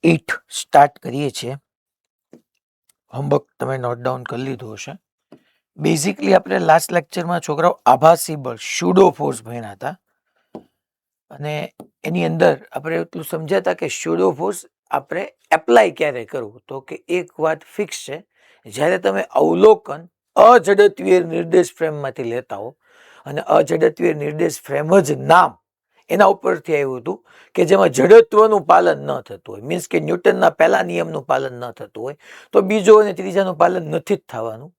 8 start કરીએ છીએ. Homework તમે નોટ ડાઉન કરી લીધું હશે. બેઝિકલી આપણે લાસ્ટ લેક્ચરમાં છોકરાઓ આભાસી બળ સ્યુડો ફોર્સ ભણ્યા હતા અને એની અંદર આપણે એટલું સમજ્યા હતા કે સ્યુડો ફોર્સ આપણે એપ્લાય ક્યારે કરવું, તો કે એક વાત ફિક્સ છે, જ્યારે તમે અવલોકન અજડત્વીય નિર્દેશ ફ્રેમમાંથી લેતા હો અને અજડત્વીય નિર્દેશ ફ્રેમ જ નામ એના ઉપરથી આવ્યું હતું કે જેમાં જડત્વનું પાલન ન થતું હોય, મીન્સ કે ન્યૂટનના પહેલા નિયમનું પાલન ન થતું હોય તો બીજો અને ત્રીજાનું પાલન નથી જ થવાનું.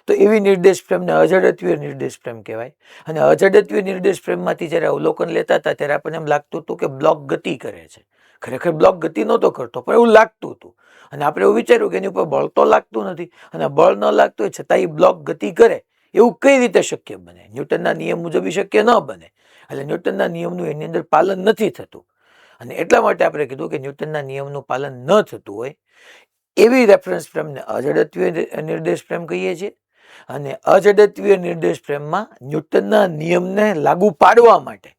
તો એવી નિર્દેશ ફ્રેમને અજડત્વીય નિર્દેશ ફ્રેમ કહેવાય. અને અજડત્વીય નિર્દેશ ફ્રેમમાંથી જ્યારે અવલોકન લેતા હતા ત્યારે આપણને એમ લાગતું હતું કે બ્લોક ગતિ કરે છે. ખરેખર બ્લોક ગતિ નહોતો કરતો, પણ એવું લાગતું હતું અને આપણે એવું વિચાર્યું કે એની ઉપર બળ તો લાગતું નથી અને બળ ન લાગતું હોય છતાં એ બ્લોક ગતિ કરે, એવું કઈ રીતે શક્ય બને? ન્યૂટનના નિયમ મુજબ શક્ય ન બને. એટલે ન્યૂટનના નિયમનું એની અંદર પાલન નથી થતું અને એટલા માટે આપણે કીધું કે ન્યૂટનના નિયમનું પાલન ન થતું હોય એવી રેફરન્સ ફ્રેમને અજડત્વીય નિર્દેશ ફ્રેમ કહીએ છીએ. અને અજડત્વીય નિર્દેશ ફ્રેમમાં ન્યૂટનના નિયમને લાગુ પાડવા માટે,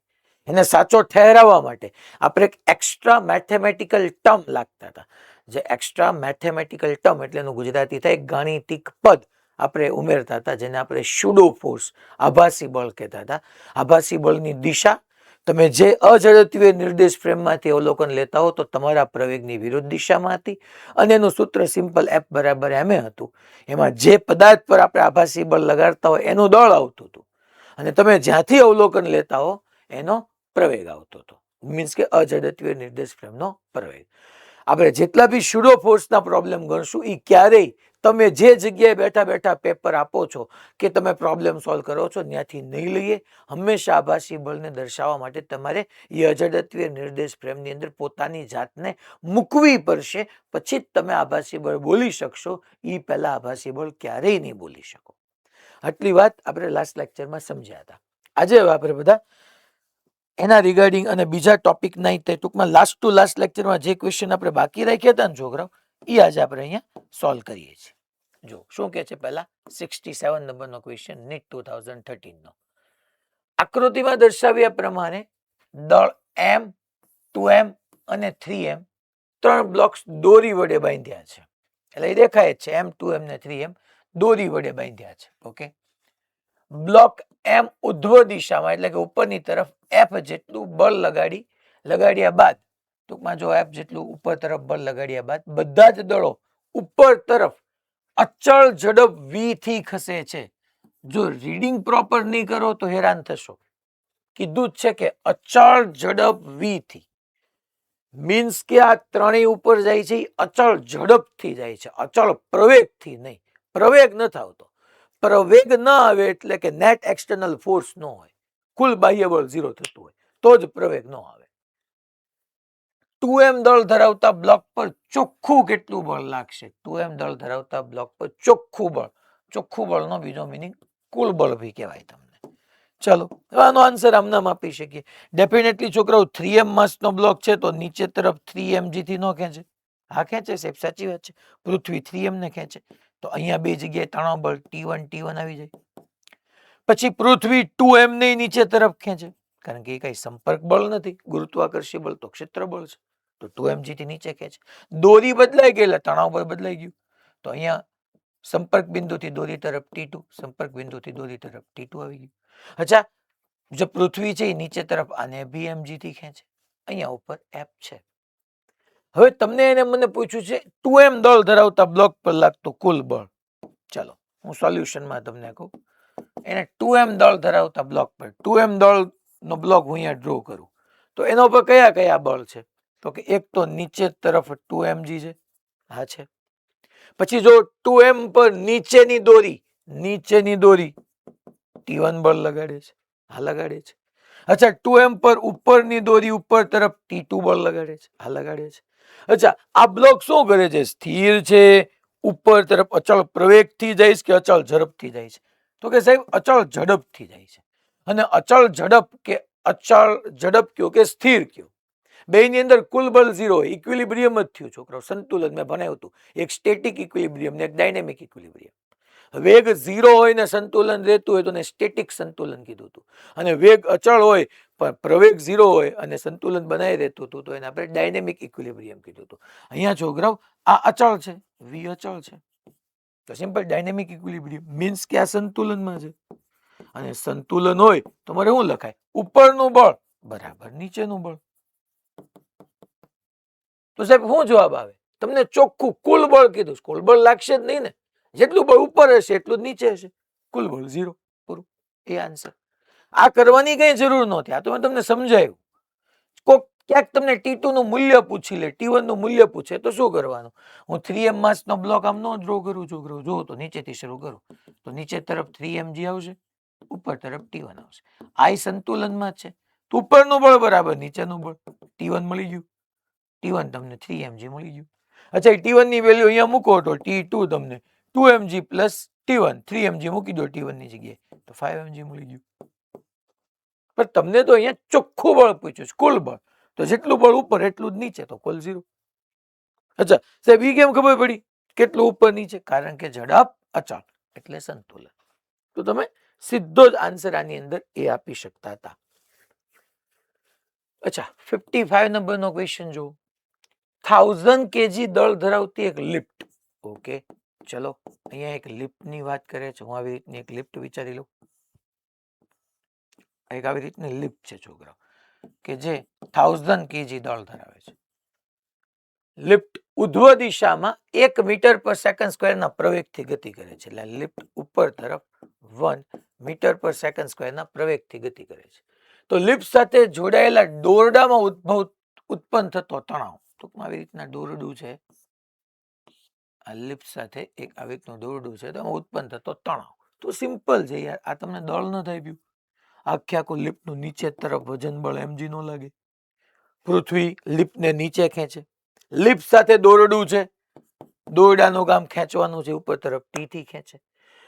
એને સાચો ઠેરવવા માટે આપણે એક એક્સ્ટ્રા મેથેમેટિકલ ટર્મ લાગતા હતા. જે એક્સ્ટ્રા મેથેમેટિકલ ટર્મ એટલે એનું ગુજરાતી થાય ગાણિતિક પદ આપણે ઉમેરતા હતા, જેને આપણે સ્યુડો ફોર્સ આભાસી બળ કહેતા હતા. આભાસી બળની દિશા તમે જે અજડત્વીય નિર્દેશ ફ્રેમમાંથી અવલોકન લેતા હો તો તમારા પ્રવેગની વિરુદ્ધ દિશામાં હતી અને એનું સૂત્ર સિમ્પલ F બરાબર ma હતું. એમાં જે પદાર્થ પર આપણે આભાસી બળ લગાડતા હોય એનું દળ આવતું હતું અને તમે જ્યાંથી અવલોકન લેતા હો એનો પ્રવેગ આવતો હતો, મીન્સ કે અજડત્વીય નિર્દેશ ફ્રેમનો પ્રવેગ. આપણે જેટલા બી સ્યુડો ફોર્સના પ્રોબ્લેમ ગણશું એ ક્યારેય તમે જે જગ્યાએ બેઠા બેઠા પેપર આપો છો કે તમે પ્રોબ્લેમ સોલ્વ કરો છો ત્યાંથી નહીં લઈએ. હંમેશા આભાસી બળને દર્શાવવા માટે તમારે એ અજડત્વીય નિર્દેશ ફ્રેમની અંદર પોતાની જાતને મૂકવી પડશે, પછી જ તમે આભાસી બળ બોલી શકશો. એ પહેલા આભાસી બળ ક્યારેય નહીં બોલી શકો. આટલી વાત આપણે લાસ્ટ લેક્ચરમાં સમજ્યા હતા. આજે આપણે બધા એના રિગાર્ડિંગ અને બીજા ટોપિકના ટૂંકમાં લાસ્ટ ટુ લાસ્ટ લેક્ચરમાં જે ક્વેશ્ચન આપણે બાકી રાખ્યા હતા ને છોકરાઓ, એ આજે આપણે અહીંયા સોલ્વ કરીએ છીએ. જો શું કે છે, પહેલા 67 નંબરનો ક્વેશ્ચન નીટ 2013 નો. આકૃતિમાં દર્શાવ્યા પ્રમાણે દળ m 2m અને 3m ત્રણ બ્લોક્સ દોરી વડે બાંધ્યા છે. એટલે એ દેખાય છે m 2m ને 3m દોરી વડે બાંધ્યા છે. ઓકે, બ્લોક m ઉધ્વ દિશામાં એટલે કે ઉપરની તરફ f જેટલું બળ લગાડ્યા બાદ, ટૂંકમાં જો f જેટલું ઉપર તરફ બળ લગાડ્યા બાદ બધા જ દળો ઉપર તરફ અચળ ઝડપ v થી ખસે છે. જો રીડિંગ પ્રોપર નહીં કરો તો હેરાન થશો. કીધું જ છે કે અચળ ઝડપ v થી, મીન્સ કે આ ત્રણેય ઉપર જાય છે અચળ ઝડપથી જાય છે, અચળ પ્રવેગથી નહીં. પ્રવેગ ન આવતો, પ્રવેગ ન આવે એટલે કે નેટ એક્સટર્નલ ફોર્સ ન હોય, કુલ બાહ્ય બળ 0 થતું હોય તો જ પ્રવેગ ન આવે. 2m દળ ધરાવતા બ્લોક પર ચોખ્ખું કેટલું બળ લાગશે? 2m દળ ધરાવતા બ્લોક પર ચોખ્ખું બળ, ચોખ્ખું બળનો બીજો મીનિંગ કુલ બળ ભી કહેવાય તમને. ચલો આનો આન્સર આમનામ આપી શકીએ. ડેફિનેટલી છોકરાઓ 3m માસનો બ્લોક છે તો નીચે તરફ 3mg થી નો ખેંચે. હા ખેંચે સાહેબ, સાચી વાત છે. પૃથ્વી 3m ને ખેંચે તો અહીંયા બે જગ્યાએ તણાવ બળ T1 આવી જાય. પછી પૃથ્વી 2m ને નીચે તરફ ખેંચે, કારણ કે એ કઈ સંપર્ક બળ નથી, ગુરુત્વાકર્ષી બળ તો ક્ષેત્ર બળ છે, તો 2mg થી નીચે ખેંચે. દોરી બદલાઈ ગઈ એટલે તણાવ બળ બદલાઈ ગયું, તો અહીંયા સંપર્ક બિંદુથી દોરી તરફ T2, સંપર્ક બિંદુથી દોરી તરફ T2 આવી ગયું. અચ્છા, જો પૃથ્વી છે એ નીચે તરફ આને બી mg થી ખેંચે, અહીંયા ઉપર F છે. હવે તમને એને મને પૂછ્યું છે 2m દળ ધરાવતા બ્લોક પર લાગતું કુલ બળ. ચાલો હું સોલ્યુશનમાં તમને કહું. એને 2m દળ ધરાવતા બ્લોક પર 2m દળ નો બ્લોક હું અહીંયા ડ્રો કરું તો એના ઉપર કયા કયા બળ છે? તો કે એક તો નીચે તરફ 2mg છે, હા છે. પછી જો 2m પર નીચેની દોરી T1 બળ લગાડે છે, હા લગાડે છે. અચ્છા, 2m પર ઉપરની દોરી ઉપર તરફ T2 બળ લગાડે છે, હા લગાડે છે. અચ્છા, આ બ્લોક શું કરે છે? સ્થિર છે, ઉપર તરફ અચળ પ્રવેગથી જાય છે કે અચળ ઝડપથી જાય છે? તો કે સાહેબ અચળ ઝડપથી જાય છે. અને અચળ ઝડપ કે અચળ ઝડપ કયો કે સ્થિર કયો, બેની અંદર કુલ બળ 0, ઇક્વિલિબ્રિયમ જ થયું છોકરાઓ, સંતુલન મેં ભણાવ્યું હતું, એક સ્ટેટિક ઇક્વિલિબ્રિયમ ને એક ડાયનેમિક ઇક્વિલિબ્રિયમ. વેગ 0 હોય ને સંતુલન રહેતું હોય તો એને સ્ટેટિક સંતુલન કીધું હતું, અને વેગ અચળ હોય પણ પ્રવેગ 0 હોય અને સંતુલન બનાવી રહેતું હતું તો એને આપણે ડાયનેમિક ઇક્વિલિબ્રિયમ કીધું હતું. અહીંયા છોકરાઓ આ અચળ છે, v અચળ છે, તો સિમ્પલ ડાયનેમિક ઇક્વિલિબ્રિયમ મીન્સ કે આ સંતુલનમાં છે, અને સંતુલન હોય તો મારે શું લખાય? ઉપરનું બળ બરાબર નીચેનું બળ. તો સાહેબ શું જવાબ આવે? તમને ચોખ્ખું કુલ બળ કીધું, કુલ બળ લાગશે જ નહીં ને, જેટલું બળ ઉપર હશે એટલું જ નીચે હશે, કુલ બળ 0. પૂરું, એ આન્સર. આ કરવાની કઈ જરૂર નહોતી, આ તો મેં તમને સમજાયું. કોક ક્યાંક તમને T2 નું મૂલ્ય પૂછી લે, T1 નું મૂલ્ય પૂછે તો શું કરવાનું? હું 3m માસ નો બ્લોક આમ નો ડ્રો કરું છું, જો તો નીચેથી શરૂ કરું તો નીચે તરફ 3mg આવશે, ઉપર તરફ T1 આવશે. આ સંતુલનમાં છે, તો ઉપરનું બળ બરાબર નીચેનું બળ, T1 મળી ગયું, T1 તમને 3mg મળી ગયું. અચ્છા, T1 ની વેલ્યુ અહીંયા મૂકો તો T2 તમને 2mg પ્લસ T1, 3mg મૂકી દો T1 ની જગ્યાએ તો 5mg મળી ગયું. પણ તમને તો અહીંયા ચોખ્ખું બળ પૂછ્યું છે, કુલ બળ, તો જેટલું બળ ઉપર એટલું જ નીચે, તો કુલ 0. અચ્છા સાહેબ, ઈ કેમ ખબર પડી કેટલું ઉપર નીચે? કારણ કે ઝડપ અચળ એટલે સંતુલન. તો તમે સીધો જ આન્સર આની અંદર એ આપી શકતા હતા. અચ્છા, 55 નંબરનો ક્વેશ્ચન જો, 1000 kg દળ ધરાવતી એક લિફ્ટ. ઓકે, ચલો અહીંયા એક લિફ્ટની વાત કરે છે, હું આવી રીતની એક લિફ્ટ વિચારી લઉં. એક આવી રીતની લિફ્ટ છે છોકરાઓ કે જે 1000 kg દળ ધરાવે છે. લિફ્ટ ઉધ્વ દિશામાં 1 મીટર પર સેકન્ડ સ્ક્વેર ના પ્રવેગથી ગતિ કરે છે. એટલે લિફ્ટ ઉપર તરફ 1 મીટર પર સેકન્ડ સ્ક્વેર ના પ્રવેગથી ગતિ કરે છે. તો લિફ્ટ સાથે જોડાયેલા દોરડામાં ઉત્પન્ન થતો તણાવ, ટૂંકમાં આવી રીતના દોરડું છે, આ લિફ્ટ સાથે એક આવી રીતનું દોરડું છે, તો ઉત્પન્ન થતો તણાવ તો સિમ્પલ છે યાર, આ તમને દળ ન થાય ગયું. આખે આખું લિફ્ટનું નીચે તરફ વજન બળ mg નો લાગે, પૃથ્વી લિફ્ટને નીચે ખેંચે, લિફ્ટ સાથે દોરડું છે, દોરડાનું કામ ખેંચવાનું છે, ઉપર તરફ T થી ખેંચે.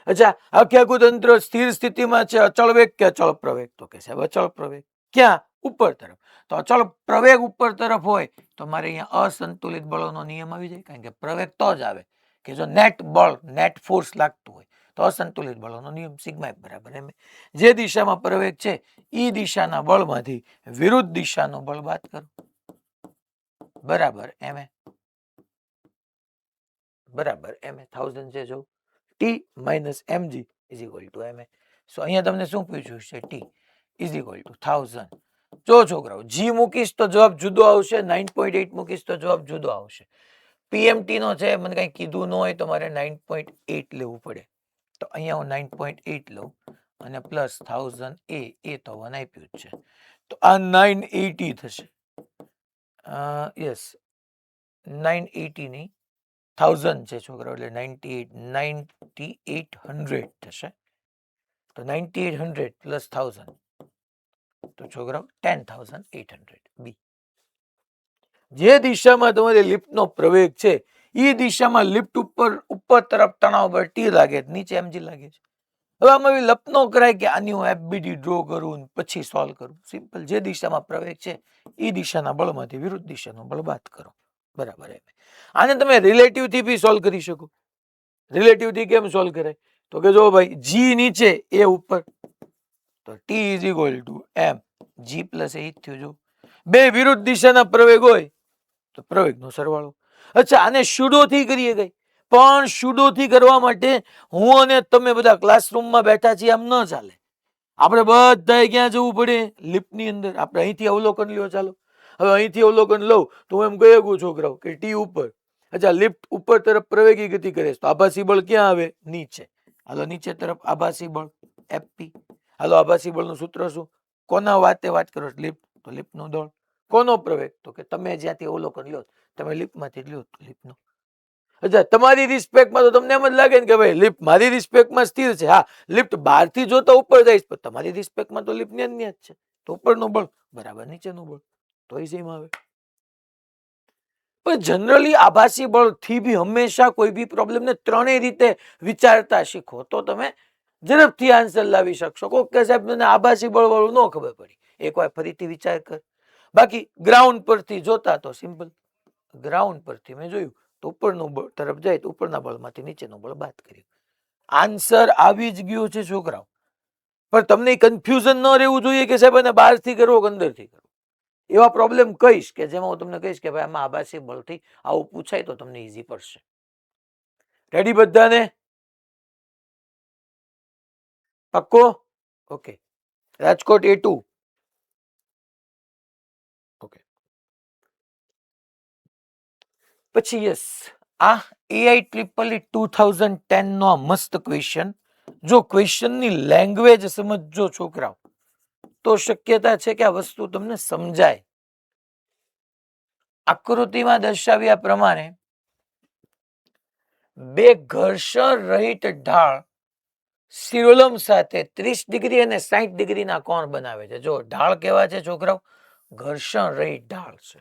અચ્છા, આખે આખું તંત્ર સ્થિર સ્થિતિમાં છે, અચળ વેગ કે અચળ પ્રવેગ? તો કે સાહેબ અચળ પ્રવેગ. ક્યાં? ઉપર તરફ. તો અચળ પ્રવેગ ઉપર તરફ હોય તો મારે અહીંયા અસંતુલિત બળોનો નિયમ આવી જાય, કારણ કે પ્રવેગ તો જ આવે કે જો નેટ બળ, નેટ ફોર્સ લાગતું હોય, તો અસંતુલિત બળોનો નિયમ સિગ્મા F બરાબર m. જે દિશામાં પ્રવેગ છે એ દિશાના બળમાંથી વિરુદ્ધ દિશાનું બળ બાદ કરો, બરાબર ma, બરાબર ma. 1000 છે જો, T minus mg is equal to ma. સો અહીંયા તમને શું પૂછ્યું છે? T is equal to 1000. જો છોકરાઓ g મૂકીશ તો જવાબ જુદો આવશે, 9.8 મૂકીશ તો જવાબ જુદો આવશે. PMT નો છે, મને કઈ કીધું ન હોય તો મારે 9.8 લેવું પડે, તો અહીંયા હું 9.8 લઉં અને પ્લસ 1000 એ તો 1 આપ્યું જ છે, તો આ 980 થશે. યસ, 980 ની 1000 છે છોકરાઓ, એટલે 9800 થશે. તો 9800 પ્લસ 1000 તો છોકરાઓ 10800 બી. જે દિશામાં તમારી લિફ્ટનો પ્રવેગ છે એ દિશામાં લિફ્ટ ઉપર તરફ તણાવ બળ T લાગે, નીચે mg લાગે છે. હવે આમાં લપ ન કરાય કે આની હું FBD ડ્રો કરું પછી સોલ્વ કરું. સિમ્પલ, જે દિશામાં પ્રવેગ છે એ દિશાના બળમાંથી વિરુદ્ધ દિશાનું બળ બાદ કરો, બરાબર. આને તમે રિલેટિવ થી બી સોલ્વ કરી શકો. રિલેટિવ થી કેમ સોલ્વ કરાય? તો કે જો ભાઈ, g નીચે એ ઉપર, તો T is equal to m g plus a થયું. જો બે વિરુદ્ધ દિશાના પ્રવેગ હોય તો પ્રવેગનો સરવાળો. અચ્છા, આને સ્યુડોથી કરીએ ગઈ, પણ સ્યુડોથી કરવા માટે હું અને તમે બધા ક્લાસરૂમમાં બેઠા છીએ આમ ન ચાલે. આપણે બધાએ ક્યાં જવું પડે? લિફ્ટની અંદર. આપણે અહીંથી અવલોકન લ્યો, ચાલો હવે અહીંથી અવલોકન લઉં તો હું એમ કહી શકું છોકરાઓ કે T ઉપર. અચ્છા, લિફ્ટ ઉપર તરફ પ્રવેગી ગતિ કરે છે તો આભાસી બળ ક્યાં આવે? નીચે. હાલો નીચે તરફ આભાસી બળ FP. હાલો આભાસી બળનું સૂત્ર શું? કોના વાતે વાત કરો? લિફ્ટ, તો લિફ્ટનું દળ. કોનો પ્રવેગ? તો કે તમે જ્યાંથી અવલોકન લ્યો તમે લિફ્ટમાંથી લ્યો લિફ્ટનો. અચ્છા, તમારી રિસ્પેક્ટમાં તો તમને એમ જ લાગે ને કે ભાઈ લિફ્ટ મારી રિસ્પેક્ટમાં સ્થિર છે. હા, લિફ્ટ બહારથી જોતા ઉપર જાય પણ તમારી રિસ્પેક્ટમાં તો લિફ્ટ ને જ છે, તો ઉપરનું બળ બરાબર નીચેનું બળ, તો એ સેમ આવે. પણ જનરલી આભાસી બળ થી બી હંમેશા કોઈ બી પ્રોબ્લેમ ને ત્રણેય રીતે વિચારતા શીખો તો તમે ઝડપથી આન્સર લાવી શકશો. કોક કે સાહેબ મને આભાસી બળ વાળું ન ખબર પડી, એકવાર ફરીથી વિચાર કર. બાકી ગ્રાઉન્ડ પરથી જોતા તો સિમ્પલ, ગ્રાઉન્ડ પરથી મેં જોયું તો ઉપરનું બળ તરફ જાય તો ઉપરના બળમાંથી નીચેનું બળ બાદ કર્યું. આન્સર આવી જ ગયો છે છોકરાઓ. પણ તમને કન્ફ્યુઝન ન રહેવું જોઈએ કે સાહેબ એને બહારથી કરવો કે અંદરથી કરવો. એવા પ્રોબ્લેમ કહીશ કે જેમાં હું તમને કહીશ કે ભાઈ આમાં આભાસી બળથી આવું પૂછાય તો તમને ઈઝી પડશે. રેડી બધાને? પક્કો? ઓકે. રાજકોટ A2. ઓકે. પછી યસ, આ AI-EEE 2010 નો મસ્ત ક્વેશ્ચન. જો ક્વેશ્ચનની લેંગ્વેજ સમજો છોકરાઓ તો શક્યતા છે કે આ વસ્તુ તમને સમજાય. આકૃતિમાં દર્શાવ્યા પ્રમાણે બે ઘર્ષણ રહિત ઢાળ શિરોલમ સાથે 30 ડિગ્રી અને 60 ડિગ્રીના કોણ બનાવે છે. જો ઢાળ કેવા છે છોકરાઓ? ઘર્ષણ રહિત ઢાળ છે.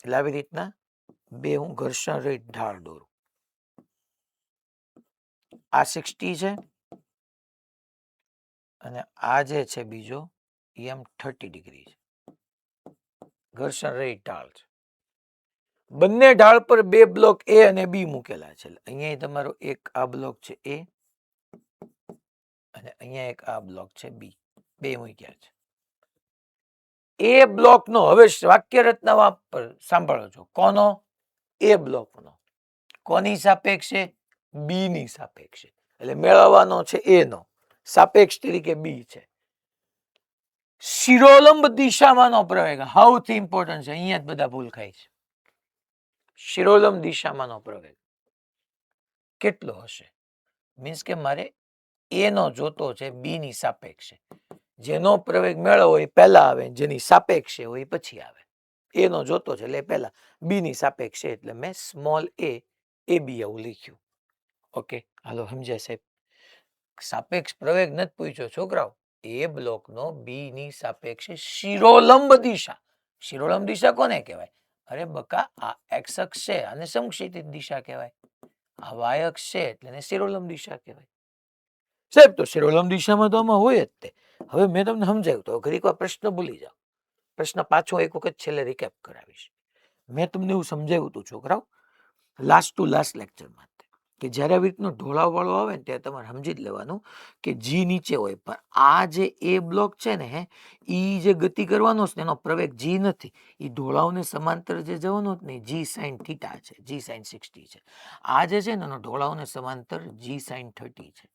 એટલે આવી રીતના બે હું ઘર્ષણ રહિત ઢાળ દોરું. આ 60 છે અને આ જે છે બીજો એમ 30 ડિગ્રી છે. ઘર્ષણ રહિત ઢાળ છે. બંને ઢાળ પર બે બ્લોક A અને B મૂકેલા છે. અહીંયા તમારો એક આ બ્લોક છે A અને અહીંયા એક આ બ્લોક છે B. બે મૂક્યા છે. એ બ્લોકનો હવે વાક્ય રચના વાપર સાંભળો છો. કોનો? એ બ્લોકનો. કોની સાપેક્ષે? બી ની સાપેક્ષે. એટલે મેળવવાનો છે એ નો, સાપેક્ષ તરીકે બી છે. શિરોલંબ દિશામાંનો પ્રવેગ સૌથી ઇમ્પોર્ટન્ટ છે. અહીંયા જ બધા ભૂલ ખાય છે. શિરોલંબ દિશામાંનો પ્રવેગ કેટલો હશે? મીન્સ કે મારે એ નો જોતો છે બી ની સાપેક્ષે. જેનો પ્રવેગ મેળવવો એ પહેલા આવે, જેની સાપેક્ષે હોય એ પછી આવે. એ નો જોતો છે એટલે પહેલા, બી ની સાપેક્ષે એટલે મેં સ્મોલ એ બી એવું લખ્યું. ઓકે, હાલો સમજ્યા સાહેબ? સાપેક્ષ પ્રવેગ નથી પૂછ્યો છોકરાઓ. એ બ્લોકનો બી ની સાપેક્ષે શિરોલંબ દિશા. શિરોલંબ દિશા કોને કહેવાય? અરે બકા, આ એક્સ અક્ષ છે અને સમક્ષિતિજ દિશા કહેવાય. આ વાય અક્ષ છે એટલે એને શિરોલંબ દિશા કહેવાય. સાહેબ તો શિરોલંબ દિશામાં તો આમાં હોય જ તે. હવે મેં તમને સમજાવ્યું તો ઘડીક વાર પ્રશ્ન ભૂલી જાઓ. પ્રશ્ન પાછો એક વખત છેલ્લે રિકેપ કરાવીશ. મેં તમને એવું સમજાવ્યું હતું છોકરાઓ લાસ્ટ ટુ લાસ્ટ લેક્ચરમાં કે જ્યારે આવી રીતનો ઢોળાવવાળો આવે ને ત્યારે તમારે સમજી જ લેવાનું કે જી નીચે હોય, પણ આ જે એ બ્લોક છે ને એ જે ગતિ કરવાનો છે એનો પ્રવેગ જી નથી. એ ઢોળાવને સમાંતર જે જવાનો જ નહીં, જી સાઇન થીટા છે, જી સાઇન 60 છે. આ જે છે ને એનો ઢોળાવને સમાંતર જી સાઇન 30 છે.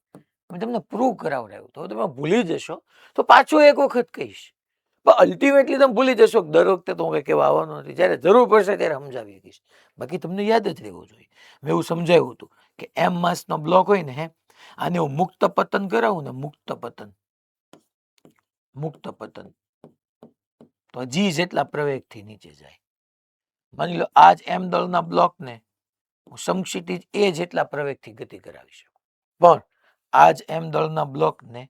મેં તમને પ્રૂવ કરાવડાવ્યું તો તમે ભૂલી જશો તો પાછો એક વખત કહીશ. પણ અલ્ટિમેટલી તમે ભૂલી જશો દર વખતે તો હું કંઈ કહેવા આવવાનો નથી. જ્યારે જરૂર પડશે ત્યારે સમજાવી દઈશ. બાકી તમને યાદ જ રહેવું જોઈએ. મેં એવું સમજાવ્યું હતું કે એમ માસનો બ્લોક હોય ને આને હું મુક્ત પતન કરાવું ને, મુક્ત પતન તો જી જેટલા પ્રવેગથી નીચે જાય. માની લો આજ એમ દળના બ્લોકને હું સમક્ષિતિજ એ જેટલા પ્રવેગથી ગતિ કરાવી શકું. પણ આજ એમ દળના બ્લોકને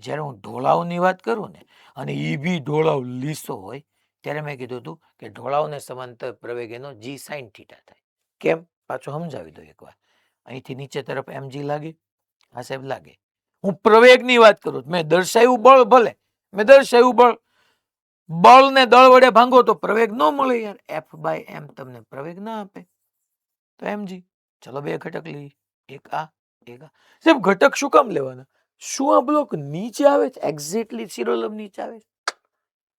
જ્યારે હું ઢોળાવની વાત કરું ને અને એ બી ઢોળાવ લીસો હોય ત્યારે મેં કીધું હતું કે ઢોળાવને સમાંતર પ્રવેગ એનો જી સાઇન થીટા થાય. કેમ? પાછું સમજાવી દો એકવાર. અહીંથી નીચે તરફ એમજી લાગે, હા સાહેબ લાગે. હું પ્રવેગની વાત કરું, મેં દર્શાવ્યું બળ, ભલે મેં દર્શાવ્યું બળ. બળને દળ વડે ભાંગો તો પ્રવેગ ન મળે યાર. એફ બાય એમ તમને પ્રવેગ ના આપે તો એમજી. ચલો બે ઘટક લઈએ, એક આ એક આ. સાહેબ ઘટક શું કામ લેવાના? શું આ બ્લોક નીચે આવે છે? એક્ઝેક્ટલી શિરોલંબ નીચે આવે છે.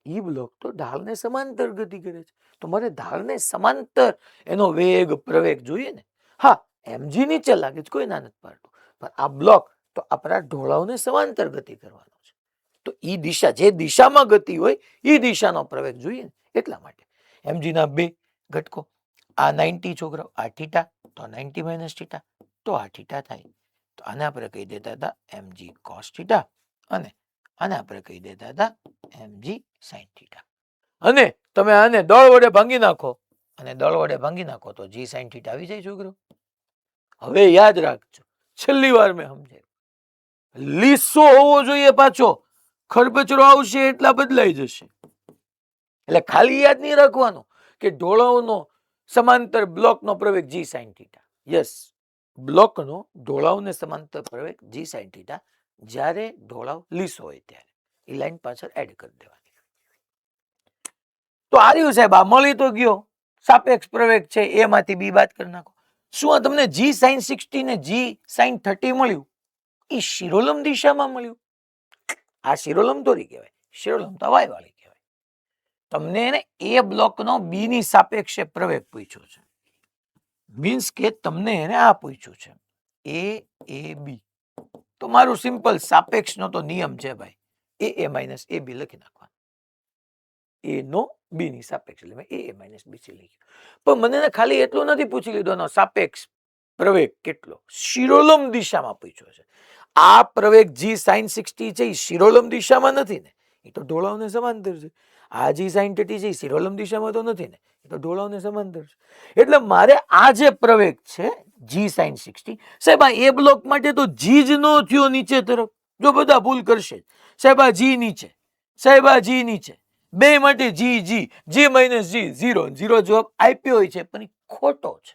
એ બ્લોક તો ઢાળને સમાંતર ગતિ કરે છે, તો મારે ઢાળને સમાંતર એનો વેગ પ્રવેગ જોઈએ ને. હા, એમજી નીચે લાગે છે, કોઈ ના નથી પાડતું, પણ આ બ્લોક તો આપણા ઢોળાવને સમાંતર ગતિ કરવાનો છે. તો એ દિશા, જે દિશામાં ગતિ હોય એ દિશાનો પ્રવેગ જોઈએ ને, એટલા માટે એમજી ના બે ઘટકો. આ 90 છોકરાઓ, આ થીટા તો 90 માઇનસ થીટા તો આ થીટા થાય. તો આને આપણે કહી દેતા હતા એમજી કોસ થીટા અને આને આપણે કહી દેતા હતા એમજી સાઇન થીટા. અને તમે આને દળ વડે ભાંગી નાખો તો જી સાઇન થીટા આવી જાય છોકરો. હવે યાદ રાખજો, છેલ્લી વાર મેં સમજાવ્યું, લીસો હોવો જોઈએ, પાછો ખરબચરો આવશે એટલા બદલાઈ જશે. એટલે ખાલી યાદ નહીં રાખવાનું કે ઢોળાવનો સમાંતર બ્લોકનો પ્રવેગ જી સાઇન થીટા. યસ, બ્લોકનો ઢોળાવને સમાંતર પ્રવેગ જી સાઇન થીટા. જ્યારે ઢોળાવ લીસો હોય ત્યારે એ લાઈન પાછળ એડ કરી દેવાની. તો આ રહ્યું સાહેબ, આ મળી તો ગયો સાપેક્ષ પ્રવેગ છે, એમાંથી બી બાદ કરી નાખો. શું આ તમને જી સાઇન 60 ને જી સાઇન 30 મળ્યું? એ શિરોલમ દિશામાં મળ્યું. આ શિરોલમ દોરી કહેવાય, શિરોલમ તો વાય વાળી કહેવાય. તમને એને એ બ્લોકનો બી ની સાપેક્ષે પ્રવેગ પૂછ્યો છે. મીન્સ કે તમને એને આ પૂછ્યું છે એ બી. તો મારું સિમ્પલ સાપેક્ષનો તો નિયમ છે ભાઈ, એ માઇનસ એ બી લખી નાખવાનું. એ નો બી ની સાપેક્ષ એટલે મેં એ માઇનસ બી સી લખ્યું. પણ મને ખાલી એટલું નથી પૂછી લીધો એનો સાપેક્ષ પ્રવેગ કેટલો, શિરોલમ દિશામાં પૂછ્યો છે. આ પ્રવેગ જી સાઇન 60 છે એ શિરોલમ દિશામાં નથી ને, એ તો ઢોળાવને સમાંતર છે. આ જી સાઇન 30 છે એ શિરોલમ દિશામાં તો નથી ને, એ તો ઢોળાવને સમાંતર છે. એટલે મારે આ જે પ્રવેગ છે જી સાઇન 60, સાહેબ આ એ બ્લોક માટે તો જી જ નો થયો નીચે તરફ. જો બધા ભૂલ કરશે સાહેબ આ જી નીચે, સાહેબ આ જી નીચે, બે માટે જી માઇનસ જી 0 જવાબ આપ્યો હોય છે પણ ખોટો છે.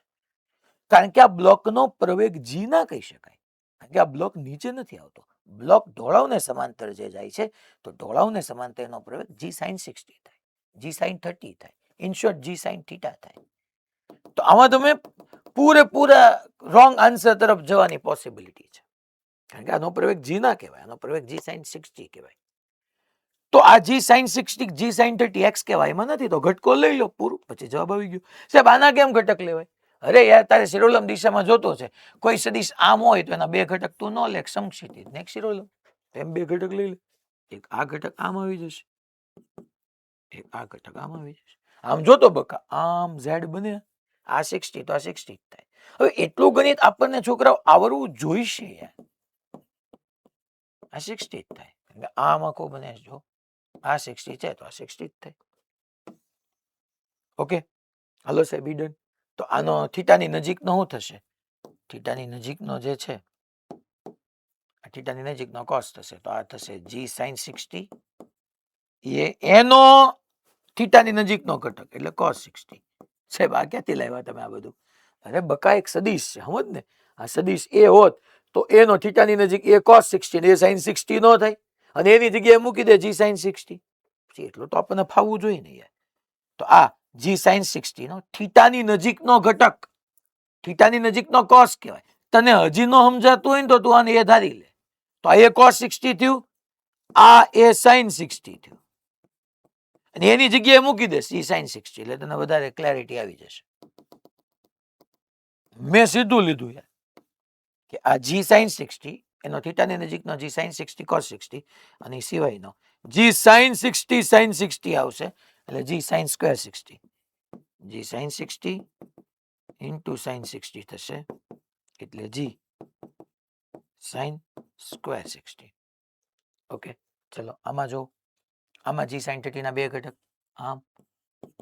કારણ કે આ બ્લોકનો પ્રવેગ જી ના કહી શકાય, કારણ કે આ બ્લોક નીચે નથી આવતો. બ્લોક ઢોળાવને સમાંતર જે જાય છે તો ઢોળાવને સમાંતરનો પ્રવેગ જી સાઇન 60 થાય, જી સાઇન 30 થાય, in short g sine theta થાય. તો આમાં તમે પૂરેપૂરા રોંગ આન્સર તરફ જવાની પોસિબિલિટી છે, કારણ કે આનો પ્રવેગ જી ના કહેવાય, આનો પ્રવેગ જી સાઇન 60 કહેવાય. તો આ જી સાઇન 60 જી સાઇન 30 એક્સ કહેવાય, એમાં નથી તો ઘટકો લઈ લો પૂરું, પછી જવાબ આવી ગયો. સાહેબ આના કેમ ઘટક લેવાય? અરે યાર તારે શિરોલમ દિશામાં જોતો છે, કોઈ સદિશ આમ હોય તો એના બે ઘટક તું ન લે, સમક્ષિતિજ ને એક શિરોલમ, એમ બે ઘટક લઈ લે. એક આ ઘટક આમ આવી જશે, એક આ ઘટક આમ આવી જશે. આમ જોતો બકા આમ ઝેડ બને, આ 60 તો આ 60 થાય. હવે એટલું ગણિત આપણને છોકરાઓ આવડવું જોઈશે યાર. આ 60 થાય, આમ આખો બને જો આ 60 છે તો આ 60 થાય. ઓકે હાલો સાહેબ ડન. તો આનો થીટાની નજીકનો શું થશે? થીટાની નજીકનો જે છે, થીટાની નજીકનો કોસ થશે, તો આ થશે જી સાઇન 60, એનો થીટાની નજીકનો ઘટક એટલે કોસ 60. સાહેબ આ ક્યાંથી લાવ્યા તમે આ બધું? અરે બકા એક સદિશ છે, સમજ ને. આ સદિશ એ હોત તો એનો થીટાની નજીક એ કોસ 60 એ સાઇન 60 નો થાય, અને એની જગ્યાએ મૂકી દે જી સાઇન 60. એટલું તો આપણને ફાવવું જોઈએ ને યાર. તો આ જી સાઇન 60 નો થીટાની નજીકનો ઘટક, થીટાની નજીકનો કોસ કહેવાય. તને હજી નો સમજાતું હોય ને તો તું આને એ ધારી લે. તો આ એ કોસ 60 થયું, આ એ સાઇન 60 થયું, અને એની જગ્યાએ મૂકી દે જી સાઇન 60 એટલે તને વધારે ક્લેરિટી આવી જશે. મેં સીધું લીધું યાર કે આ જી સાઇન 60 એનો થીટાની નજીકનો જી સાઇન 60 કોસ 60 અને સિવાયનો જી સાઇન 60 સાઇન 60 આવશે એટલે જી સાઇન સ્ક્વેર 60, જી સાઇન 60 ઇન્ટુ સાઇન 60 થશે એટલે જી સાઇન સ્ક્વેર 60. ઓકે ચલો આમાં જો, આમાં જી સાઇન 30 ના બે ઘટક આમ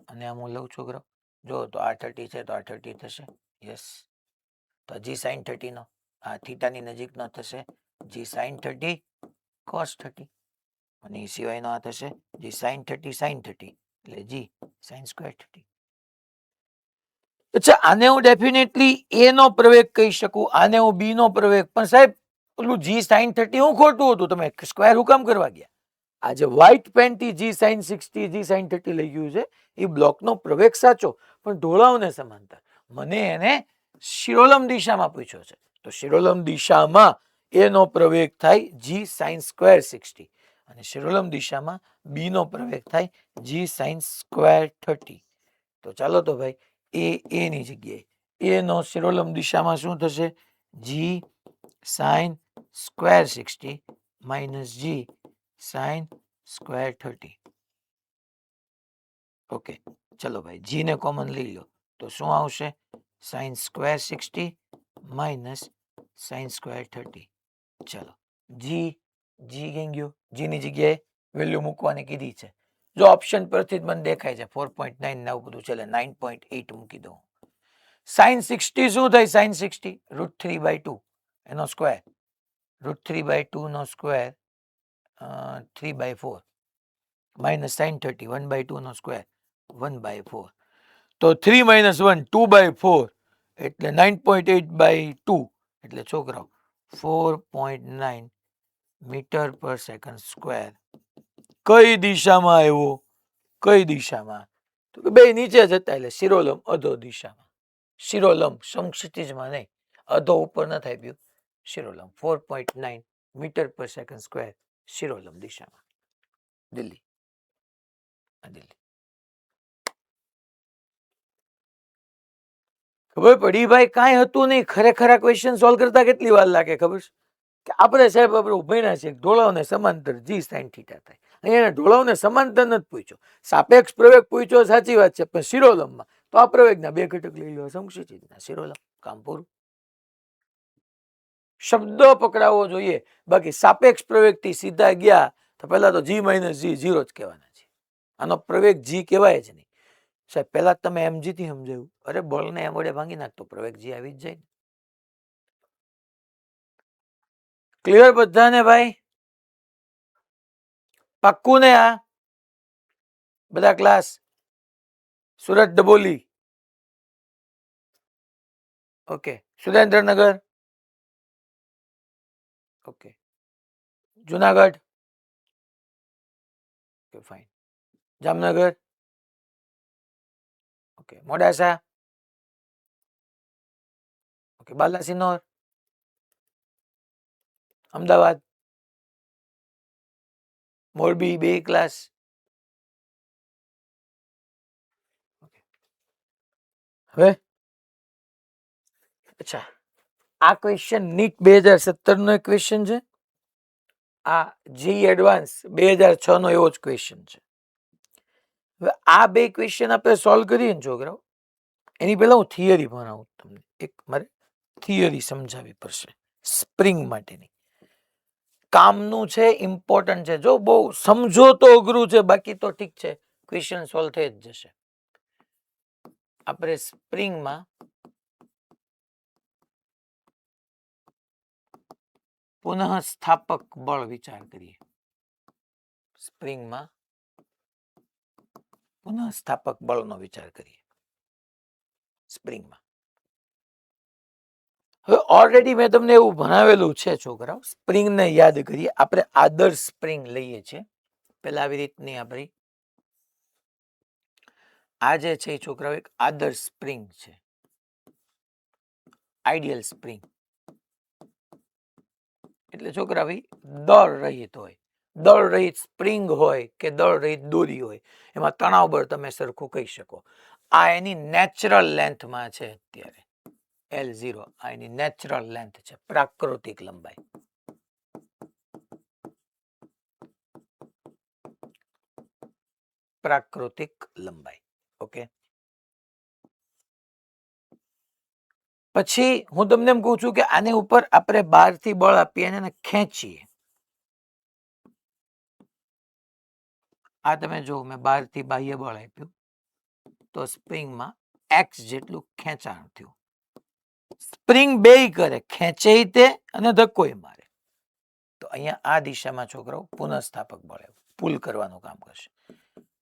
અને આમ હું લઉં છોકરો જો, તો આ 30 છે તો આ 30 થશે. યસ, તો જી સાઇન 30 નો આ થીટાની નજીકનો થશે જી સાઇન 30 કોસ 30, અને એ સિવાયનો આ થશે જી સાઇન 30 સાઇન 30 એટલે જી સાઇન સ્ક્વેર 30. અચ્છા આને હું ડેફિનેટલી એ નો પ્રવેગ કહી શકું, આને હું બી નો પ્રવેગ, પણ સાહેબ પેલું જી સાઇન 30 હું ખોટું હતું, તમે સ્ક્વેર હું કામ કરવા ગયા? આજે વ્હાઇટ પેનથી જી સાઇન 60 જી સાઇન 30 લઈ ગયું છે, એ બ્લોકનો પ્રવેગ સાચો પણ ઢોળાવને સમાંતર. મને એને શિરોલમ દિશામાં પૂછ્યો છે, તો શિરોલમ દિશામાં એનો પ્રવેગ થાય જી સાઇન સ્ક્વેર 60 અને શિરોલમ દિશામાં બી નો પ્રવેગ થાય જી સાઇન સ્ક્વેર 30. તો ચાલો તો ભાઈ એ ની જગ્યાએ એ નો શિરોલમ દિશામાં શું થશે? જી સાઇન સ્ક્વેર 60 માઇનસ જી સાઇન સ્ક્વેર 30. ઓકે ચલો ભાઈ જી ને કોમન લઈ લો તો શું આવશે? Sine square 60 minus sine square 30. ચલો જી કઈ ગયો? જી ની જગ્યાએ વેલ્યુ મૂકવાની કીધી છે. જો ઓપ્શન પરથી જ મને દેખાય છે 4.9 ને આવું બધું છે એટલે 9.8 મૂકી દઉં. સાઇન 60 શું થાય? સાઇન 60 √3/2 એનો સ્ક્વેર, √3/2 નો સ્ક્વેર 3/4 માઇનસ સાઇન 30 1/2 નો સ્ક્વેર 1/4. તો 3 - 1 2/4 એટલે 9.8/2 એટલે છોકરાઓ 4.9 મીટર પર સેકન્ડ સ્ક્વેર. કઈ દિશામાં આવ્યો? કઈ દિશામાં? તો બે નીચે જતા એટલે શિરોલમ અધો દિશામાં. શિરોલમ સમક્ષિતિજમાં નહીં, અધો ઉપર નથી આપ્યું શિરોલમ 4.9 મીટર પર સેકન્ડ સ્ક્વેર શિરોલમ દિશામાં દિલ્હી. દિલ્હી. ખબર પડી ભાઈ? કાંઈ હતું નહીં. ખરેખર આ ક્વેશ્ચન સોલ્વ કરતા કેટલી વાર લાગે ખબર છે? કે આપણે સાહેબ આપણે ભણ્યા છે ઢોળાવને સમાંતર જી સાઇન થીટા થાય. અહીંયા ઢોળાવને સમાંતર નથી પૂછ્યો, સાપેક્ષ પ્રવેગ પૂછ્યો, સાચી વાત છે, પણ શિરોલમમાં તો આ પ્રવેગના બે ઘટક લઈ લો, સંક્ષિપ્તના શિરોલમ, કામ પૂરું. શબ્દ પકડાવવો જોઈએ, બાકી સાપેક્ષ પ્રવેગથી સીધા ગયા તો પહેલા તો જી માઇનસ જી 0 જ કહેવાના છે. આનો પ્રવેગ જી કહેવાય જ નહીં સાહેબ. પહેલા તમે એમજી થી સમજાવ્યું, અરે બળને એમ વડે ભાંગી નાખતો પ્રવેગ જી આવી જ જાય. ક્લિયર બધાને ભાઈ? પાક્કું ને? આ બધા class Surat Dabholi, okay. Surendranagar, okay. Junagadh, okay fine. Jamnagar, okay. Modasa, okay. Balasinor, Ahmedabad, Morbi, બે ક્લાસ. હવે અચ્છા, આ ક્વેશ્ચન નીટ 2017 નો એક ક્વેશ્ચન છે. આ જી એડવાન્સ 2006 નો એવો જ ક્વેશ્ચન છે. હવે આ બે ક્વેશ્ચન આપણે સોલ્વ કરીએ ને છોકરાઓ, એની પહેલા હું થિયરી ભણાવું તમને. એક મારે થિયરી સમજાવવી પડશે સ્પ્રિંગ માટેની. કામનું છે, ઇમ્પોર્ટન્ટ છે. જો બહુ સમજો તો અઘરું છે, બાકી તો ઠીક છે, ક્વેશ્ચન સોલ્વ થઈ જ જશે. આપણે સ્પ્રિંગમાં પુનઃસ્થાપક બળ વિચાર કરીએ. સ્પ્રિંગમાં પુનઃસ્થાપક બળનો વિચાર કરીએ. સ્પ્રિંગમાં હવે ઓલરેડી મેં તમને એવું ભણાવેલું છે છોકરાઓ. સ્પ્રિંગને યાદ કરીએ. આપણે આદર્શ સ્પ્રિંગ લઈએ છીએ. પેલા આવી રીતની આપણી આ જે છે છોકરાઓ એક આદર્શ સ્પ્રિંગ છે, આઈડિયલ સ્પ્રિંગ. એટલે છોકરા ભાઈ દળ રહિત હોય, દળ રહિત સ્પ્રિંગ હોય કે દળ રહિત દોરી હોય, એમાં તણાવ બળ તમે સરખું કહી શકો. આ એની નેચરલ લેન્થમાં છે અત્યારે L0. આ એની નેચરલ લેન્થ છે, પ્રાકૃતિક લંબાઈ. પ્રાકૃતિક લંબાઈ, ઓકે. પછી હું તમને એમ કહું છું કે આની ઉપર આપણે બહારથી બળ આપીએ અને ખેંચીએ. આ તમે જો મેં બહારથી બાહ્ય બળ આપ્યું તો સ્પ્રિંગમાં એક્સ જેટલું ખેંચાણ થયું. સ્પ્રિંગ બેય કરે, ખેંચે તે અને ધક્કોય મારે. તો અહીંયા આ દિશામાં છોકરાઓ પુનઃસ્થાપક બળ પુલ કરવાનું કામ કરશે.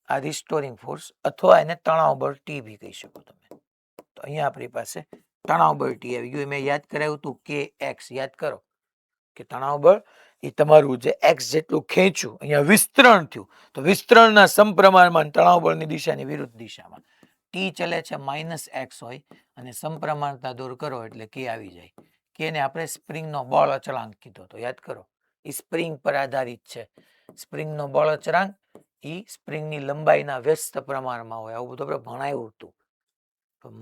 આ રિસ્ટોરિંગ ફોર્સ અથવા એને તણાવ બળ ટી બી કહી શકો તમે. તો અહીંયા આપણી પાસે તણાવ બળ ટી આવી ગયું. મેં યાદ કરાવ્યું હતું કે એક્સ યાદ કરો કે તણાવ બળ એ તમારું જે એક્સ જેટલું ખેંચ્યું, અહીંયા વિસ્તરણ થયું, તો વિસ્તરણના સમપ્રમાણમાં તણાવ બળની દિશાની વિરુદ્ધ દિશામાં ટી ચલે છે -x હોય અને સમપ્રમાણતા દૂર કરો એટલે કે આવી જાય. કે ને આપણે સ્પ્રિંગનો બળ અચળાંક કીધો તો યાદ કરો, એ સ્પ્રિંગ પર આધારિત છે. સ્પ્રિંગનો બળ અચળાંક એ સ્પ્રિંગની લંબાઈના વ્યસ્ત પ્રમાણમાં હોય. આવું બધું આપણે ભણાવ્યું હતું.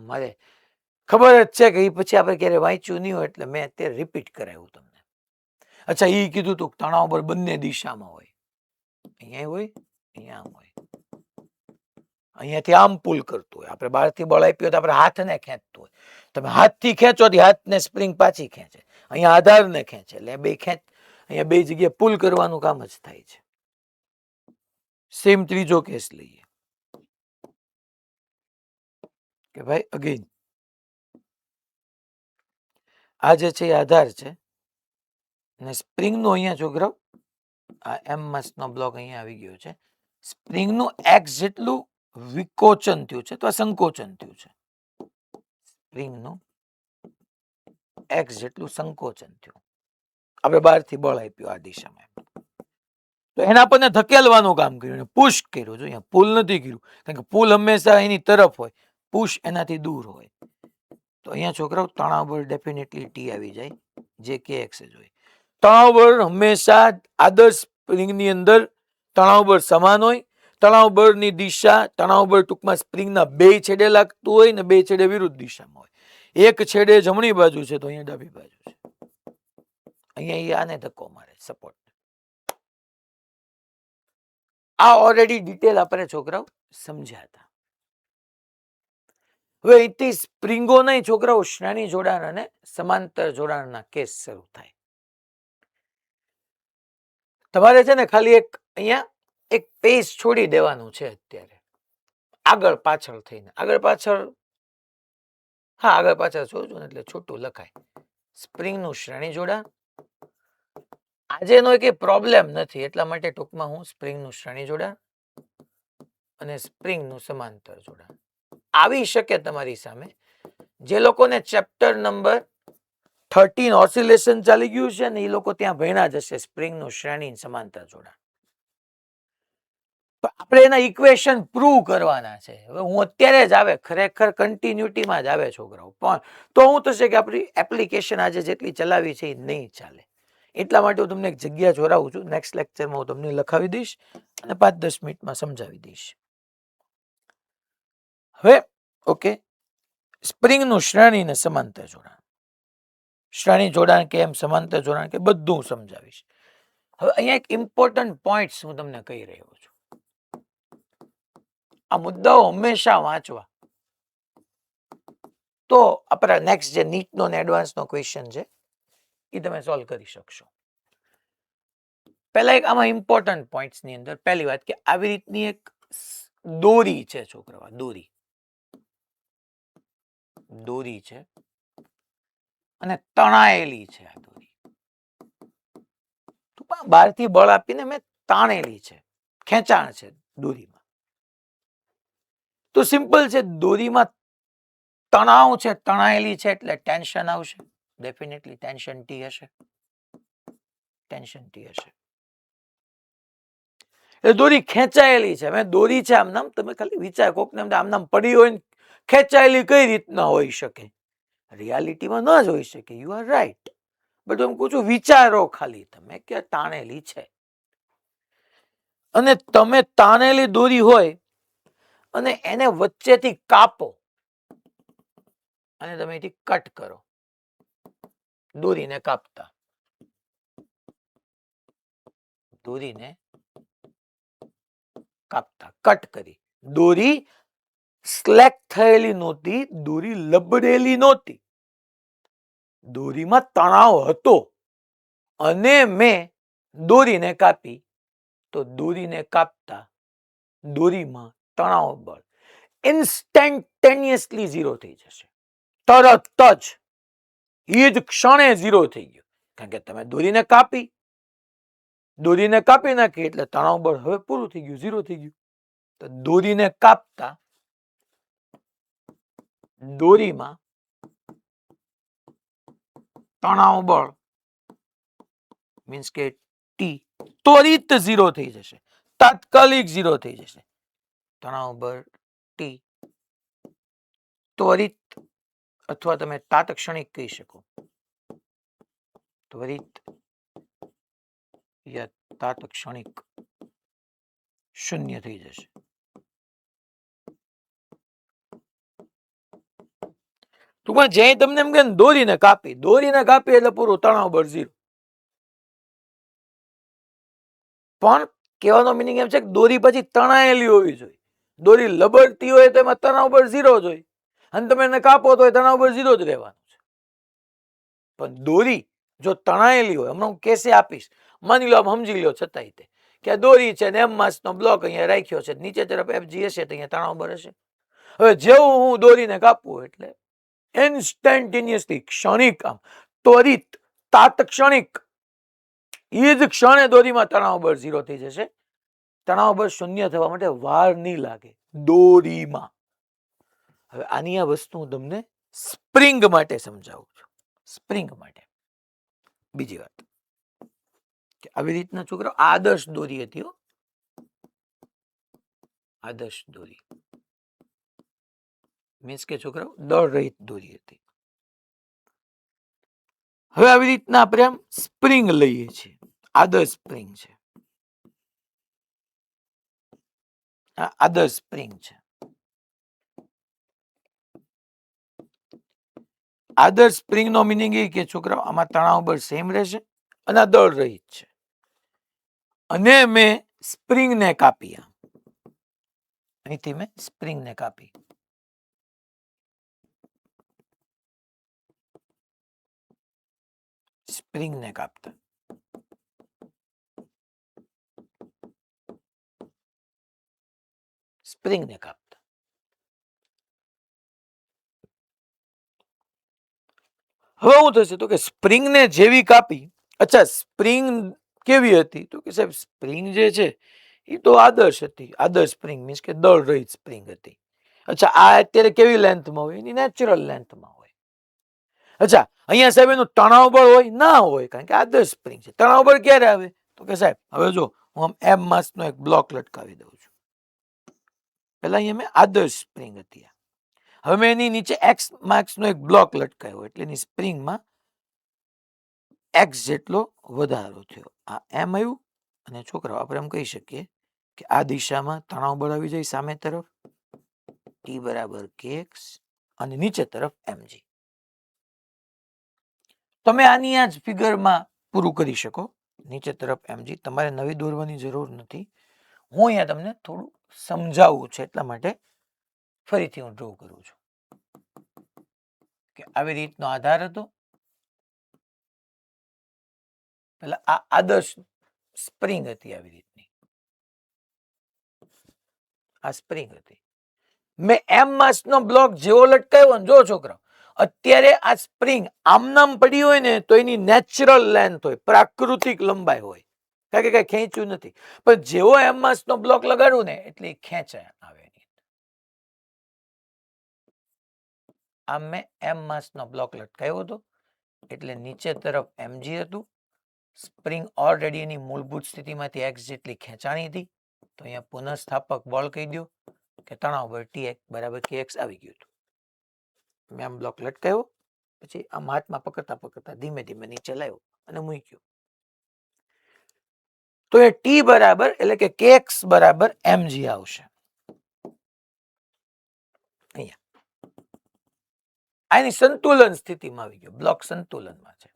મારે ખબર જ છે કે એ પછી આપણે ક્યારે વાંચ્યું નહીં હોય એટલે મેં અત્યારે રિપીટ કરાવ્યું તમને. અચ્છા, એ કીધું તું તણાવ બળ બંને દિશામાં હોય. અહીંયા હોય, અહીંયા હોય. અહીંયાથી આમ પુલ કરતું હોય. આપણે બહારથી બળ આપ્યું તો આપણે હાથને ખેંચતું હોય. તમે હાથથી ખેંચો તો હાથને સ્પ્રિંગ પાછી ખેંચે. અહીંયા આધારને ખેંચે એટલે બે ખેંચ, અહીંયા બે જગ્યાએ પુલ કરવાનું કામ જ થાય છે. સેમ ત્રીજો કેસ લઈએ કે ભાઈ અગેન આ જે છે એ આધાર છે અને સ્પ્રિંગનો અહીંયા છોકરાઓ આ એમ મસનો બ્લોક અહીંયા આવી ગયો છે. સ્પ્રિંગનું એક્સ જેટલું વિકોચન થયું છે તો આ સંકોચન થયું છે. સ્પ્રિંગનું એક્સ જેટલું સંકોચન થયું. આપણે બહારથી બળ આપ્યું આ દિશામાં, તો એના આપણને ધકેલવાનું કામ કર્યું, પુશ કર્યું. જો અહીંયા પુલ નથી કર્યું, કારણ કે પુલ હંમેશા એની તરફ હોય, પુશ એનાથી દૂર હોય. તો અહીંયા છોકરાઓ તણાવ બળ ડેફિનેટલી ટી આવી જાય. જે કે એક્સ જ હોય. તણાવ બળ હંમેશા આદર્શ સ્પ્રિંગની અંદર તણાવ બળ સમાન હોય. તણાવ બળની દિશા, તણાવ બળ ટૂંકમાં સ્પ્રિંગના બે છેડે લાગતું હોય ને બે છેડે વિરુદ્ધ દિશામાં હોય. એક છેડે જમણી બાજુ છે તો અહીંયા ડાબી બાજુ છે. અહીંયા આને ધક્કો મારે સપોર્ટ. આ ઓલરેડી ડિટેલ આપણે છોકરાઓ સમજ્યા હતા. હવે અહીંથી સ્પ્રિંગો નહીં છોકરાઓ, શ્રેણી જોડાણ અને સમાંતર જોડાણના કેસ શરૂ થાય. તમારે છે ને ખાલી એક અહીંયા એક પેજ છોડી દેવાનું છે અત્યારે, આગળ પાછળ થઈને. આગળ પાછળ, હા આગળ પાછળ જોજો ને એટલે છોટું લખાય. સ્પ્રિંગનું શ્રેણી જોડાણ. આજે એનો એક પ્રોબ્લેમ નથી એટલા માટે ટૂંકમાં હું સ્પ્રિંગનું શ્રેણી જોડાણ અને સ્પ્રિંગનું સમાંતર જોડાણ આવી શકે તમારી સામે. જે લોકોને ચેપ્ટર નંબર 13 ઓસિલેશન ચાલી ગયું છે ને એ લોકો ત્યાં ભણ્યા જ હશે સ્પ્રિંગનું શ્રેણી સમાંતર જોડાણ. આપણે એના ઇક્વેશન પ્રૂવ કરવાના છે. હવે હું અત્યારે જ આવે, ખરેખર કન્ટિન્યુટીમાં જ આવે છોકરાઓ, પણ તો હું થશે કે આપણી એપ્લિકેશન આજે જેટલી ચલાવી છે એ નહીં ચાલે. એટલા માટે હું તમને એક જગ્યા જોરાવું છું. નેક્સ્ટ લેક્ચરમાં હું તમને લખાવી દઈશ અને 5-10 મિનિટમાં સમજાવી દઈશ. હવે ઓકે, સ્પ્રિંગનું શ્રેણી ને સમાંતર જોડાણ, શ્રેણી જોડાણ કેમ, સમાંતર જોડાણ કે બધું સમજાવીશ. હવે અહીંયા એક ઇમ્પોર્ટન્ટ પોઈન્ટ્સ હું તમને કહી રહ્યો છું. આ મુદ્દાઓ હંમેશા વાંચવા તો આપણા નેક્સ્ટ જે નીટનો ને એડવાન્સનો ક્વેશ્ચન છે એ તમે સોલ્વ કરી શકશો. પહેલા એક આમાં ઇમ્પોર્ટન્ટ પોઈન્ટ્સની અંદર પહેલી વાત કે આવી રીતની એક દોરી છે છોકરાઓ, દોરી છે અને તણાયેલી છે. આ દોરી બહારથી બળ આપીને મેં તાણેલી છે, ખેંચાણ છે દોરીમાં. તો સિમ્પલ છે, દોરીમાં તણાવ છે, તણાયેલી છે એટલે ટેન્શન આવશે. ડેફિનેટલી ટેન્શન ટી હશે, ટેન્શન ટી હશે. એ દોરી ખેંચાયેલી છે. હવે દોરી છે આમ નામ, તમે ખાલી વિચાર, કોકને આમ નામ પડી હોય ને ખેંચાયેલી કઈ રીતના હોઈ શકે? રિયાલિટીમાં ન જ હોઈ શકે. You are right. બટ હું કહું છું વિચારો ખાલી તમે કે તાણેલી છે. અને તમે તાણેલી દોરી હોય અને એને વચ્ચેથી કાપો અને તમે એથી કટ કરો, દોરીને કાપતા, દોરીને કાપતા, કટ કરી. દોરી સ્લેક થયેલી નહોતી, દોરી લબડેલી નહોતી, દોરીમાં તણાવ હતો અને મેં દોરીને કાપી. તો દોરીને કાપતા દોરીમાં તણાવ બળ ઇન્સ્ટેન્ટેનિયસલી ઝીરો થઈ જશે. તરત જ એ જ ક્ષણે ઝીરો થઈ ગયો. કારણ કે તમે દોરીને કાપી નાખી એટલે તણાવ બળ હવે પૂરું થઈ ગયું, ઝીરો થઈ ગયું. તો દોરીને કાપતા દોરીમાં તણાવ બળ મીન્સ કે ટી ત્વરિત ઝીરો થઈ જશે, તાત્કાલિક ઝીરો થઈ જશે. તણાવ બળ ટી ત્વરિત અથવા તમે તાત્ક્ષણિક કહી શકો, ત્વરિત યા તાત્ક્ષણિક શૂન્ય થઈ જશે. ટૂંકમાં જ્યાં તમને એમ કે દોરીને કાપી એટલે પૂરું, તણાવ બળ ઝીરો. પણ કહેવાનો મિનિંગ એમ છે કે દોરી પછી તણાયેલી હોવી જોઈએ. દોરી લબડતી હોય તો એમાં તણાવ બળ ઝીરો જ હોય અને તમે એને કાપો તો તણાવ બળ ઝીરો જ રહેવાનું છે. પણ દોરી જો તણાયેલી હોય, હમણાં હું કેસે આપીશ, માની લો આપ સમજી લો છતાંય તે કે આ દોરી છે ને એમ માસનો બ્લોક અહીંયા રાખ્યો છે, નીચે તરફ FG હશે તો અહીંયા તણાવ બળ હશે. હવે જેવું હું દોરીને કાપવું એટલે ઇન્સ્ટેન્ટેનિયસલી, ક્ષણિક, આમ ત્વરિત, તાત્ક્ષણિક એ જ ક્ષણે દોરીમાં તણાવ બળ ઝીરો થઈ જશે. તણાવ બળ શૂન્ય થવા માટે વાર નહીં લાગે દોરીમાં. હવે આની આ વસ્તુ હું તમને સ્પ્રિંગ માટે સમજાવું છું. સ્પ્રિંગ માટે બીજી વાત કે આવી રીતના છોકરા આદર્શ દોરી હતી, આદર્શ દોરી મીન્સ કે છોકરાઓ દળ રહિત દોરી હતી. હવે આવી રીતના આપણે આમ સ્પ્રિંગ લઈએ છીએ, આદર્શ સ્પ્રિંગ છે, આદર્શ સ્પ્રિંગ છે. આદર્શ સ્પ્રિંગ નો મિનિંગ એ કે છોકરાઓ આમાં તણાવ બળ સેમ રહેશે અને આ દળ રહિત છે. અને મેં સ્પ્રિંગ ને કાપી, અહીંથી મેં સ્પ્રિંગ ને કાપી. સ્પ્રિંગ ને કાપતા સ્પ્રિંગ ને કાપતા હવે શું થશે તો કે સ્પ્રિંગ ને જેવી કાપી. અચ્છા, સ્પ્રિંગ કેવી હતી તો કે સાહેબ સ્પ્રિંગ જે છે એ તો આદર્શ હતી, આદર્શ સ્પ્રિંગ મીન્સ કે દળ રહિત સ્પ્રિંગ હતી. અચ્છા, આ અત્યારે કેવી લેન્થમાં હોય? એની નેચરલ લેન્થમાં હોય. અચ્છા, અહીંયા સાહેબ એનું તણાવ બળ હોય ના હોય, કારણ કે આદર્શ સ્પ્રિંગ છે. તણાવ બળ ક્યારે આવે તો કે સાહેબ હવે જો હું આમ એમ માસનો એક બ્લોક લટકાવી દઉં છું. પેલા અહીંયા મેં આદર્શ સ્પ્રિંગ હતી, હવે મેં એની નીચે એક્સ માર્ક્સનો એક બ્લોક લટકાવ્યો એટલે એની સ્પ્રિંગમાં એક્સ જેટલો વધારો થયો. આ એમ આવ્યું અને છોકરાઓ આપણે એમ કહી શકીએ કે આ દિશામાં તણાવ બળ આવી જાય સામે તરફ, ટી બરાબર કે એક્સ, અને નીચે તરફ એમજી. તમે આની આ જ ફિગરમાં પૂરું કરી શકો. નીચે તરફ એમજી, તમારે નવી દોરવાની જરૂર નથી. હું અહીંયા તમને થોડું સમજાવવું છે એટલા માટે ફરીથી હું ડ્રો કરું છું કે આવી રીતનો આધાર હતો. પેલા આ આદર્શ સ્પ્રિંગ હતી, આવી રીતની આ સ્પ્રિંગ હતી. મેં એમ માસનો બ્લોક જેવો લટકાવ્યો ને, જો છોકરા અત્યારે આ સ્પ્રિંગ આમનામ પડી હોય ને તો એની નેચરલ લેન્થ હોય, પ્રાકૃતિક લંબાઈ હોય, કારણ કે કઈ ખેંચ્યું નથી. પણ જેવો એમ માસનો બ્લોક લગાડું ને એટલે ખેંચાય આવે. આમ મેં એમ માસનો બ્લોક લટકાવ્યો હતો એટલે નીચે તરફ એમજી હતું. સ્પ્રિંગ ઓલરેડી એની મૂળભૂત સ્થિતિમાંથી એક્સ જેટલી ખેંચાણી હતી, તો અહીંયા પુનઃસ્થાપક બળ કહી દો કે તણાવ બળ ટી બરાબર કે એક્સ આવી ગયું હતું. મેં આમ બ્લોક લટકાવ્યો, પછી આમ હાથમાં પકડતા પકડતા ધીમે ધીમે નીચે લાવ્યો અને મૂક્યો. તો એ ટી બરાબર એટલે કે કેએક્સ બરાબર એમજી આવશે. અહીંયા આની સંતુલન સ્થિતિમાં આવી ગયો, બ્લોક સંતુલનમાં છે.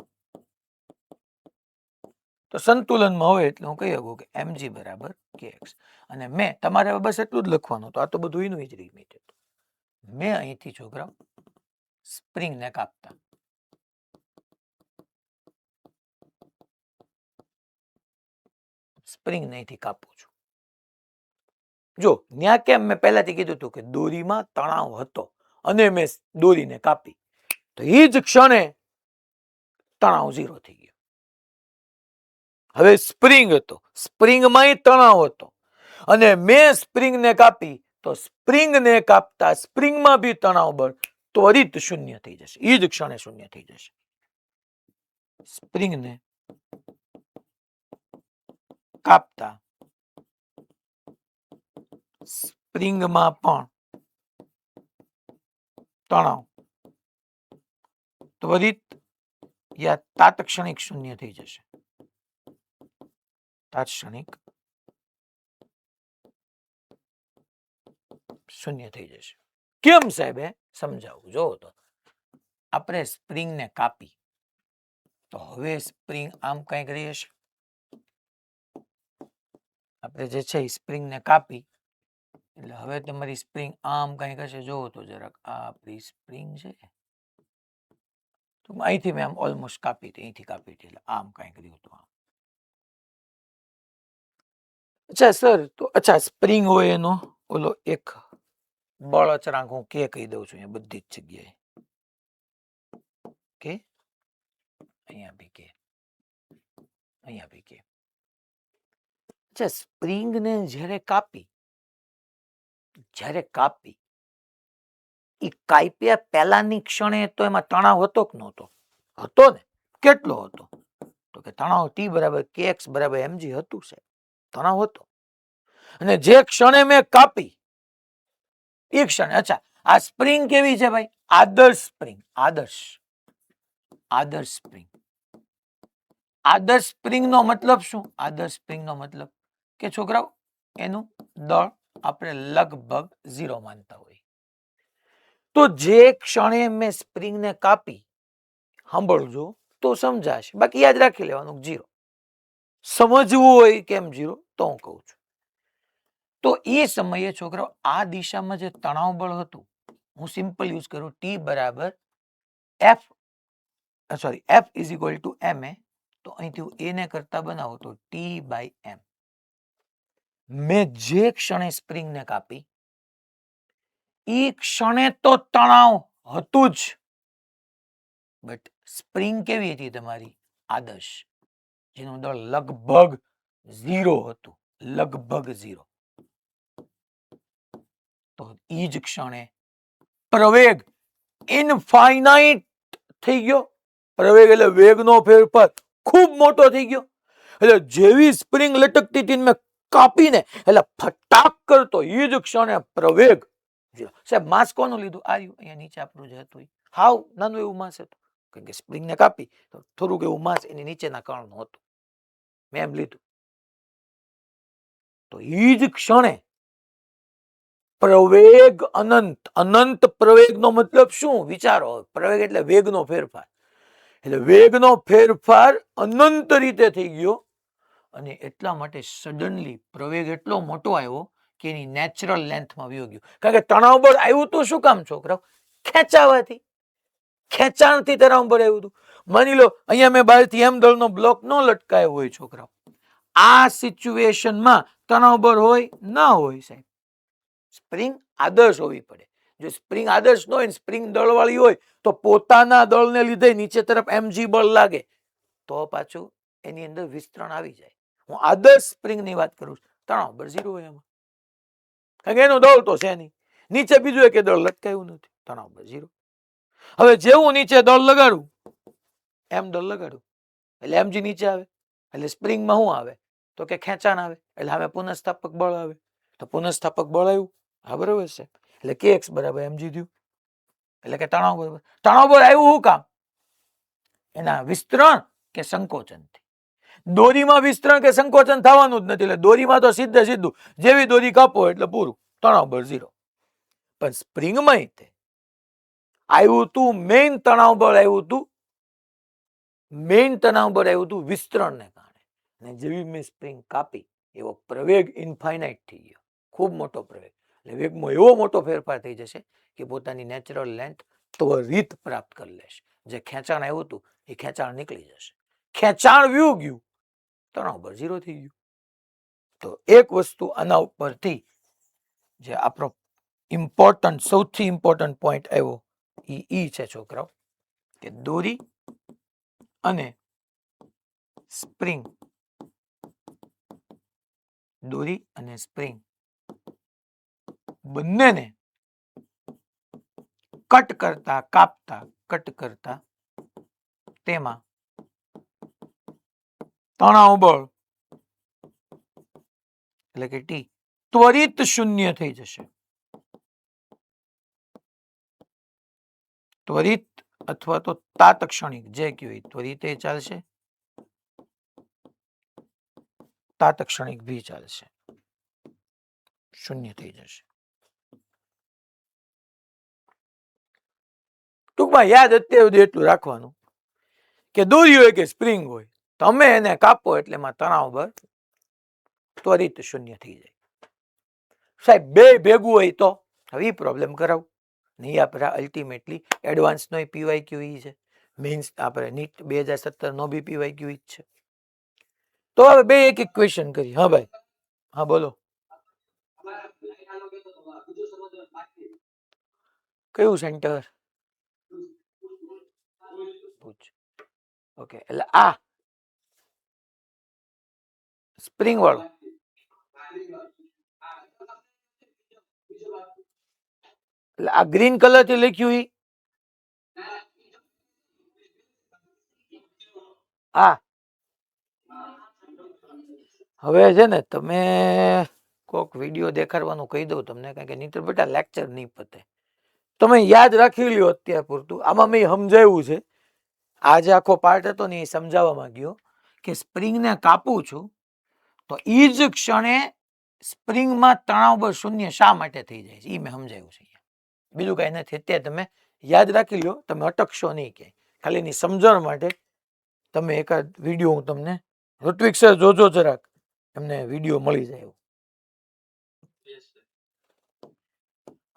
તો સંતુલનમાં હોય એટલે હું કહી શકું કે એમજી બરાબર કેએક્સ. અને મેં તમારે બસ એટલું જ લખવાનું, તો આ તો બધું એનું જ રિમિટ હતું. મેં અહીંથી છોકરા સ્પ્રિંગને કાપતા સ્પ્રિંગ અહીંથી કાપું છું. જો ત્યાં કેમ મેં પહેલાથી કીધું હતું કે દોરીમાં તણાવ હતો અને મેં દોરીને કાપી, તો એ જ ક્ષણે તણાવ ઝીરો થઈ ગયો. હવે સ્પ્રિંગ હતો, સ્પ્રિંગમાં તણાવ હતો અને મેં સ્પ્રિંગને કાપી, તો સ્પ્રિંગને કાપતા સ્પ્રિંગમાં બી તણાવ બળ ત્વરિત શૂન્ય થઈ જશે, એ જ ક્ષણે શૂન્ય થઈ જશે. સ્પ્રિંગને કાપતા સ્પ્રિંગમાં પણ તણાવ ત્વરિત યા તાત્ક્ષણિક શૂન્ય થઈ જશે. તાત્ક્ષણિક શૂન્ય થઈ જશે. કેમ સાહેબ? સમજાવું. જો તો આપણે સ્પ્રિંગને કાપી, તો હવે સ્પ્રિંગ આમ કઈ કરી હશે. આપણે જે છે સ્પ્રિંગને કાપી એટલે હવે તમારી સ્પ્રિંગ આમ કઈ હશે. જોવો તો જરાક આ આપણી સ્પ્રિંગ છે, તો અહીંથી મેં આમ ઓલમોસ્ટ કાપી હતી, અહીંથી કાપી હતી એટલે આમ કઈ કર્યું હતું. અચ્છા સર, તો અચ્છા સ્પ્રિંગ હોય એનો ઓલો એક બળ અચળાંક હું કે કહી દઉં છું અહીંયા બધી જ જગ્યાએ, કે અહીંયા બી કે, અહીંયા બી કે. અચ્છા, સ્પ્રિંગને જ્યારે કાપી એ કાપ્યા પહેલાની ક્ષણે તો એમાં તણાવ હતો કે નહોતો? હતો ને. કેટલો હતો? તો કે તણાવ ટી બરાબર કે એક્સ બરાબર એમજી હતું છે, તણાવ હતો. અને જે ક્ષણે મેં કાપી એ ક્ષણે, અચ્છા આ સ્પ્રિંગ કેવી છે ભાઈ? આદર્શ સ્પ્રિંગ, આદર્શ સ્પ્રિંગ. આદર્શ સ્પ્રિંગ નો મતલબ શું? આદર્શ સ્પ્રિંગ નો મતલબ કે છોકરાઓ એનું દળ આપણે લગભગ 0 માનતા હોય. તો જે ક્ષણે મેં સ્પ્રિંગ ને કાપી, સાંભળજો તો સમજાશે, બાકી યાદ રાખી લેવાનું 0. સમજવું હોય કેમ 0 તો હું કહું છું. તો એ સમયે છોકરાઓ આ દિશામાં જે તણાવ બળ હતું, હું સિમ્પલ યુઝ કરું, ટી બરાબર એફ ઇઝ ઇક્વલ ટુ એમ એ. તો અહીંથી હું એને કરતા બનાવું તો ટી બાય એમ. મેં જે ક્ષણે સ્પ્રિંગ ને કાપી એ ક્ષણે તો તણાવ હતું જ, બટ સ્પ્રિંગ કેવી હતી તમારી? આદર્શ, જેનું દળ લગભગ 0 હતું, લગભગ 0. તો એ જ ક્ષણે પ્રવેગ ઇનફાઇનાઇટ થઈ ગયો. પ્રવેગ એટલે વેગનો ફેરફાર ખૂબ મોટો થઈ ગયો. એટલે જેવી સ્પ્રિંગ લટકતી હતી મેં કાપીને એટલે ફટાક કરતો એ જ ક્ષણે પ્રવેગ. સાહેબ માસ કોનું લીધું? આર્યું અહીંયા નીચે આપણું જે હતું હાવ નાનું એવું માસ હતું, કારણ કે સ્પ્રિંગ ને કાપી તો થોડુંક એવું માસ એની નીચેના કણનું હતું, મેં એમ લીધું. તો એ જ ક્ષણે પ્રવેગ અનંત. અનંત પ્રવેગનો મતલબ શું? વિચારો. પ્રવેગ એટલે વેગનો ફેરફાર. એટલે વેગનો ફેરફાર અનંત રીતે થઈ ગયો અને એટલા માટે સડનલી પ્રવેગ એટલો મોટો આવ્યો કે એની નેચરલ લેન્થમાં વયો ગયો. કારણ કે તણાવ બળ આવ્યું તો શું કામ છોકરાઓ? ખેંચાવાથી, ખેંચાણથી તણાવ બળ આવ્યું હતું. માની લો અહીંયા મેં બહારથી એમ દળનો બ્લોક ન લટકાયો હોય છોકરાઓ, આ સિચ્યુએશનમાં તણાવ બળ હોય ના હોય? સાહેબ સ્પ્રિંગ આદર્શ હોવી પડે. જો સ્પ્રિંગ આદર્શ ન હોય, સ્પ્રિંગ દળવાળી હોય તો પોતાના દળને લીધે નીચે તરફ mg બળ લાગે તો પાછું એની અંદર વિસ્તરણ આવી જાય. હું આદર્શ સ્પ્રિંગની વાત કરું છું, તણાવ બળ 0 હોય એમાં, કારણ કે એનું દળ તો છે નહીં, નીચે બીજું એક દળ લટકાયું નથી, તણાવ બળ 0. હવે જેવું નીચે દળ લગાડું, એમ દળ લગાડું એટલે mg નીચે આવે, એટલે સ્પ્રિંગમાં શું આવે? તો કે ખેંચાણ આવે, એટલે હવે પુનઃસ્થાપક બળ આવે. તો પુનઃસ્થાપક બળ આવ્યું, હા બરોબર છે. એટલે kx બરાબર mg થયું, એટલે કે તણાવ બળ. તણાવ બળ આવ્યું શું કામ? એના વિસ્તરણ કે સંકોચનથી. દોરીમાં વિસ્તરણ કે સંકોચન થવાનું જ નથી, એટલે દોરીમાં તો સીધે સીધું જેવી દોરી કાપો એટલે પૂરું, તણાવ બળ 0. પણ સ્પ્રિંગમાં આવ્યું તું મેઇન તણાવ બળ આવ્યું તું, મેઇન તણાવ બળ આવ્યું તું વિસ્તરણને કારણે. અને જેવી મેં સ્પ્રિંગ કાપી એવો પ્રવેગ ઇન્ફાઇનાઇટ થઈ ગયો, ખૂબ મોટો પ્રવેગ. એટલે વેગમાં એવો મોટો ફેરફાર થઈ જશે કે પોતાની નેચરલ લેન્થ ત્વરિત પ્રાપ્ત કરી લેશે. જે ખેંચાણ આવ્યું હતું એ ખેંચાણ નીકળી જશે, ખેંચાણ વ્યુ ગયું, તણાવ બળ 0 થઈ ગયું. તો એક વસ્તુ આના ઉપરથી જે આપણો ઇમ્પોર્ટન્ટ, સૌથી ઇમ્પોર્ટન્ટ પોઈન્ટ આવ્યો ઈ છે છોકરાઓ કે દોરી અને સ્પ્રિંગ, દોરી અને સ્પ્રિંગ બંનેને કટ કરતા કાપતા, કટ કરતા તેમાં તણાવ બળ એટલે કે ટી ત્વરિત શૂન્ય થઈ જશે. ત્વરિત અથવા તો તાત્ક્ષણિક જે કહેવાય, ત્વરિત એ ચાલશે, તાત્ક્ષણિક ભી ચાલશે, શૂન્ય થઈ જશે. ટૂંકમાં યાદ અત્યાર સુધી એટલું રાખવાનું કે દોરી હોય કે સ્પ્રિંગ હોય, તમે એને કાપો એટલે એમાં તણાવ બળ ત્વરિત શૂન્ય થઈ જાય. સાહેબ બે ભેગું હોય તો હવે પ્રોબ્લેમ કરાવું નહીં. આપણે અલ્ટિમેટલી એડવાન્સનો PYQ છે, મીન્સ આપણે નીટ 2017 નો બી PYQ જ છે. તો હવે બે એક એક ક્વેશ્ચન કરી. હા ભાઈ, હા બોલો. કયું સેન્ટર? ઓકે, એટલે આ સ્પ્રિંગ વાળું. એટલે આ ગ્રીન કલર થી લખ્યું ઈ આ. હવે છે ને તમે કોક વિડીયો દેખાડવાનું કહી દઉં તમને, કારણ કે નીતર બેટા લેક્ચર નહીં પતે. તમે યાદ રાખી લ્યો અત્યાર પૂરતું. આમાં મેં સમજાવ્યું છે, આજે આખો પાર્ટ હતો ને એ સમજાવવા માંગ્યો કે સ્પ્રિંગને કાપું છું તો એ જ ક્ષણે સ્પ્રિંગમાં તણાવ બળ શૂન્ય શા માટે થઈ જાય છે એ મેં સમજાવ્યું છે. બીજું કઈ નથી. અત્યારે તમે યાદ રાખી લો, તમે અટકશો નહીં કે ખાલી એની સમજણ માટે તમે એકાદ વિડીયો હું તમને ઋત્વિક સર જોજો જરાક, એમને વિડીયો મળી જાય.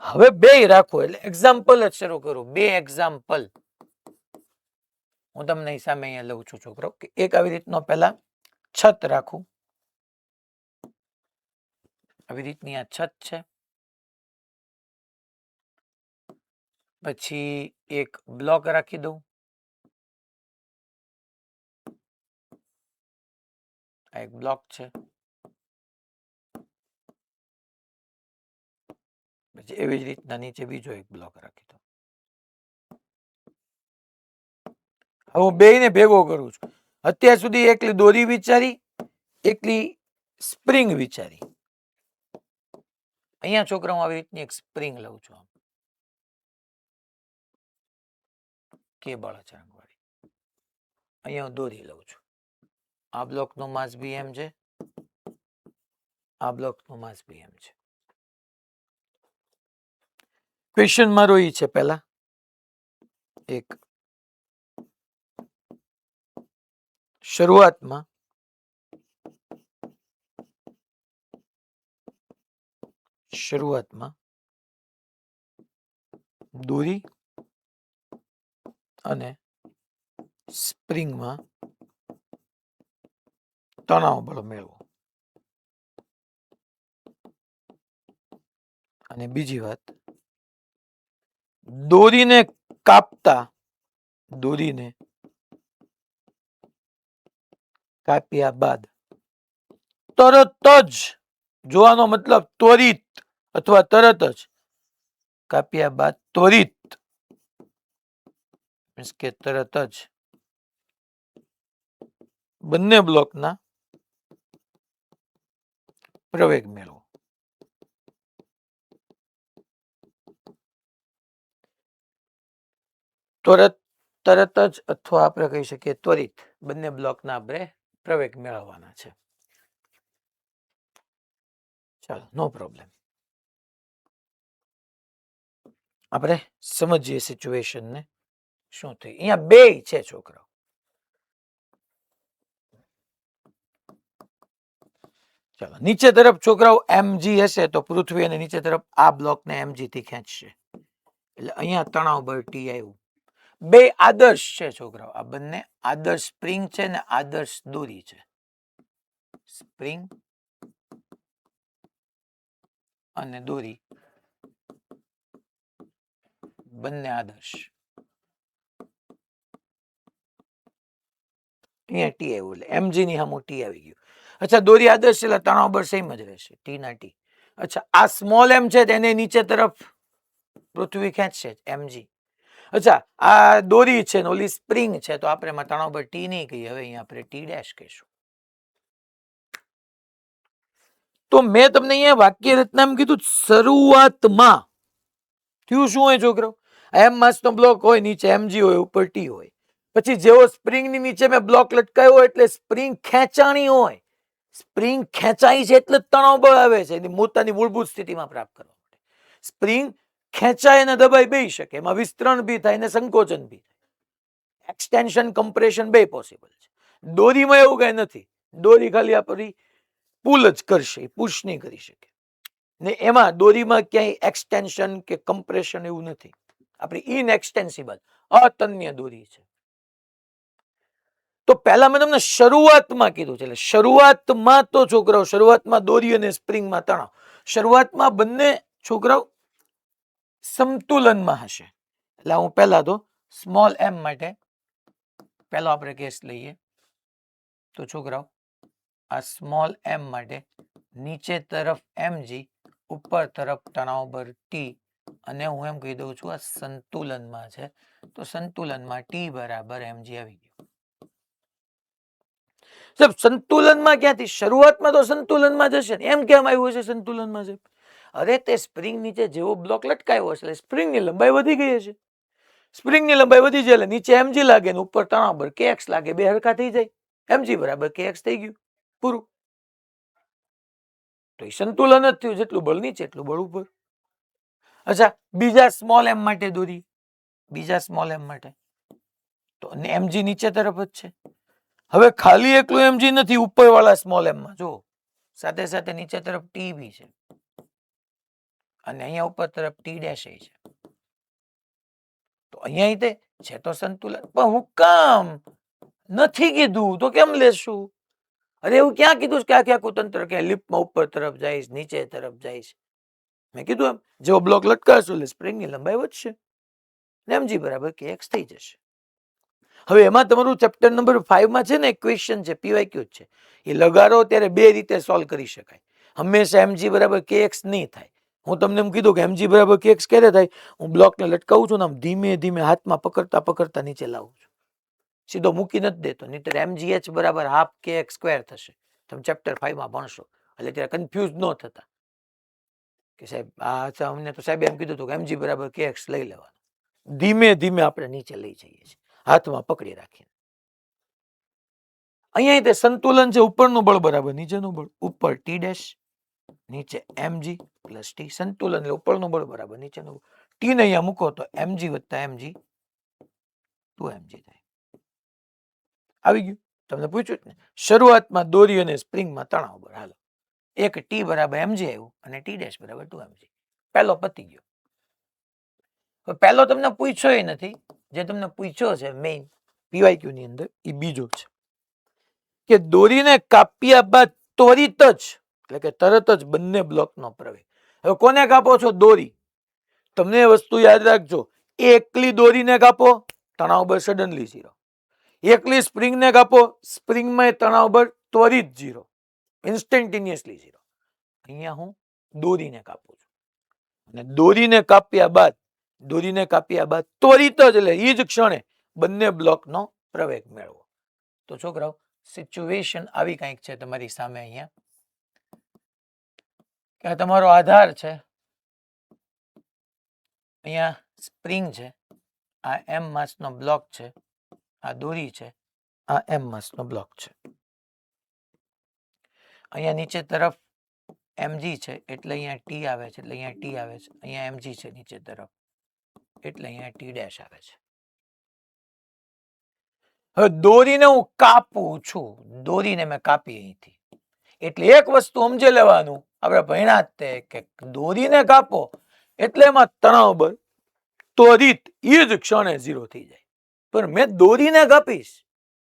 હવે બે રાખો એટલે એક્ઝામ્પલ જ શરૂ કરું. બે એક્ઝામ્પલ હું તમને સામે અહીંયા લઉં છું છોકરો કે એક આવી રીતનો પહેલા છત રાખું, આવી રીતની આ છત છે. પછી એક બ્લોક રાખી દઉં, આ એક બ્લોક છે. પછી એવી જ રીતના નીચે બીજો એક બ્લોક રાખી દઉં. હવે હું બેયને ભેગો કરું છું. અત્યાર સુધી એકલી દોરી વિચારી, એકલી સ્પ્રિંગ વિચારી. અહીંયા છોકરા હું આવી રીતની એક સ્પ્રિંગ લઉં છું, કે બળ અચળાંક વાળી. અહીંયા હું દોરી લઉં છું. આ બ્લોકનો માસ બી એમ છે, આ બ્લોકનો માસ બી એમ છે. ક્વેશ્ચન મારો એ છે પહેલા એક શરૂઆતમાં દોરી અને સ્પ્રિંગમાં તણાવ બળ મેળવો. અને બીજી વાત, દોરીને કાપ્યા બાદ તરત જ, જોવાનો મતલબ ત્વરિત અથવા તરત જ, કાપ્યા બાદ ત્વરિત મીન્સ કે તરત જ બંને બ્લોકના પ્રવેગ મેળવો. તરત જ અથવા આપણે કહી શકીએ ત્વરિત બંને બ્લોકના આપણે પ્રવેગ મેળવવાના છે. ચાલો, નો પ્રોબ્લેમ. આપણે સમજીએ સિચ્યુએશનને શું થઈ. અહીંયા બે છે છોકરાઓ. ચાલો, નીચે તરફ છોકરાઓ mg હશે તો પૃથ્વી અને નીચે તરફ આ બ્લોકને mg થી ખેંચશે એટલે અહીંયા તણાવ બળ T આવ્યું. બે આદર્શ છે છોકરાઓ, આ બંને આદર્શ સ્પ્રિંગ છે ને આદર્શ દોરી છે. સ્પ્રિંગ અને દોરી બંને આદર્શ. અહીંયા ટી આવ્યું એટલે mg ની સામું ટી આવી ગયું. અચ્છા, દોરી આદર્શ એટલે તણાવ બળ સેમ જ રહેશે, ટી ના ટી. અચ્છા, આ સ્મોલ એમ છે તેને નીચે તરફ પૃથ્વી ખેંચશે mg. અચ્છા, આ દોરી છે ને ઓલી સ્પ્રિંગ છે તો આપણે એમાં તણાવ બળ ટી નહીં કહીએ, હવે અહીંયા આપણે ટી ડેશ કહીશું. તો મેં તમને અહીંયા વાક્ય રચના એમ કીધું, શરૂઆતમાં થયું શું હોય છોકરો, એમ માસનો બ્લોક હોય, નીચે mg હોય, ઉપર ટી હોય. પછી જેવો સ્પ્રિંગ ની નીચે મેં બ્લોક લટકાયો હોય એટલે સ્પ્રિંગ ખેંચાણી હોય. સ્પ્રિંગ ખેંચાઈ છે એટલે તણાવ બળ આવે છે એની પોતાની મૂળભૂત સ્થિતિમાં પ્રાપ્ત કરવા માટે. સ્પ્રિંગ ખેંચાય અને દબાઈ બે શકે, એમાં વિસ્તરણ બી થાય ને સંકોચન બી થાય. એક્સટેન્શન કમ્પ્રેશન બે પોસિબલ છે. દોરીમાં એવું કઈ નથી, દોરી ખાલી આપણી પુલ જ કરશે, પુશ નહીં કરી શકે. ને એમાં દોરીમાં ક્યાંય એક્સટેન્શન કે કમ્પ્રેશન એવું નથી, આપણી ઇનએક્સટેન્સિબલ અતન્ય દોરી છે. તો પહેલા મેં તમને શરૂઆતમાં કીધું છે, એટલે શરૂઆતમાં તો છોકરાઓ શરૂઆતમાં દોરી અને સ્પ્રિંગમાં તણાવ, શરૂઆતમાં બંને છોકરાઓ સમતુલનમાં હશે. એટલે હું પહેલા તો સ્મોલ એમ માટે પહેલો આપણે કેસ લઈએ તો છોકરાઓ આ સ્મોલ એમ માટે નીચે તરફ mg, ઉપર તરફ તણાવ બળ ટી, અને હું એમ કહી દઉં છું આ સંતુલનમાં છે તો સંતુલનમાં ટી બરાબર mg આવી ગયું. સંતુલનમાં ક્યાંથી, શરૂઆતમાં તો સંતુલનમાં જશે ને, એમ કેમ આવ્યું હશે સંતુલનમાં છે? અરે તે સ્પ્રિંગ નીચે જેવો બ્લોક લટકાયો હશે એટલે સ્પ્રિંગની લંબાઈ વધી ગઈ હશે. સ્પ્રિંગની લંબાઈ વધી જાય એટલે નીચે mg લાગે ને ઉપર તણાવ બળ kx લાગે, બે હરખા થઈ જાય. mg બરાબર kx થઈ ગયું, પૂરું. તો એ સંતુલન જ થયું, જેટલું બળ નીચે એટલું બળ ઉપર. અચ્છા, બીજા સ્મોલ એમ માટે દોરી, બીજા સ્મોલ એમ માટે તો mg નીચે તરફ જ છે. હવે ખાલી એકલું mg નથી, ઉપર વાળા સ્મોલ એમ માં જો સાથે સાથે નીચે તરફ ટી બી છે અને અહીંયા ઉપર તરફ ટી ડેશ છે. તો અહીંયા છે તો સંતુલન, પણ હું કામ નથી કીધું તો કેમ લેશું? અરે એવું ક્યાં કીધું કે આખે આખું તંત્ર કે લિફ્ટમાં ઉપર તરફ જાય, નીચે તરફ જાય? મેં કીધું એમ જેવો બ્લોક લટકાવશો એટલે સ્પ્રિંગની લંબાઈ વધશે, mg બરાબર kx થઈ જશે. હવે એમાં તમારું ચેપ્ટર નંબર 5 માં છે ને એક ક્વેશ્ચન છે, પીવાયક્યુ છે, એ લગાડો ત્યારે બે રીતે સોલ્વ કરી શકાય. હંમેશા mg બરાબર kx નહીં થાય. હું તમને એમ કીધું કે mg બરાબર kx ક્યારે થાય? હું બ્લોકને લટકાવું છું ને આમ ધીમે ધીમે હાથમાં પકડતા પકડતા નીચે લાવું છું, સીધો મૂકી નથી દેતો, નહીતર mgh બરાબર હાફ kx સ્ક્વેર થશે. તમે ચેપ્ટર 5 માં ભણશો એટલે ત્યારે કન્ફ્યુઝ ન થતા કે સાહેબ આ અમને તો સાહેબ એમ કીધું હતું કે mg બરાબર kx લઈ લેવાનું. ધીમે ધીમે આપણે નીચે લઈ જઈએ છીએ હાથમાં પકડી રાખીને. અહીંયા તે સંતુલન છે, ઉપરનું બળ બરાબર નીચેનું બળ, ઉપર ટી ડેશ નીચે mg પ્લસ ટી. સંતુલન એટલે ઉપરનું બળ બરાબર નીચેનું બળ. ટી ને અહીંયા મૂકો તો mg વત્તા mg 2mg થાય. આવી ગયું? તમને પૂછ્યું ને શરૂઆતમાં દોરી અને સ્પ્રિંગમાં તણાવ બળ. હાલો, એક ટી બરાબર mg આવ્યું અને ટી ડેશ બરાબર 2mg. પહેલો પતી ગયો. પહેલો તમને પૂછ્યો નથી, જે તમને પૂછ્યો છે મેઇન પીવાયક્યુ ની અંદર એ બીજો છે કે દોરીને કાપ્યા બાદ ત્વરિત જ એટલે કે તરત જ બંને બ્લોકનો પ્રવેગ. હવે કોને કાપો છો? દોરી. તમને એ વસ્તુ યાદ રાખજો, એકલી દોરીને કાપો તણાવ બળ સડનલી 0, એકલી સ્પ્રિંગને કાપો સ્પ્રિંગમાં તણાવ બળ ત્વરિત 0, ઇન્સ્ટન્ટેનિયસલી 0. અહીંયા હું દોરીને કાપું છું અને દોરીને કાપ્યા બાદ ત્વરિત જ એટલે એ જ ક્ષણે બંને બ્લોકનો પ્રવેગ મેળવો. તો છોકરાઓ સિચ્યુએશન આવી કંઈક છે તમારી સામે અહીંયા કે તમારો આધાર છે, અહીંયા સ્પ્રિંગ છે, આ m માસનો બ્લોક છે, આ દોરી છે, આ m માસનો બ્લોક છે. અહીંયા નીચે તરફ mg છે એટલે અહીંયા t આવે છે, એટલે અહીંયા t આવે છે. અહીંયા mg છે નીચે તરફ એટલે અહીંયા ટી ડેશ આવે છે. હવે દોરીને હું કાપું છું, દોરીને મેં કાપી અહીંથી, એટલે એક વસ્તુ સમજી લેવાનું, આપણે ભણ્યા જ તે કે દોરીને કાપો એટલે એમાં તણાવ બળ ત્વરિત એ જ ક્ષણે 0 થઈ જાય. પણ મેં દોરીને કાપીશ,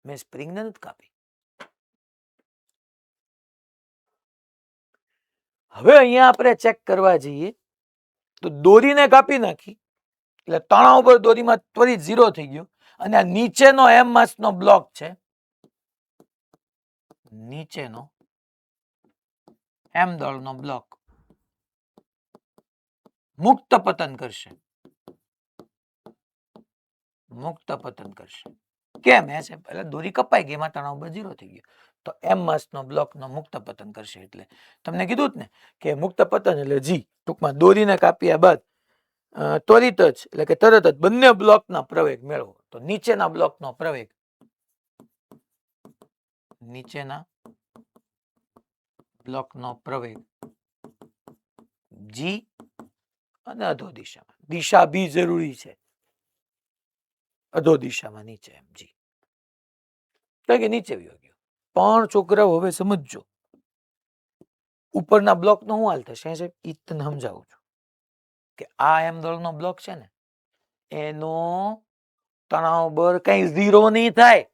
મેં સ્પ્રિંગને નથી કાપી. હવે અહીંયા આપણે ચેક કરવા જઈએ તો દોરીને કાપી નાખી એટલે તણાવ બળ દોરીમાં ત્વરિત 0 થઈ ગયો અને આ નીચેનો m માસનો બ્લોક છે, નીચેનો m દળનો બ્લોક મુક્ત પતન કરશે, મુક્ત પતન કરશે. કેમ? એટલે દોરી કપાઈ ગઈ, એમાં તણાવ બળ 0 થઈ ગયો, તો m માસનો બ્લોકનો મુક્ત પતન કરશે. એટલે તમને કીધું જ ને કે મુક્ત પતન એટલે g, ટૂંકમાં દોરીને કાપ્યા બાદ ત્વરિત જ એટલે કે તરત જ બંને બ્લોકના પ્રવેગ મેળવો. તો નીચેના બ્લોકનો પ્રવેગ, નીચેના બ્લોકનો પ્રવેગ g અને અધો દિશામાં, દિશા બી જરૂરી છે, અધો દિશામાં નીચે mg, કારણ કે નીચે વયો ગયો. પણ છોકરાઓ હવે સમજજો, ઉપરના બ્લોકનો શું હાલ થશે? ઈ તને સમજાવું છું કે આ m દળનો બ્લોક છે ને એનો તણાવ બળ કઈ 0 નહીં થાય.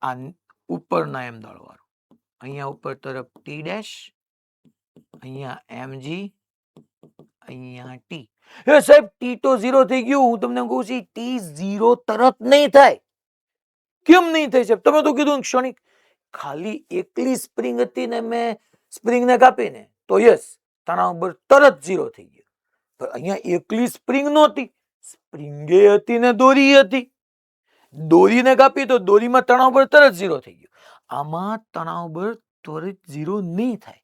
આ ઉપરના m દળ વાળું, અહીંયા ઉપર તરફ ટી ડેશ, અહીંયા mg, અહીંયા ટી. હે સાહેબ ટી તો 0 થઈ ગયું, હું તમને કહું છું ટી 0 તરત નહીં થાય. કેમ નહીં થઈ સાહેબ? તમે તો કીધું ક્ષણિક. ખાલી એકલી સ્પ્રિંગ હતી ને મેં સ્પ્રિંગને કાપીને તો યસ તણાવ બળ તરત 0 થઈ ગયો. પણ અહીંયા એકલી સ્પ્રિંગ નહોતી, સ્પ્રિંગે હતી ને દોરી હતી. દોરીને કાપી તો દોરીમાં તણાવ બળ તરત 0 થઈ ગયો. આમાં તણાવ બળ ત્વરિત 0 નહીં થાય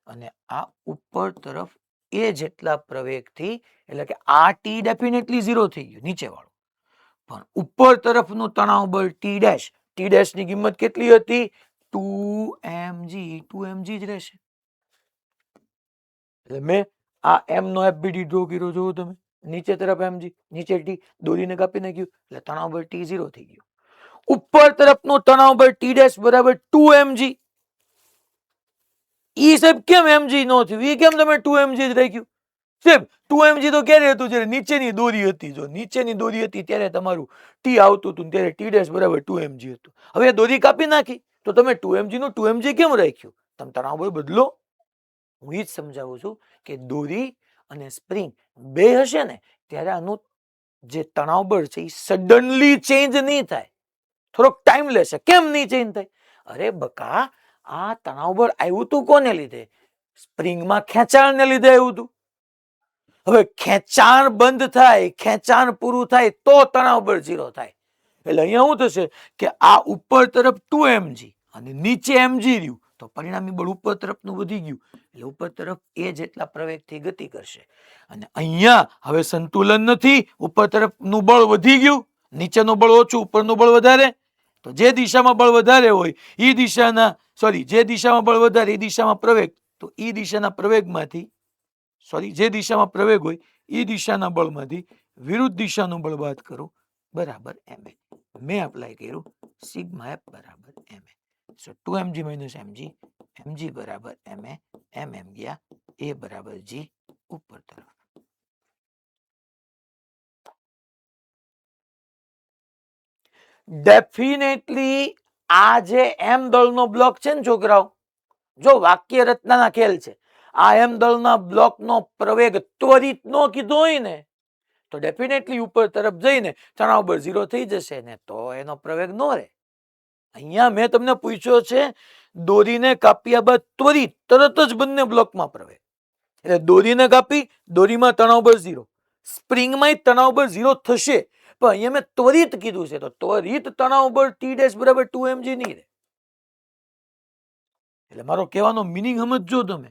અને આ ઉપર તરફ એ જેટલા પ્રવેગથી એટલે કે આ ટી ડેફિનેટલી 0 થઈ ગયું નીચે વાળું, પણ ઉપર તરફનું તણાવ બળ ટી ડેશ ટી ડેશ ની કિંમત કેટલી હતી? 2mg. 2mg જ રહેશે. એટલે મેં આ m નો FBD ડ્રો કર્યો, જોવો તમે, નીચે તરફ mg, નીચે t, દોરીને કાપી નાખ્યું એટલે તણાવ બળ T0 થઈ ગયું. ઉપર તરફનું તણાવ બળ T ડેશ બરાબર 2mg. ઈ સાહેબ કેમ mg નો થયું? ઈ કેમ તમે 2mg જ રાખ્યું? સાહેબ 2mg તો ક્યારે હતું? જ્યારે નીચેની દોરી હતી. જો નીચેની દોરી હતી ત્યારે તમારું t આવતું હતું, ત્યારે t ડેશ બરાબર 2mg હતું. હવે દોરી કાપી નાખી તો તમે 2mg નું 2mg કેમ રાખ્યું? તમે તણાવ બળ બદલો. હું એ જ સમજાવું છું કે દોરી અને સ્પ્રિંગ બે હશે ને ત્યારે આનું જે તણાવ બળ છે એ સડનલી ચેન્જ નહીં થાય, થોડોક ટાઈમ લેશે. કેમ નહીં ચેન્જ થાય? અરે બકા, આ તણાવ બળ આવ્યું હતું કોને લીધે? સ્પ્રિંગમાં ખેંચાણને લીધે આવ્યું હતું. હવે ખેંચાણ બંધ થાય, ખેંચાણ પૂરું થાય તો તણાવ બળ 0 થાય. એટલે અહીંયા શું થશે કે આ ઉપર તરફ 2mg અને નીચે mg રહ્યું, તો પરિણામી બળ ઉપર તરફનું વધી ગયું, એટલે ઉપર તરફ એ જેટલા પ્રવેગથી ગતિ કરશે. અને અહીંયા હવે સંતુલન નથી, ઉપર તરફનું બળ વધી ગયું, નીચેનું બળ ઓછું, ઉપરનું બળ વધારે. તો જે દિશામાં બળ વધારે હોય એ દિશાના જે દિશામાં બળ વધારે એ દિશામાં પ્રવેગ, તો એ દિશાના પ્રવેગમાંથી જે દિશામાં પ્રવેગ હોય એ દિશાના બળમાંથી વિરુદ્ધ દિશાનું બળ બાદ કરો બરાબર ma. મેં એપ્લાય કર્યું સિગ્મા એફ બરાબર ma. સો 2mg minus mg, mg બરાબર ma, mm ગયા, a બરાબર g ઉપર તરફ. ડેફિનેટલી આ જે એમ દળનો બ્લોક છે ને છોકરાઓ, જો વાક્ય રચનાના ખેલ છે, આ એમ દળના બ્લોકનો પ્રવેગ ત્વરિત નો કીધો હોય ને તો ડેફિનેટલી ઉપર તરફ જઈને તણાવ બળ 0 થઈ જશે ને, તો એનો પ્રવેગ નો રહે. અહીંયા મેં તમને પૂછ્યો છે દોરીને કાપ્યા બાદ ત્વરિત તરત જ બંને બ્લોકમાં પ્રવેગ. એટલે દોરીને કાપી, દોરીમાં તણાવ બળ 0, સ્પ્રિંગમાં તણાવ બળ 0 થશે, પણ અહીંયા મેં ત્વરિત કીધું છે, તો ત્વરિત તણાવ બળ T ડેશ બરાબર 2mg નહીં રહે. એટલે મારો કહેવાનો મિનિંગ સમજજો તમે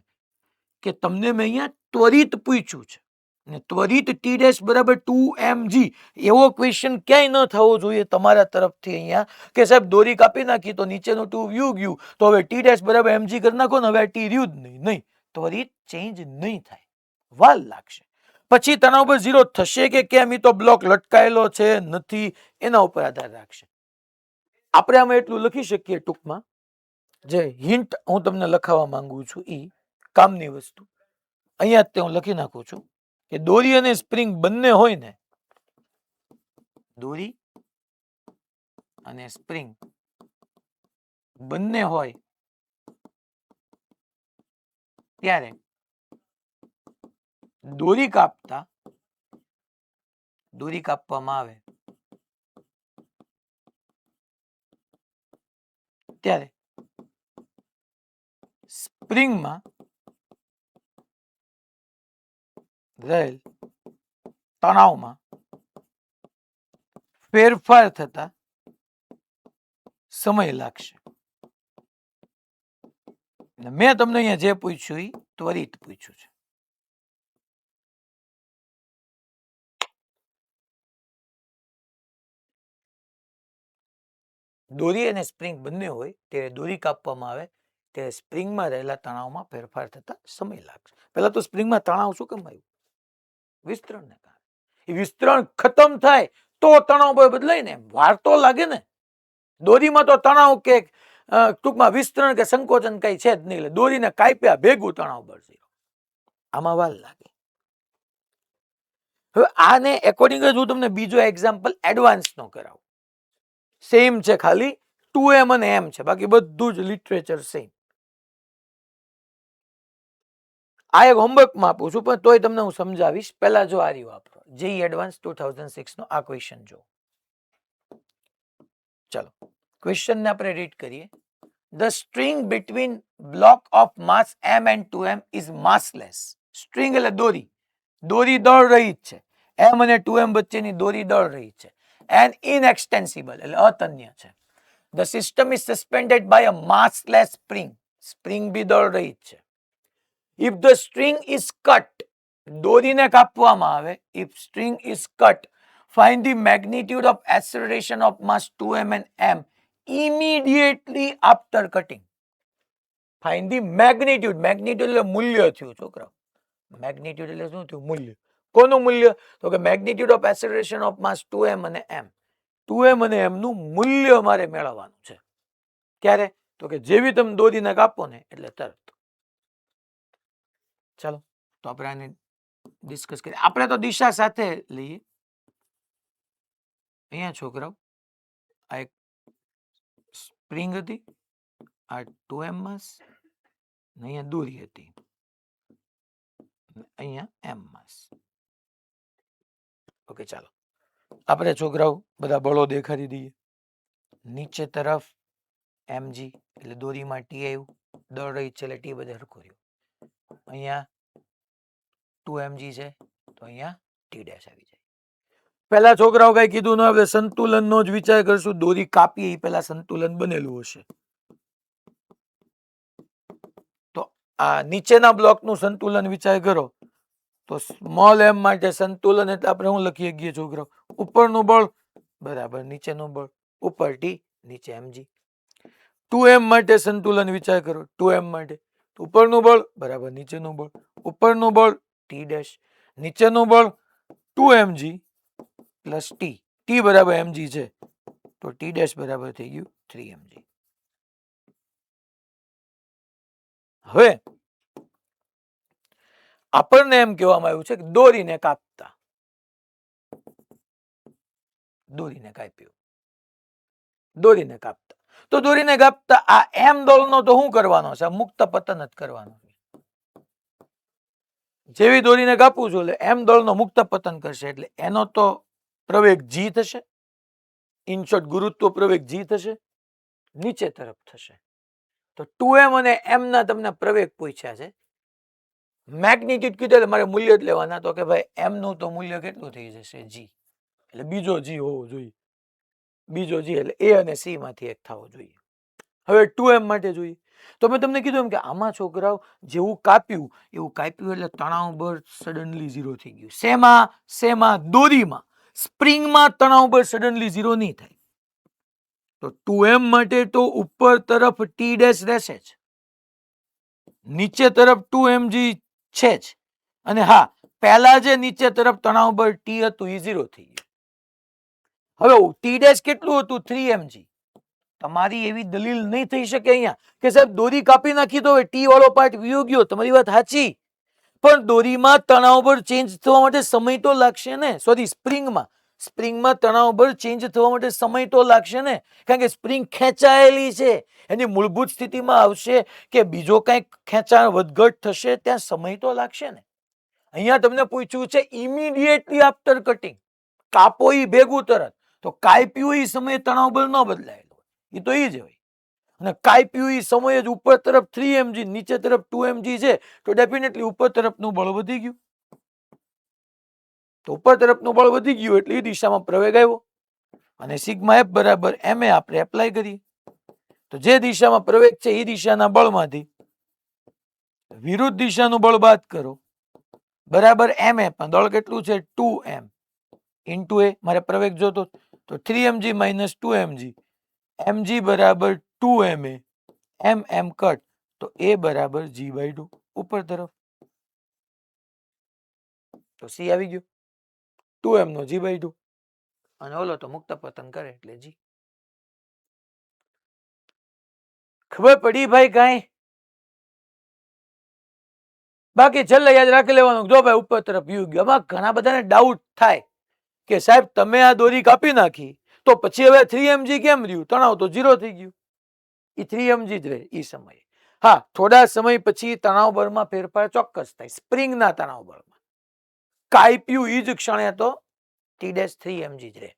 કે તમને મેં અહીંયા ત્વરિત પૂછ્યું છે ને ત્વરિત T ડેશ બરાબર 2mg એવો ક્વેશ્ચન ક્યાંય ન થવો જોઈએ તમારા તરફથી અહીંયા કે સાહેબ દોરી કાપી નાખી તો નીચેનું 2 વ્યુ ગયું, તો હવે T ડેશ બરાબર mg કરી નાખો ને, હવે T રહ્યું જ નહીં. ત્વરિત ચેન્જ નહીં થાય, વાર લાગશે. પછી તણાવ બળ 0 થશે કે કેમ એ તો બ્લોક લટકાયેલો છે નથી એના ઉપર આધાર રાખશે. આપણે આમાં એટલું લખી શકીએ ટૂંકમાં, જે હિન્ટ હું તમને લખાવવા માંગુ છું એ કામની વસ્તુ અહીંયા જ હું લખી નાખું છું કે દોરી અને સ્પ્રિંગ બંને હોય ને, દોરી અને સ્પ્રિંગ બંને હોય ત્યારે દોરી કાપવામાં આવે ત્યારે સ્પ્રિંગમાં રહેલ તણાવમાં ફેરફાર થતા સમય લાગશે. મેં તમને અહીંયા જે પૂછ્યું એ ત્વરિત પૂછ્યું છે. દોરી અને સ્પ્રિંગ બંને હોય ત્યારે દોરી કાપવામાં આવે ત્યારે સ્પ્રિંગમાં રહેલા તણાવમાં ફેરફાર થતા સમય લાગશે. પહેલા તો સ્પ્રિંગમાં તણાવ શું કેમ આવ્યું? વિસ્તરણને કારણે. એ વિસ્તરણ ખતમ થાય તો તણાવ બળ બદલાય ને, વાર તો લાગે ને. દોરીમાં તો તણાવ કે ટૂંકમાં વિસ્તરણ કે સંકોચન કઈ છે જ નહીં, એટલે દોરીને કાપ્યા ભેગું તણાવ બળ 0. આમાં વાર લાગે. હવે આને એકોર્ડિંગ જ હું તમને બીજો એક્ઝામ્પલ એડવાન્સ નો કરાવું. સેમ છે, ખાલી 2m અને m છે, બાકી બધું જ લિટરેચર સેમ. આ એક હોમવર્કમાં આપું છું પણ તોય તમને હું સમજાવીશ. પહેલા જો આ રહ્યું વાપરો જેઈ એડવાન્સ 2006 નો આ ક્વેશ્ચન જો. ચલો ક્વેશ્ચન ને આપણે રીડ કરીએ. The string between block of mass m and 2m is massless. String એટલે દોરી, દોરી દળ રહી છે, m અને 2m વચ્ચેની દોરી દળ રહી છે, and inextensible એટલે અતન્ય છે. The system is suspended by a massless spring. Spring બી દળ રહી છે. If the string is cut, દોરીને કાપવામાં આવે, if string is cut, find the magnitude of acceleration of mass 2m and m immediately after cutting. Find the magnitude. Magnitude એટલે મૂલ્ય થયું છોકરા. મેગ્નિટ્યુડ એટલે શું થયું? મૂલ્ય. કોનું મૂલ્ય? તો કે magnitude of acceleration of mass 2m અને m. 2m અને m નું મૂલ્ય મારે મેળવવાનું છે. ક્યારે? તો કે જેવી તમે દોરીને કાપો ને એટલે તરત. ચાલો તો આપણે આને ડિસ્કસ કરીએ. આપણે તો દિશા સાથે લઈએ. અહીંયા છોકરાઓ આ એક સ્પ્રિંગ હતી, આ 2m માસ, અહીંયા દોરી હતી, અહીંયા m માસ. ઓકે ચાલો આપણે છોકરાઓ બધા બળો દેખાડી દઈએ. નીચે તરફ mg એટલે દોરીમાં t આવ્યું, દળ રહી છે એટલે t બધે હરખું રહ્યું. અહીંયા 2mg છે તો અહીંયા t ડેશ આવી જાય. પેલા છોકરાઓ કઈ કીધું ના, આપણે સંતુલનનો જ વિચાર કરશું. દોરી કાપીએ એ પેલા સંતુલન બનેલું હશે. તો આ નીચેના બ્લોકનું સંતુલન વિચાર કરો તો સ્મોલ m માટે સંતુલન એટલે આપણે શું લખીએ છીએ છોકરાઓ? ઉપરનું બળ બરાબર નીચેનું બળ, ઉપર t નીચે mg. 2m માટે સંતુલન વિચાર કરો. 2m માટે ઉપરનું બળ બરાબર નીચેનું બળ, ઉપરનું બળ t ડેશ, નીચેનું બળ 2mg પ્લસ t. t બરાબર mg છે તો t ડેશ બરાબર થઈ ગયું 3mg. હવે આપણને એમ કહેવામાં આવ્યું છે કે દોરીને કાપતા, દોરીને કાપ્યું, દોરીને કાપતા. તો દોરીને કાપતા આ m દળનો તો શું કરવાનો છે? મુક્ત પતન જ કરવાનો. જેવી દોરીને કાપું છું એટલે m દળનો મુક્ત પતન કરશે એટલે એનો તો પ્રવેગ g થશે. ઇન શોર્ટ ગુરુત્વ પ્રવેગ g થશે, નીચે તરફ થશે. તો 2m અને m ના તમને પ્રવેગ પૂછ્યા છે. મેગ્નિટ્યુડ કીધું એટલે મારે મૂલ્ય જ લેવાના. તો કે ભાઈ m નું તો મૂલ્ય કેટલું થઈ જશે? g. એટલે બીજો g હોવો જોઈએ. બીજો g એટલે a અને c માંથી એક થવો જોઈએ. હવે 2m માટે જોઈએ તો મેં તમને કીધું એમ કે આમાં છોકરાઓ જેવું કાપ્યું એવું કાપ્યું એટલે તણાવ બળ સડનલી 0 થઈ ગયું. શેમાં? દોરીમાં. સ્પ્રિંગમાં તણાવ બળ સડનલી 0 નહીં થાય. તો 2m માટે તો ઉપર તરફ t ડેશ રહેશે જ, નીચે તરફ 2mg છે જ, અને હા પહેલા જે નીચે તરફ તણાવ બળ t હતું એ 0 થઈ ગયું. હવે t ડેશ કેટલું હતું? 3mg. તમારી એવી દલીલ નહીં થઈ શકે અહીંયા કે સાહેબ દોરી કાપી નાખી તો ટી વાળો પાર્ટ વિયો ગયો. તમારી વાત સાચી, પણ દોરીમાં તણાવ બળ ચેન્જ થવા માટે સમય તો લાગશે ને. સોરી, સ્પ્રિંગમાં તણાવ બળ ચેન્જ થવા માટે સમય તો લાગશે ને, કારણ કે સ્પ્રિંગ ખેંચાયેલી છે. એની મૂળભૂત સ્થિતિમાં આવશે કે બીજો કંઈક ખેંચાણ વધઘટ થશે, ત્યાં સમય તો લાગશે ને. અહીંયા તમને પૂછ્યું છે ઇમિડિયેટલી આફ્ટર કટિંગ, કાપો ઈ ભેગું તરત. તો કાપ્યું એ સમયે તણાવ બળ ન બદલાયેલું, એ તો એ જ હોય. અને કાપ્યું એ સમયે જ ઉપર તરફ 3mg નીચે તરફ 2mg છે તો ડેફિનેટલી ઉપર તરફનું બળ વધી ગયું. તો ઉપર તરફનું બળ વધી ગયું એટલે એ દિશામાં પ્રવેગ આવ્યો અને સિગ્મા એફ બરાબર ma આપણે એપ્લાય કરીએ. તો જે દિશામાં પ્રવેગ છે એ દિશાના બળમાંથી વિરુદ્ધ દિશાનું બળ બાદ કરો બરાબર ma. પણ દળ કેટલું છે? 2m into a. મારે પ્રવેગ જોતો તો 3mg માઇનસ 2mg, mg બરાબર 2ma, m કટ તો a બરાબર g/2 ઉપર તરફ. તો c આવી ગયો 2m નો g/2 અને ઓલો તો મુક્ત પતન કરે એટલે g. ખબર પડી ભાઈ કાંઈ? બાકી છેલ્લે યાદ રાખી લેવાનું, જો ભાઈ ઉપર તરફ વ્યૂ ગયો. આમાં ઘણા બધાને ડાઉટ થાય કે સાહેબ તમે આ દોરી કાપી નાખી તો પછી હવે 3mg કેમ રહ્યું? તણાવ તો 0 થઈ ગયું. એ 3mg જ રહે એ સમયે. હા, થોડા સમય પછી તણાવ બળમાં ફેરફાર ચોક્કસ થાય, સ્પ્રિંગના તણાવ બળમાં. કાપ્યું એ જ ક્ષણે તો t-3mg જ રહે.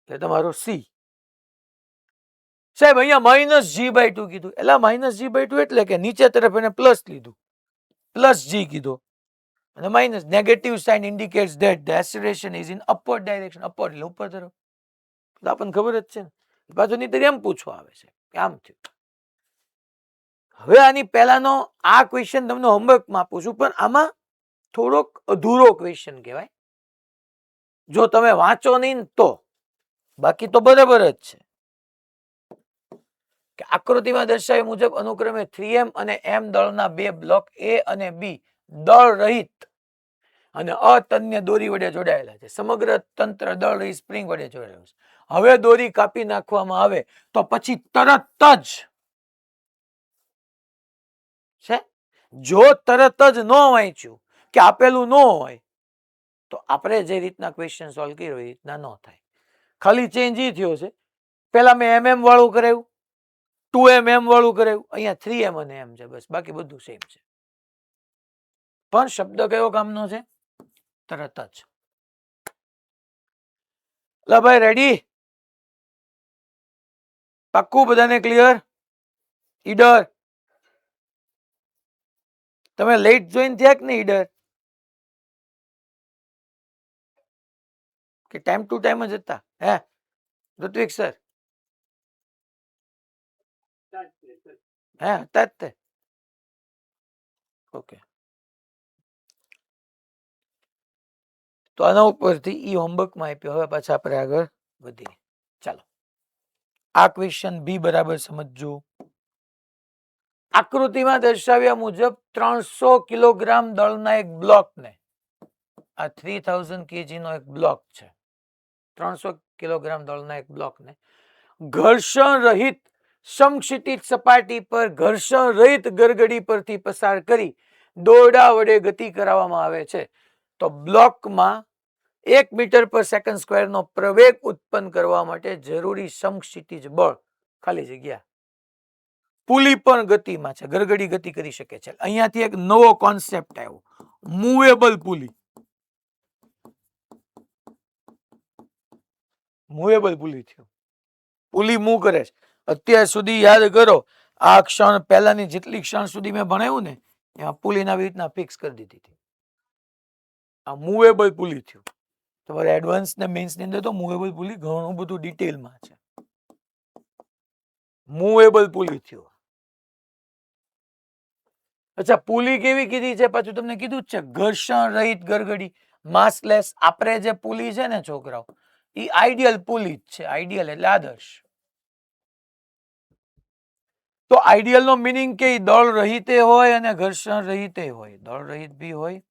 એટલે તમારો c. સાહેબ અહીંયા માઇનસ g/2 કીધું. એટલે માઇનસ g/2 એટલે કે નીચે તરફ એને પ્લસ લીધું, પ્લસ g કીધો અને minus. Negative sign indicates that the acceleration is in upward direction. Upward એટલે ઉપર તરફ. તો આપણને ખબર જ છે ને. પાછું નહીં એમ પૂછવા આવે છે કે આમ થયું. હવે આની પહેલાનો આ ક્વેશ્ચન તમને હોમવર્કમાં આપું છું, પણ આમાં થોડોક અધૂરો ક્વેશ્ચન કહેવાય. જો તમે વાંચો નહીં તો બાકી તો બરાબર જ છે કે આકૃતિમાં દર્શાવ્યા મુજબ અનુક્રમે 3m અને m દળના બે બ્લોક A અને B દળ રહિત અને અતન્ય દોરી વડે જોડાયેલા છે. સમગ્ર તંત્ર દળ રહિત સ્પ્રિંગ વડે જોડાયેલું છે. હવે દોરી કાપી નાખવામાં આવે તો પછી તરત જ છે. જો તરત જ ન વાંચ્યું કે આપેલું ન હોય તો આપણે જે રીતના ક્વેશ્ચન સોલ્વ કર્યો એ રીતના ન થાય. ખાલી ચેન્જ એ થયો છે, પેલા મેં mm વાળું કરાવ્યું, 2mm વાળું કરાવ્યું, અહીંયા 3m અને m છે, બસ બાકી બધું સેમ છે. પણ શબ્દ કયો કામનો છે? તરત જ. લા ભાઈ રેડી? પાક્કું બધાને ક્લિયર? ઈડર તમે લેટ જોઈન થયા કે નહીં ઈડર? કે ટાઈમ ટુ ટાઈમ જ હતા? હે ઋત્વિક સર? હે હતા જ તે? ઓકે. તો આના ઉપરથી ઈ હોમવર્કમાં આપ્યો. હવે પાછા આપણે આગળ વધીએ. ચાલો આ ક્વેશ્ચન બી બરાબર સમજજો. આકૃતિમાં દર્શાવ્યા મુજબ 300 કિલોગ્રામ દળના એક બ્લોકને, આ 3000 kg નો એક બ્લોક છે, 300 કિલોગ્રામ દળના એક બ્લોકને ઘર્ષણ રહિત સમક્ષિતિજ સપાટી પર ઘર્ષણ રહિત ગરગડી પરથી પસાર કરી દોરડા વડે ગતિ કરાવવામાં આવે છે તો બ્લોકમાં 1 મીટર પર સેકન્ડ સ્ક્વેર નો પ્રવેગ ઉત્પન્ન કરવા માટે જરૂરી સમક્ષિતિજ બળ ખાલી જગ્યા. પુલી પણ ગતિમાં છે, ગરગડી ગતિ કરી શકે છે. અહીંયાથી એક નવો કોન્સેપ્ટ આવ્યો, મૂવેબલ પુલી. મૂવેબલ પુલી થયું, પુલી મૂવ કરે છે. અત્યાર સુધી યાદ કરો, આ ક્ષણ પહેલાની જેટલી ક્ષણ સુધી મેં ભણાવ્યું ને એમાં પુલીને આવી રીતના ફિક્સ કરી દીધી હતી. આ મૂવેબલ પુલી થયું. તમારે એડવાન્સ ને મેન્સ ની અંદર તો મૂવેબલ પુલી ઘણું બધું ડિટેલમાં છે. મૂવેબલ પુલી થયું. અચ્છા, પુલી કેવી કીધી છે? પાછું તમને કીધું જ છે, ઘર્ષણ રહિત ગરગડી, માસલેસ. આપણે જે પુલી છે ને છોકરાઓ, એ આઈડિયલ પુલી જ છે. આઈડિયલ એટલે આદર્શ. તો આઈડિયલ નો મીનિંગ કે દળ રહિતે હોય અને ઘર્ષણ રહિતે હોય. દળ રહિત બી હોય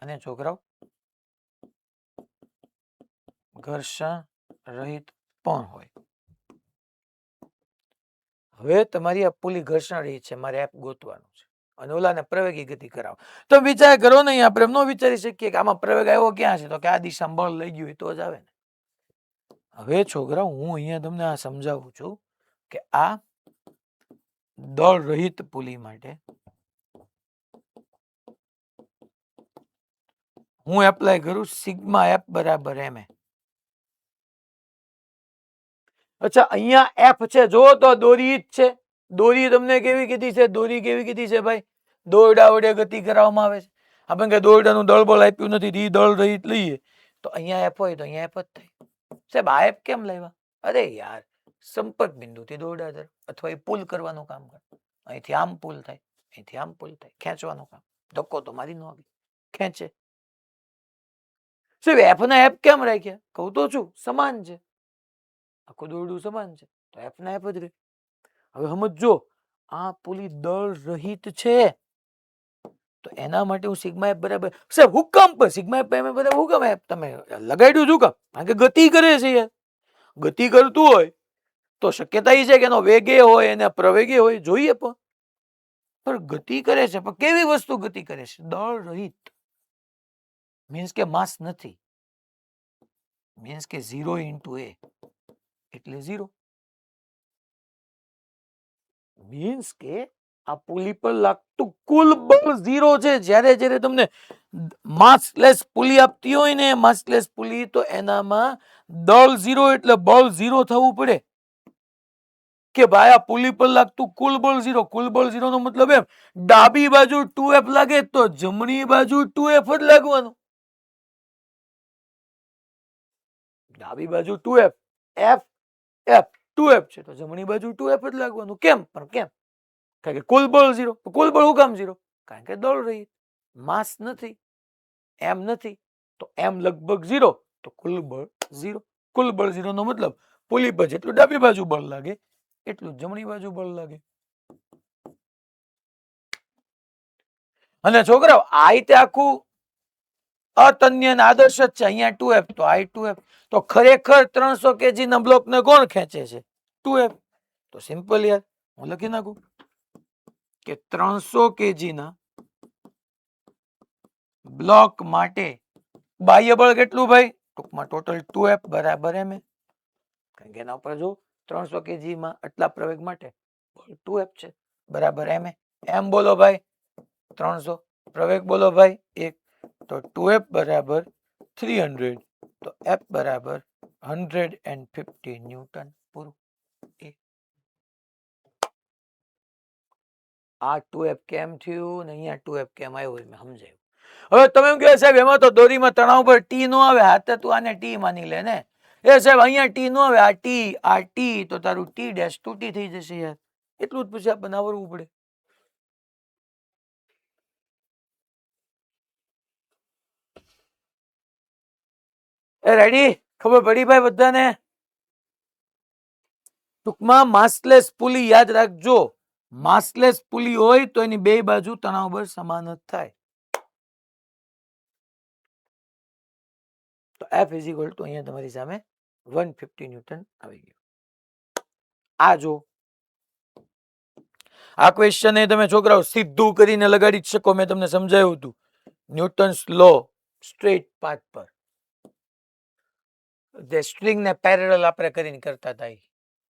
અને છોકરાઓ ઘર્ષણ રહિત પણ હોય. હવે તમારી આ પુલી ઘર્ષણ રહિત છે, મારે એપ ગોતવાનું છે અને ઓલાને પ્રવેગી ગતિ કરાવો. તો વિચાર કરો ને, આપણે એમ ન વિચારી શકીએ કે આમાં પ્રવેગ આવ્યો ક્યાં છે, તો કે આ દિશામાં બળ લઈ ગયું હોય તો જ આવે ને. હવે છોકરા હું અહીંયા તમને આ સમજાવું છું કે આ દળ રહિત પુલી માટે હું એપ્લાય કરું સિગ્મા એફ બરાબર એમ. અચ્છા, અહીંયા એફ છે, જો તો દોરી જ છે. દોરી તમને કેવી કીધી છે? દોરી કેવી કીધી છે ભાઈ? દોરડા વડે ગતિ કરાવવામાં આવે છે. આપણે કે દોરડાનું દળબળ આપ્યું નથી, દળ રહિત લઈએ તો અહીંયા એફ હોય તો અહીંયા એફ જ થાય. સાહેબ આ એફ કેમ લાવ્યા? અરે યાર, સંપર્ક બિંદુથી દોરડા તરફ અથવા એ પુલ કરવાનું કામ કરે. અહીંથી આમ પુલ થાય, અહીંથી આમ પુલ થાય, ખેંચવાનું કામ. ધક્કો તો મારી ન આવી, ખેંચે. સાહેબ એફ ના એફ કેમ રાખ્યા? કહું તો છું, સમાન છે. આખું દોરડું સમાન છે તો એફ ના એફ જ રહે. હવે સમજો, આ પુલી દળ રહિત છે તો એના માટે હું સિગ્મા એફ બરાબર, સાહેબ હુકમ પર સિગ્મા એફ બરાબર હુકમ એફ તમે લગાડ્યું છું કામ? કારણ કે ગતિ કરે છે યાર. ગતિ કરતું હોય તો શક્યતા એ છે કે એનો વેગે હોય એને પ્રવેગે હોય, જોઈએ પણ ગતિ કરે છે. પણ કેવી વસ્તુ ગતિ કરે છે? દળ રહિત. મીન્સ કે માસ નથી, મીન્સ કે 0 ઇન્ટુ એ એટલે 0. મીન્સ કે આ પુલી પર લાગતું કુલ બળ 0 છે. જ્યારે જ્યારે તમને માસલેસ પુલી આપતી હોય ને, માસલેસ પુલી, તો એનામાં દળ 0 એટલે બળ 0 થવું પડે કે ભાઈ આ પુલી પર લાગતું કુલ બળ 0. કુલ બળ 0 નો મતલબ એમ, ડાબી બાજુ 2f લાગે તો જમણી બાજુ 2f જ લાગવાનું. ડાબી બાજુ 2f, f f 2f છે તો જમણી બાજુ 2f જ લાગવાનું. કેમ? પણ કેમ? કારણ કે કુલ બળ 0. કુલ બળ હું કામ 0? કારણ કે દળ રહિત, માસ નથી, એમ નથી, તો એમ લગભગ 0 તો કુલ બળ 0. કુલ બળ 0 નો મતલબ પુલી પર જેટલું ડાબી બાજુ બળ લાગે એટલું જમણી બાજુ બળ લાગે. અને છોકરાઓ આ રીતે આખું અતન્ય અને આદર્શ જ છે. અહીંયા 2F તો આ 2F તો ખરેખર 300 kg ના બ્લોક ને કોણ ખેંચે છે? 2F. તો સિમ્પલ યાર, હું લખી નાખું કે 300 kg ના બ્લોક માટે બાહ્ય બળ કેટલું ભાઈ? ટૂંકમાં ટોટલ 2F બરાબર ma. કારણ કે એના ઉપર જો 300 kg માં આટલા પ્રવેગ માટે 2F છે બરાબર ma. એમ બોલો ભાઈ 300, પ્રવેગ બોલો ભાઈ 1, તો 2F બરાબર 300, તો F બરાબર 150 ન્યૂટન. પૂરું. આ 2F કેમ થયું ને અહીંયા 2F કેમ આવ્યું મેં સમજાયું. હવે તમે એમ કહો સાહેબ એમાં તો દોરીમાં તણાવ પર ટી નો આવે. હા તો તું આને ટી માની લે ને. એ સાહેબ અહીંયા ટી નો આવે, આ ટી તો તારું ટી ડેશ તૂટી થઈ જશે યાર. એટલું જ પછી આપણને આવડવું પડે. એ રેડી? ખબર પડી ભાઈ બધાને? ટૂંકમાં માસલેસ પુલી યાદ રાખજો. માસલેસ પુલી હોય તો એની બે બાજુ તણાવ બળ સમાન જ થાય. તો F ઇઝ ઇક્વલ ટુ અહીંયા તમારી સામે 150 ન્યૂટન આવી ગયું. આ જો આ ક્વેશ્ચન એ તમે છોકરાઓ સીધું કરીને લગાડી શકો. મેં તમને સમજાવ્યું હતું ન્યૂટન્સ લો સ્ટ્રેટ પાથ પર. જે સ્ટ્રિંગ ને પેરેલલ આપણે કરીને કરતા હતા.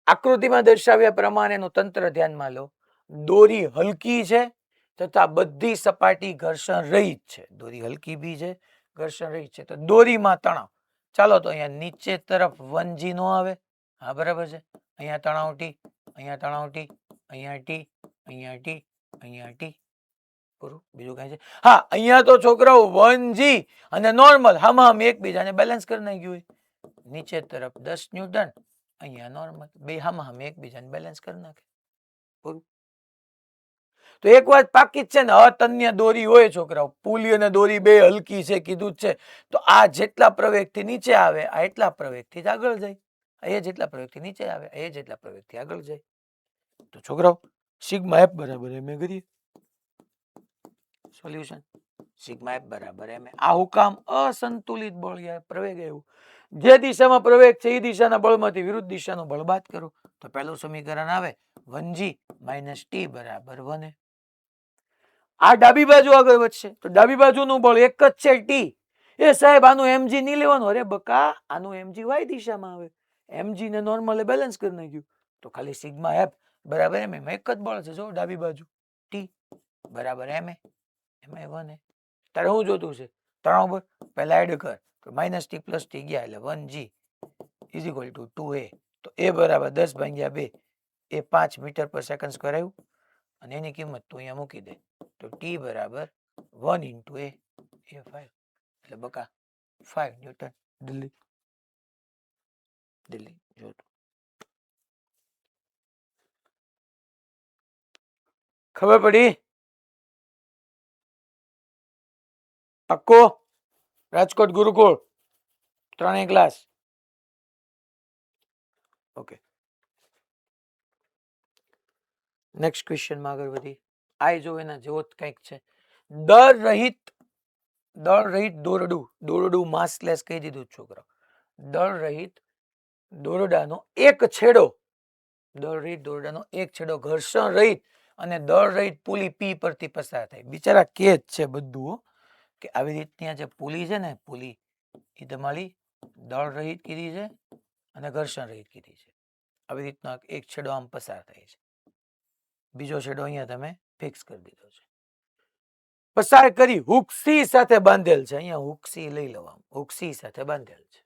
આકૃતિમાં દર્શાવ્યા પ્રમાણેનું તંત્ર ધ્યાનમાં લો. દોરી હલકી છે તથા બધી સપાટી ઘર્ષણ રહિત છે. દોરી હલકી બી છે, ઘર્ષણ રહિત છે. તો દોરીમાં તણાવ, ચાલો તો અહીંયા નીચે તરફ 1G નો આવે. હા બરાબર છે. અહીંયા તણાવ ટી, અહીંયા તણાવ ટી, અહીંયા ટી, અહીંયા ટી, અહીંયા ટી. પૂરું. બીજું કઈ છે? હા, અહીંયા તો છોકરાઓ 1G અને નોર્મલ હામ એકબીજાને બેલેન્સ કરી નાખ્યું હોય. નીચે તરફ 10 ન્યૂટન, અહીંયા નોર્મલ, બે હામ એકબીજાને બેલેન્સ કરી નાખે. પૂરું. તો એક વાત પાકી જ છે ને, અતન્ય દોરી હોય છોકરાઓ, પુલી અને દોરી બે હલકી છે કીધું જ છે. તો આ જેટલા પ્રવેગથી નીચે આવે આ એટલા પ્રવેગથી જ આગળ જાય. એ જેટલા પ્રવેગથી નીચે આવે એ જેટલા પ્રવેગથી આગળ જાય. તો છોકરાઓ સિગ્મા એફ બરાબર એમ એ કરીએ. સોલ્યુશન સિગ્મા એફ બરાબર એમ. આ હુકામ અસંતુલિત બળ યાર, પ્રવેગ એવું જે દિશામાં પ્રવેગ છે એ દિશાના બળમાંથી વિરુદ્ધ દિશાનું બળ બાદ કરો તો પહેલું સમીકરણ આવે 1G - T બરાબર 1A. આ ડાબી બાજુ આગળ વધશે તો ડાબી બાજુનું બળ એક જ છે ટી. એ સાહેબ આનું mg નહીં લેવાનું. અરે બકા, આનું mg y દિશામાં આવે. mg ને નોર્મલે બેલેન્સ કરી નાખ્યું તો ખાલી સિગ્મા એફ બરાબર એમ. એક જ બળ છે જો ડાબી બાજુ ટી બરાબર ma. એમાં 1A. તારે શું જોતું છે? તણાવ બળ. પહેલા એડ કર તો -T + T ગયા એટલે 1G = 2A. તો A બરાબર 10/2 એ 5 મીટર પર સેકન્ડ સ્ક્વેર આવ્યું. અને એની કિંમત તું અહીંયા મૂકી દે તો T બરાબર 1 × A, એ 5 એટલે બકા 5 ન્યૂટન. દિલ્હી દિલ્હી જોતું. ખબર પડી? પાક્કો? રાજકોટ ગુરુકુળ 3 ક્લાસ. ઓકે, નેક્સ્ટ ક્વેશ્ચનમાં આગળ વધી. આ જો એના જેવો જ કંઈક છે. દળ રહિત દોરડું માસલેસ કહી દીધું છોકરા. દળ રહિત દોરડાનો એક છેડો ઘર્ષણ રહિત અને દળ રહિત પુલી પી પરથી પસાર થાય. બિચારા કે જ છે બધું કે આવી રીતની આ જે પુલી છે ને, પુલી એ તમારી દળ રહિત કીધી છે અને ઘર્ષણ રહિત કીધી છે. આવી રીતના એક છેડો આમ પસાર થાય છે, બીજો છેડો અહીંયા તમે ફિક્સ કરી દીધો છે. પસાર કરી હુકસી સાથે બાંધેલ છે. અહીંયા હુકસી લઈ લેવા, હુકસી સાથે બાંધેલ છે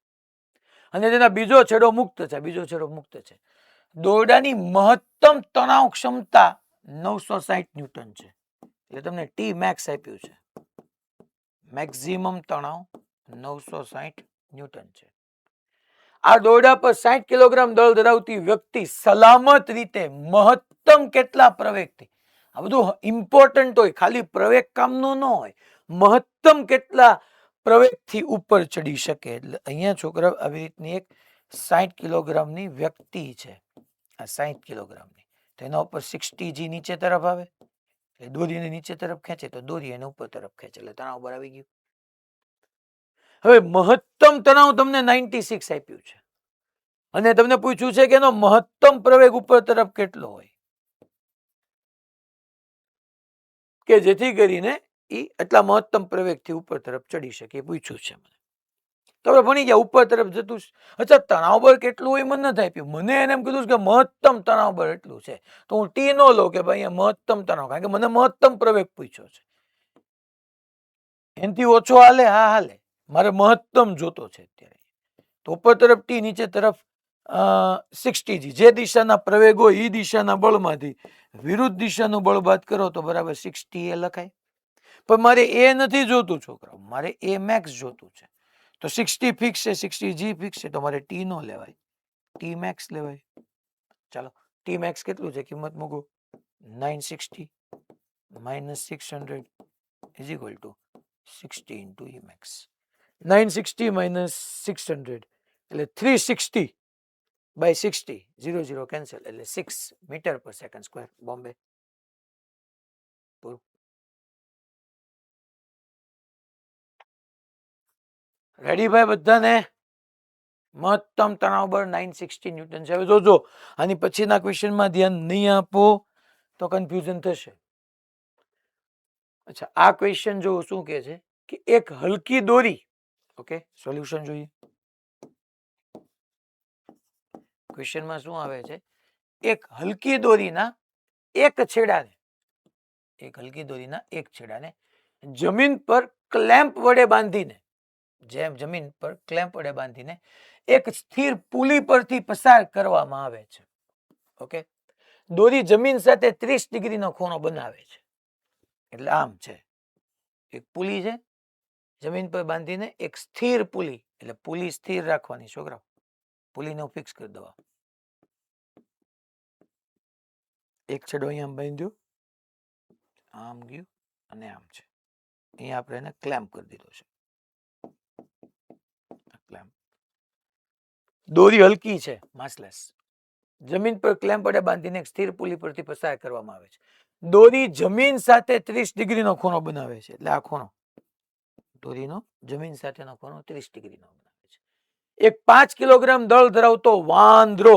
અને તેના બીજો છેડો મુક્ત છે. દોરડાની મહત્તમ તણાવ ક્ષમતા 960 ન્યૂટન છે. એટલે તમને ટી મેક્સ આપ્યું છે. મેક્સિમમ તણાવ 960 ન્યૂટન છે. આ દોરડા પર 60 કિલોગ્રામ દળ ધરાવતી વ્યક્તિ સલામત રીતે મહત્તમ કેટલા પ્રવેગથી, આ બધું ઇમ્પોર્ટન્ટ હોય, ખાલી પ્રવેગ કામનું ન હોય, મહત્તમ કેટલા પ્રવેગથી ઉપર ચડી શકે. એટલે અહીંયા છોકરા આવી રીતની એક 60 કિલોગ્રામની વ્યક્તિ છે, આ 60 કિલોગ્રામની, તો એના ઉપર 60G નીચે તરફ આવે, એટલે દોરીને નીચે તરફ ખેંચે તો દોરી એને ઉપર તરફ ખેંચે, એટલે તણાવ બળ આવી ગયું. હવે મહત્તમ તણાવ તમને 96 આપ્યું છે અને તમને પૂછ્યું છે કે એનો મહત્તમ પ્રવેગ ઉપર તરફ કેટલો હોય, કે જેથી કરીને એ એટલા મહત્તમ પ્રવેગથી ઉપર તરફ ચડી શકે, પૂછ્યું છે મને. તમે ભણી ગયા ઉપર તરફ જતું. અચ્છા, તણાવ બળ કેટલું હોય મને નથી આપ્યું, મને એને એમ કીધું કે મહત્તમ તણાવ બળ એટલું છે, તો હું ટી નો લઉં કે ભાઈ મહત્તમ તણાવ, કારણ કે મને મહત્તમ પ્રવેગ પૂછ્યો છે. એનાથી ઓછો હાલે? હા હાલે, મારે મહત્તમ જોતો છે અત્યારે. તો ઉપર તરફ ટી, નીચે તરફ 60G. જે દિશાના પ્રવેગ હોય એ દિશાના બળમાંથી વિરુદ્ધ દિશાનું બળ બાદ કરો તો બરાબર 60 એ લખાય. પણ મારે એ નથી જોતું છોકરાઓ, મારે એ મેક્સ જોતું છે. તો 60 ફિક્સ છે, 60G ફિક્સ છે, તો મારે ટી નો લેવાય, ટી મેક્સ લેવાય. ચાલો, ટી મેક્સ કેટલું છે, કિંમત મૂકો. 960 minus 600 is equal to 60 into E max. 960 minus 600 એટલે 360 by 60, 0 0 cancel, એટલે 6 metre per second square, Bombay. Ready ભાઈ બધાને? મહત્તમ તણાવ બળ 960 ન્યૂટન છે. હવે જોજો, આની પછીના ક્વેશ્ચનમાં ધ્યાન નહીં આપો તો કન્ફ્યુઝન થશે. અચ્છા, આ ક્વેશ્ચન જો શું કહે છે કે એક હલકી દોરી, ઓકે, સોલ્યુશન જોઈએ. ક્વેશ્ચનમાં શું આવે છે, એક હલકી દોરીના એક છેડાને, એક હલકી દોરીના એક છેડાને જમીન પર ક્લેમ્પ વડે બાંધીને, જેમ જમીન પર ક્લેમ્પ વડે બાંધીને એક સ્થિર પુલી પરથી પસાર કરવામાં આવે છે. ઓકે, દોરી જમીન સાથે 30 ડિગ્રીનો ખૂણો બનાવે છે. એટલે આમ છે, એક પુલી છે, જમીન પર બાંધીને એક સ્થિર પુલી, એટલે પુલી સ્થિર રાખવાની છોકરાઓ, પુલીને ફિક્સ કરી દો. એક છેડો અહીંયા બાંધ્યો, આમ ગયું અને આમ છે, અહીંયા આપણે એને ક્લેમ્પ કરી દીધો છે. દોરી હલકી છે, માસલેસ, જમીન પર ક્લેમ્પ વડે બાંધીને એક સ્થિર પુલી પરથી પસાર કરવામાં આવે છે. દોરી જમીન સાથે 30 ડિગ્રીનો ખૂણો બનાવે છે, એટલે આ ખૂણો, દોરીનો જમીન સાથેનો ખૂણો 30 ડિગ્રીનો બનાવે છે. એક 5 કિલોગ્રામ દળ ધરાવતો વાંદરો,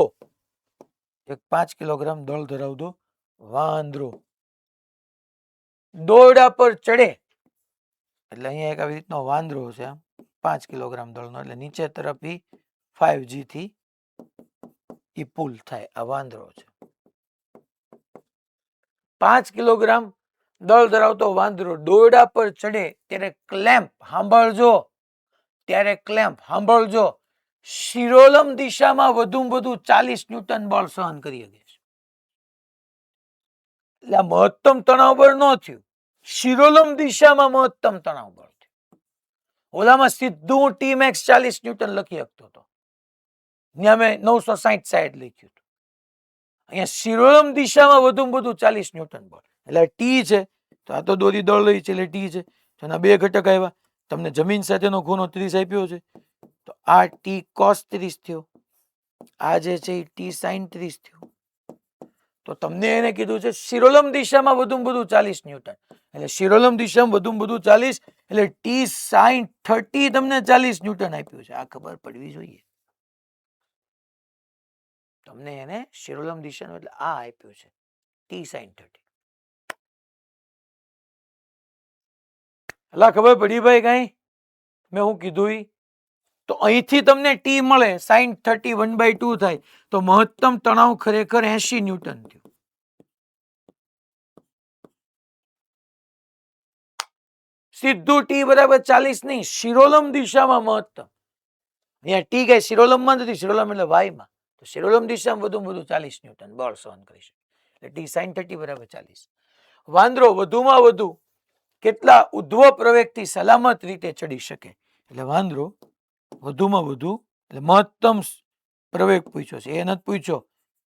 એક 5 કિલોગ્રામ દળ ધરાવતો વાંદરો દોરડા પર ચડે, એટલે અહીંયા એક આવી રીતનો વાંદરો છે, 5 કિલોગ્રામ દળનો, એટલે નીચે તરફ 5G થી ઈ પુલ થાય, આ વાંદરો છે. 5 કિલોગ્રામ દળ ધરાવતો વાંદરો દોરડા પર ચડે ત્યારે ક્લેમ્પ, સાંભળજો, ત્યારે ક્લેમ્પ, સાંભળજો, શિરોલમ દિશામાં વધુમાં વધુ 40 ન્યૂટન બળ સહન કરી શકે છે. એટલે આ મહત્તમ તણાવ બળ ન થયું, શિરોલમ દિશામાં મહત્તમ તણાવ બળ થયું. ઓલામાં સીધું ટી મેક્સ 40 ન્યૂટન લખી શકતો હતો, ત્યાં મેં 960 સાઈડ લખ્યું હતું. અહીંયા શિરોલમ દિશામાં વધુમાં વધુ 40 ન્યૂટન બળ, એટલે ટી છે, તો આ તો દોરી દળ રહી છે એટલે ટી છે. એના બે ઘટક આવ્યા, તમને જમીન સાથેનો ખૂણો 30 આપ્યો છે, તો આ ટી કોસ 30 થયો, આ જે છે એ ટી સાઇન 30 થયો. તો તમને એને કીધું છે શિરોલમ દિશામાં વધુમાં વધુ 40 ન્યૂટન, એટલે શિરોલમ દિશામાં વધુમાં વધુ 40, એટલે ટી સાઇન 30 તમને 40 ન્યૂટન આપ્યું છે. આ ખબર પડવી જોઈએ તમને, એને શિરોલમ દિશાનું એટલે આ આપ્યું છે ટી સાઇન 30. એટલે ખબર પડી ભાઈ કઈ મેં હું કીધું? તો અહીંથી તમને ટી મળે, સાઇન 30 1/2 થાય, તો મહત્તમ તણાવ ખરેખર 80 ન્યૂટન થયું. સીધું ટી બરાબર 40 નહીં, શિરોલમ દિશામાં મહત્તમ. અહીંયા ટી કઈ શિરોલમમાં નથી, શિરોલમ એટલે વાયમાં, તો શિરોલમ દિશામાં વધુમાં વધુ 40 ન્યૂટન બળ સહન કરી શકે, એટલે ટી સાઇન 30 બરાબર 40. વાંદરો વધુમાં વધુ કેટલા ઉધ્વ પ્રવેગથી સલામત રીતે ચડી શકે, એટલે વાંદરો વધુમાં વધુ, એટલે મહત્તમ પ્રવેગ પૂછ્યો છે, એ નથી પૂછ્યો,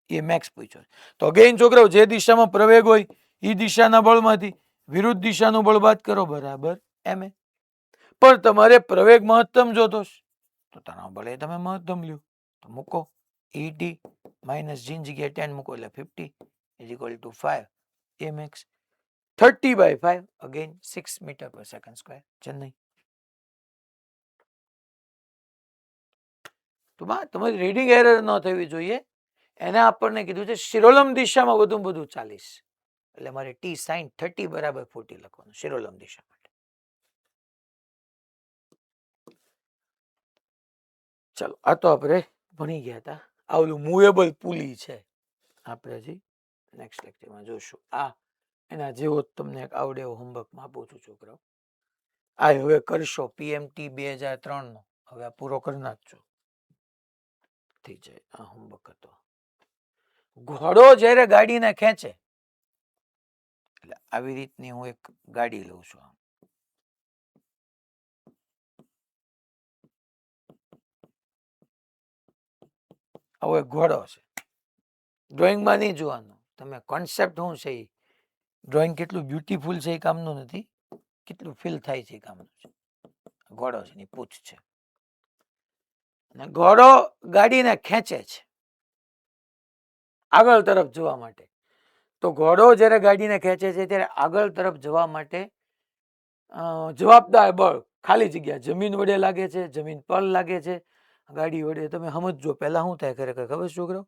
એ મેક્સ પૂછ્યો. તો અગેન છોકરાઓ, જે દિશામાં પ્રવેગ હોય એ દિશાના બળમાંથી વિરુદ્ધ દિશાનું બળ બાદ કરો, બરાબર એમ. પણ તમારે પ્રવેગ મહત્તમ જોતો તો તણાવ બળ એ તમે મહત્તમ લ્યો. તો મૂકો ET માઇનસ જીની જગ્યાએ 10 મૂકો એટલે 50 is equal to 5 mx 30/5 again 6 metre per second square. Chennai. તો તમારી રીડિંગ એરર ન થવી જોઈએ. એને આપણને કીધું છે શિરોલમ દિશામાં વધુ બધું 40 એટલે મારે t sin 30 બરાબર 40 લખવાનું શિરોલમ દિશા માટે. ચલો આ તો આપણે ભણી ગયા હતા. આ ઓલું મૂવેબલ પુલી છે આપણે હજી નેક્સ્ટ લેક્ચરમાં જોશું. આ એના જેવો તમને એક આવડે એવો હોમવર્કમાં આપું છું છોકરાઓ. આ હવે કરશો PMT 2003 નો હવે આ પૂરો કરી નાખજો. થઈ જાય. આ હોમવર્ક હતો. ઘોડો જ્યારે ગાડીને ખેંચે એટલે આવી રીતની હું એક ગાડી લઉં છું. આવો એક ઘોડો છે. ડ્રોઈંગમાં નહીં જોવાનું, તમે કોન્સેપ્ટ શું છે એ ડ્રોઈંગ કેટલું બ્યુટીફુલ છે એ કામનું નથી, કેટલું ફીલ થાય છે એ કામનું છે. ઘોડો છે એની પૂંછ છે અને ઘોડો ગાડીને ખેંચે છે આગળ તરફ જવા માટે. તો ઘોડો જ્યારે ગાડીને ખેંચે છે ત્યારે આગળ તરફ જવા માટે જવાબદાર બળ ખાલી જગ્યા જમીન વડે લાગે છે, જમીન પર લાગે છે, ગાડી વડે. તમે સમજો પહેલા શું થાય ખરેખર ખબર છે છોકરો?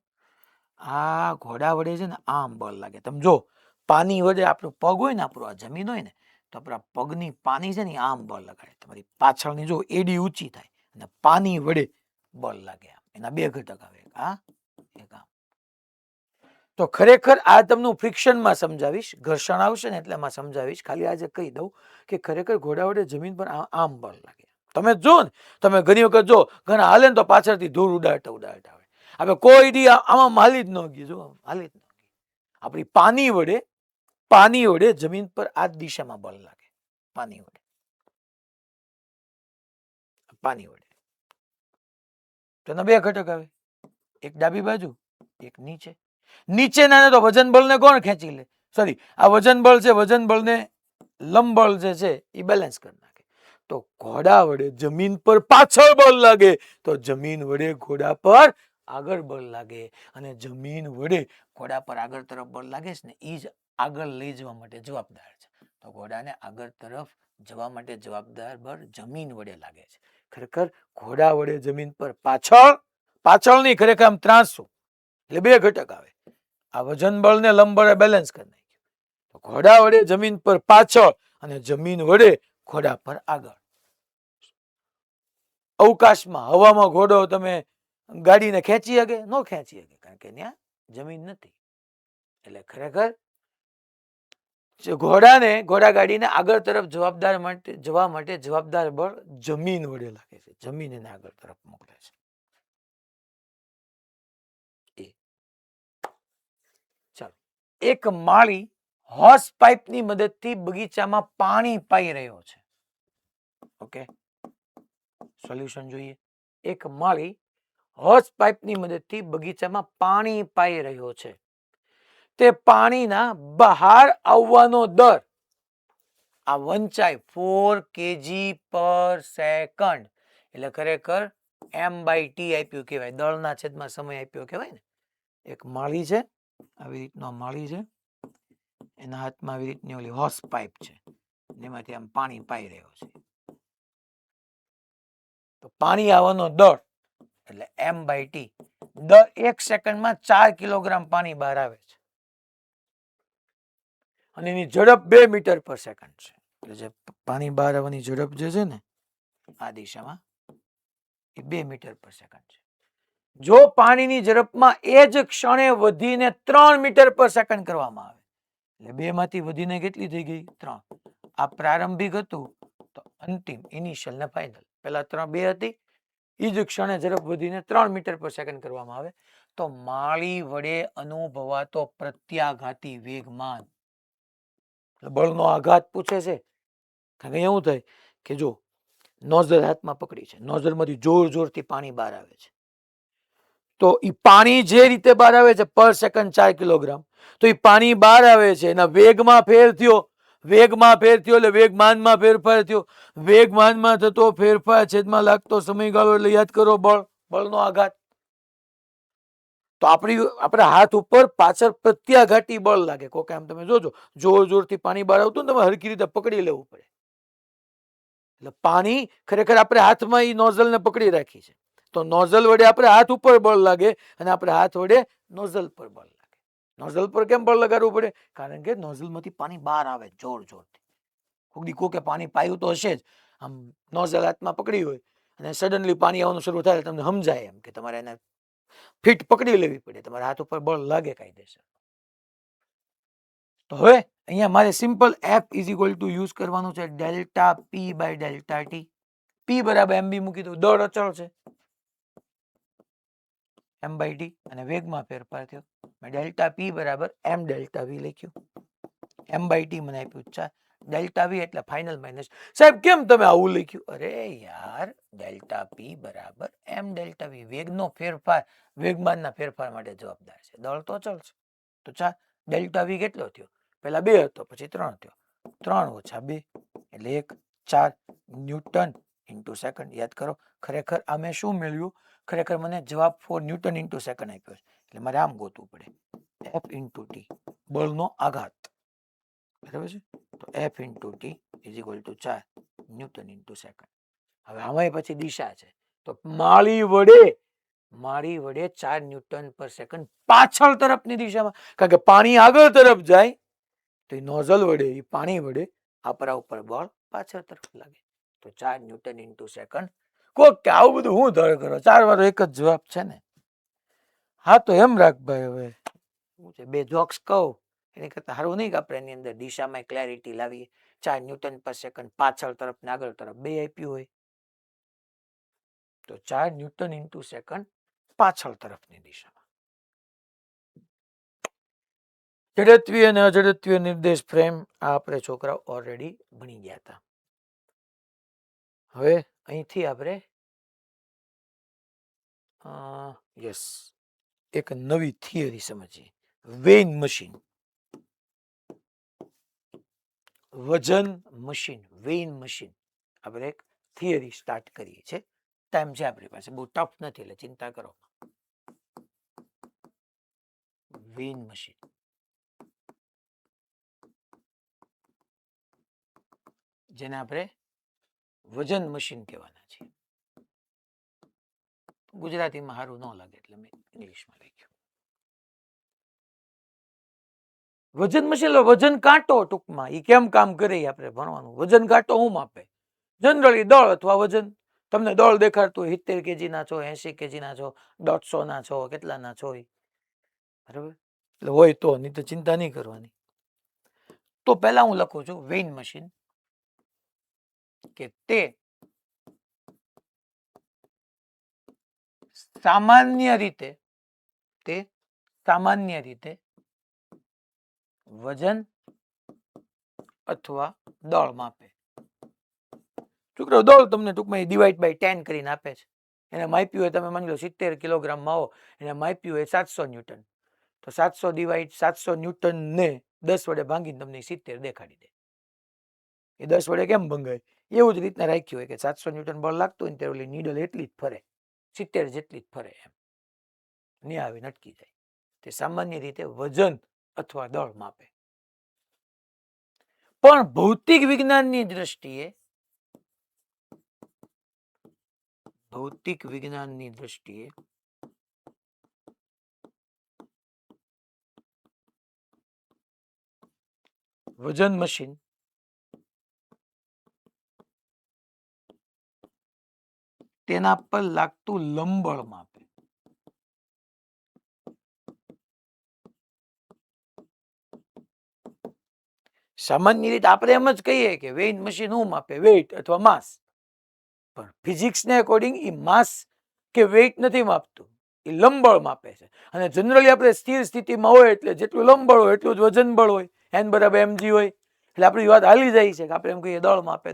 આ ઘોડા વડે છે ને આમ બળ લાગે. તમે જો પાની વડે આપણું પગ હોય ને, આપણું આ જમીન હોય ને, તો આપણા પગની પાની છે ને આમ બળ લગાડે. તમારી પાછળની જો એડી ઊંચી થાય અને પાની વડે બળ લાગે. એના બે ઘટક આવે, એક આમ. તો ખરેખર આ તમને ફ્રિક્શનમાં સમજાવીશ, ઘર્ષણ આવશે ને એટલે એમાં સમજાવીશ. ખાલી આજે કહી દઉં કે ખરેખર ઘોડા વડે જમીન પર આમ બળ લાગે. તમે જો ને, તમે ઘણી વખત જો ઘણા હાલે ને તો પાછળથી ધૂળ ઉડાડતા ઉડાડતા હોય. હવે કોઈ દી આમાં હાલી જ ન ગયું, જો હાલી જ ન ગયું. આપણી પાની વડે જમીન પર આ દિશામાં બળ લાગે. પાની વડે તેના બે ઘટક આવે, એક ડાબી બાજુ, એક નીચે. નીચેના તો વજન બળને કોણ ખેંચી લે? સોરી, આ વજન બળ છે, વજન બળને લંબ બળ જે છે એ બેલેન્સ કરી નાખે. તો ઘોડા વડે જમીન પર પાછળ બળ લાગે તો જમીન વડે ઘોડા પર આગળ બળ લાગે. અને જમીન વડે ઘોડા પર આગળ તરફ બળ લાગે છે ને એ જ આગળ લઈ જવા માટે જવાબદાર છે. તો ઘોડાને આગળ તરફ જવા માટે જવાબદાર બળ જમીન વડે લાગે છે. ખરેખર ઘોડા વડે જમીન પર પાછળની ખરેખર આમ ત્રાસું એટલે બે ઘટક આવે. આ વજન બળ ને લંબ બળે બેલેન્સ કરી નાખ્યું. તો ઘોડા વડે જમીન પર પાછળ અને જમીન વડે ઘોડા પર આગળ. અવકાશમાં હવામાં ઘોડો તમે ગાડીને ખેંચી શકે? ન ખેંચી શકે, કારણ કે ત્યાં જમીન નથી. એટલે ખરેખર ઘોડા ગાડીને આગળ તરફ જવા માટે જવાબદાર બળ જમીન વડે લાગે છે. જમીન એને આગળ તરફ મોકલે છે. ચાલો, એક માળી હોસ પાઇપની મદદથી બગીચામાં પાણી પાઈ રહ્યો છે. ઓકે, સોલ્યુશન જોઈએ. એક માળી હોસ પાઇપની મદદથી બગીચામાં પાણી પાઈ રહ્યો છે. તે પાણીના બહાર આવવાનો દર આ વંચાય 4 kg/s એટલે ખરેખર m/t આપ્યું કહેવાય. દળના છેદમાં સમય આપ્યો કહેવાય ને. એક માળી છે, આવી રીતનો માળી છે, એના હાથમાં આવી રીતની ઓલી હોસ પાઇપ છે, જેમાંથી આમ પાણી પાઈ રહ્યો છે. તો પાણી આવવાનો દર એટલે m/t. દર 1 સેકન્ડમાં 4 કિલોગ્રામ પાણી બહાર આવે છે. અને એની ઝડપ 2 મીટર પર સેકન્ડ છે. એટલે જે પાણી બહાર આવવાની ઝડપ જે છે ને આ દિશામાં એ 2 મીટર પર સેકન્ડ છે. જો પાણીની ઝડપમાં એ જ ક્ષણે વધીને 3 મીટર પર સેકન્ડ કરવામાં આવે એટલે 2 માંથી વધીને કેટલી થઈ ગઈ? 3. આ પ્રારંભિક હતું તો અંતિમ ઇનિશિયલ ને ફાઇનલ. પેલા 2 હતી, એ જ ક્ષણે ઝડપ વધીને 3 મીટર પર સેકન્ડ કરવામાં આવે તો માળી વડે અનુભવાતો પ્રત્યાઘાતી વેગમાન. બળનો આઘાત પૂછે છે. કારણ કે એવું થાય કે જો નોઝલ હાથમાં પકડી છે, નોઝલમાંથી જોર જોરથી પાણી બહાર આવે છે. તો એ પાણી જે રીતે બહાર આવે છે પર સેકન્ડ 4 કિલોગ્રામ, તો એ પાણી બહાર આવે છે એના વેગમાં ફેર થયો. એટલે વેગમાનમાં ફેરફાર થયો. વેગમાનમાં થતો ફેરફાર છેદમાં લાગતો સમયગાળો એટલે યાદ કરો બળનો આઘાત. તો આપણા હાથ ઉપર પાછળ પ્રત્યાઘાતી બળ લાગે. કોક આમ તમે જોજો, જોર જોરથી પાણી બહાર આવતું ને તમે હરખી રીતે પકડી લેવું પડે. એટલે પાણી ખરેખર આપણે હાથમાં એ નોઝલને પકડી રાખી છે. તો નોઝલ વડે આપણે હાથ ઉપર બળ લાગે અને આપણે હાથ વડે નોઝલ પર બળ લાગે. નોઝલ પર કેમ બળ લગાડવું પડે? કારણ કે નોઝલમાંથી પાણી બહાર આવે જોર જોરથી. કોકે પાણી પાયું તો હશે જ. આમ નોઝલ હાથમાં પકડી હોય અને સડનલી પાણી આવવાનું શરૂ થાય, તમને સમજાય એમ કે તમારે એને ફિટ પકડી લેવી પડે, તમારા હાથ ઉપર બળ લાગે કાયદેસર. તો હવે અહીંયા મારે simple F is equal to use કરવાનું છે delta P by delta t. P બરાબર mb મૂકી દઉં, દળ અચળ છે m બાય ટી અને વેગમાં ફેરફાર થયો. ડેલ્ટા P બરાબર m ડેલ્ટા v લખ્યું. m બાય ટી મને આપ્યું 4, ડેલ્ટા v એટલે ફાઇનલ માઇનસ. સાહેબ કેમ તમે આવું લખ્યું? અરે યાર, ડેલ્ટા P બરાબર m ડેલ્ટા v, વેગનો ફેરફાર વેગમાનના ફેરફાર માટે જવાબદાર છે. દળ તો અચળ છે. તો 4 ડેલ્ટા v કેટલો થયો? પહેલા 2 હતો, પછી 3 થયો. 3 ઓછા 2 એટલે 1, 4 ન્યૂટન ઇન્ટુ સેકન્ડ. યાદ કરો, ખરેખર આ મેં શું મેળવ્યું? ખરેખર મને જવાબ 4 ન્યૂટન ઇન્ટુ સેકન્ડ આપ્યો છે. એટલે મારે આમ ગોતવું પડે, F ઇન્ટુ ટી, બળનો આઘાત. બરાબર છે? તો F into T is equal two 4 newton into second. હવે આમાં પછી દિશા છે, તો માળી વડે 4 ન્યૂટન પર સેકન્ડ પાછળ તરફની દિશામાં. કારણ કે પાણી આગળ તરફ જાય તો એ નોઝલ વડે, એ પાણી વડે આપણા ઉપર બળ પાછળ તરફ લાગે. તો 4 ન્યૂટન ઇન્ટુ સેકન્ડ. કોક કે આવું બધું હું ધળ કરો, 4 વાળો એક જ જવાબ છે ને. હા તો એમ રાખ ભાઈ, હવે શું છે, 2 જોક્સ કહું એની કરતા સારું નહીં કે આપણે એની અંદર દિશામાં ક્લેરિટી લાવીએ. 4 ન્યૂટન પર સેકન્ડ પાછળ તરફ ને આગળ તરફ બે આપ્યું હોય તો 4 ન્યૂટન ઇન્ટુ સેકન્ડ પાછળ તરફની દિશામાં. જડત્વીય અને અજડત્વીય નિર્દેશ ફ્રેમ આ આપણે છોકરાઓ ઓલરેડી ભણી ગયા હતા. હવે અહીંથી આપણે યસ એક નવી થિયરી સમજીએ. વેઇંગ મશીન, વજન મશીન, વેઇંગ મશીન. આપણે એક થિયરી સ્ટાર્ટ કરીએ છીએ. ટાઈમ છે આપણી પાસે, બહુ ટફ નથી એટલે ચિંતા કરો. વેઇંગ મશીન, જેને આપણે વજન મશીન કહેવાના છીએ. ગુજરાતીમાં સારું ન લાગે એટલે મેં ઇંગ્લિશમાં લખ્યું. વજન મશીન, વજન કાંટો. ટૂંકમાં એ કેમ કામ કરે આપણે ભણવાનું. વજન કાંટો શું માપે? જનરલી દળ અથવા વજન. તમને દળ દેખાડતું હોય 70 kg ના છો, 80 kg ના છો, 150 ના છો, કેટલાના છો, બરાબર? એટલે હોય તો, નહીં તો ચિંતા નહીં કરવાની. તો પહેલા હું લખું છું વેઇંગ મશીન, કે તે સામાન્ય રીતે વજન અથવા દળ માપે. છોકરાઓ દળ તમને ટૂંકમાં ડિવાઈડ બાય 10 કરીને આપે છે. એને માપ્યું હોય, તમે માની લો 70 કિલોગ્રામમાં આવો, એને માપ્યું હોય 700 ન્યૂટન, તો 700 ડિવાઈડ 700 ન્યૂટન ને 10 વડે ભાંગીને તમને 70 દેખાડી દે. એ 10 વડે કેમ ભંગાય? એવું જ રીતના રાખ્યું હોય કે 700 ન્યૂટન બળ લાગતું હોય ને ત્યારે નીડલ એટલી જ ફરે, 70 જેટલી જ ફરે, એમ નહીં આવીને અટકી જાય. તે સામાન્ય રીતે વજન અથવા દળ માપે. પણ ભૌતિક વિજ્ઞાનની દ્રષ્ટિએ વજન મશીન તેના પર લાગતું લંબળ માપે. સામાન્ય રીતે આપણે એમ જ કહીએ કે વેઇંગ મશીન શું માપે? વેઇટ અથવા માસ. પણ ફિઝિક્સને એકોર્ડિંગ એ માસ કે વેઇટ નથી માપતું, એ લંબળ માપે છે. અને જનરલી આપણે સ્થિર સ્થિતિમાં હોય એટલે જેટલું લંબળ હોય એટલું જ વજન બળ હોય, n બરાબર mg હોય. એટલે આપણી વાત હાલી જાય છે કે આપણે એમ કહીએ દળ માપે.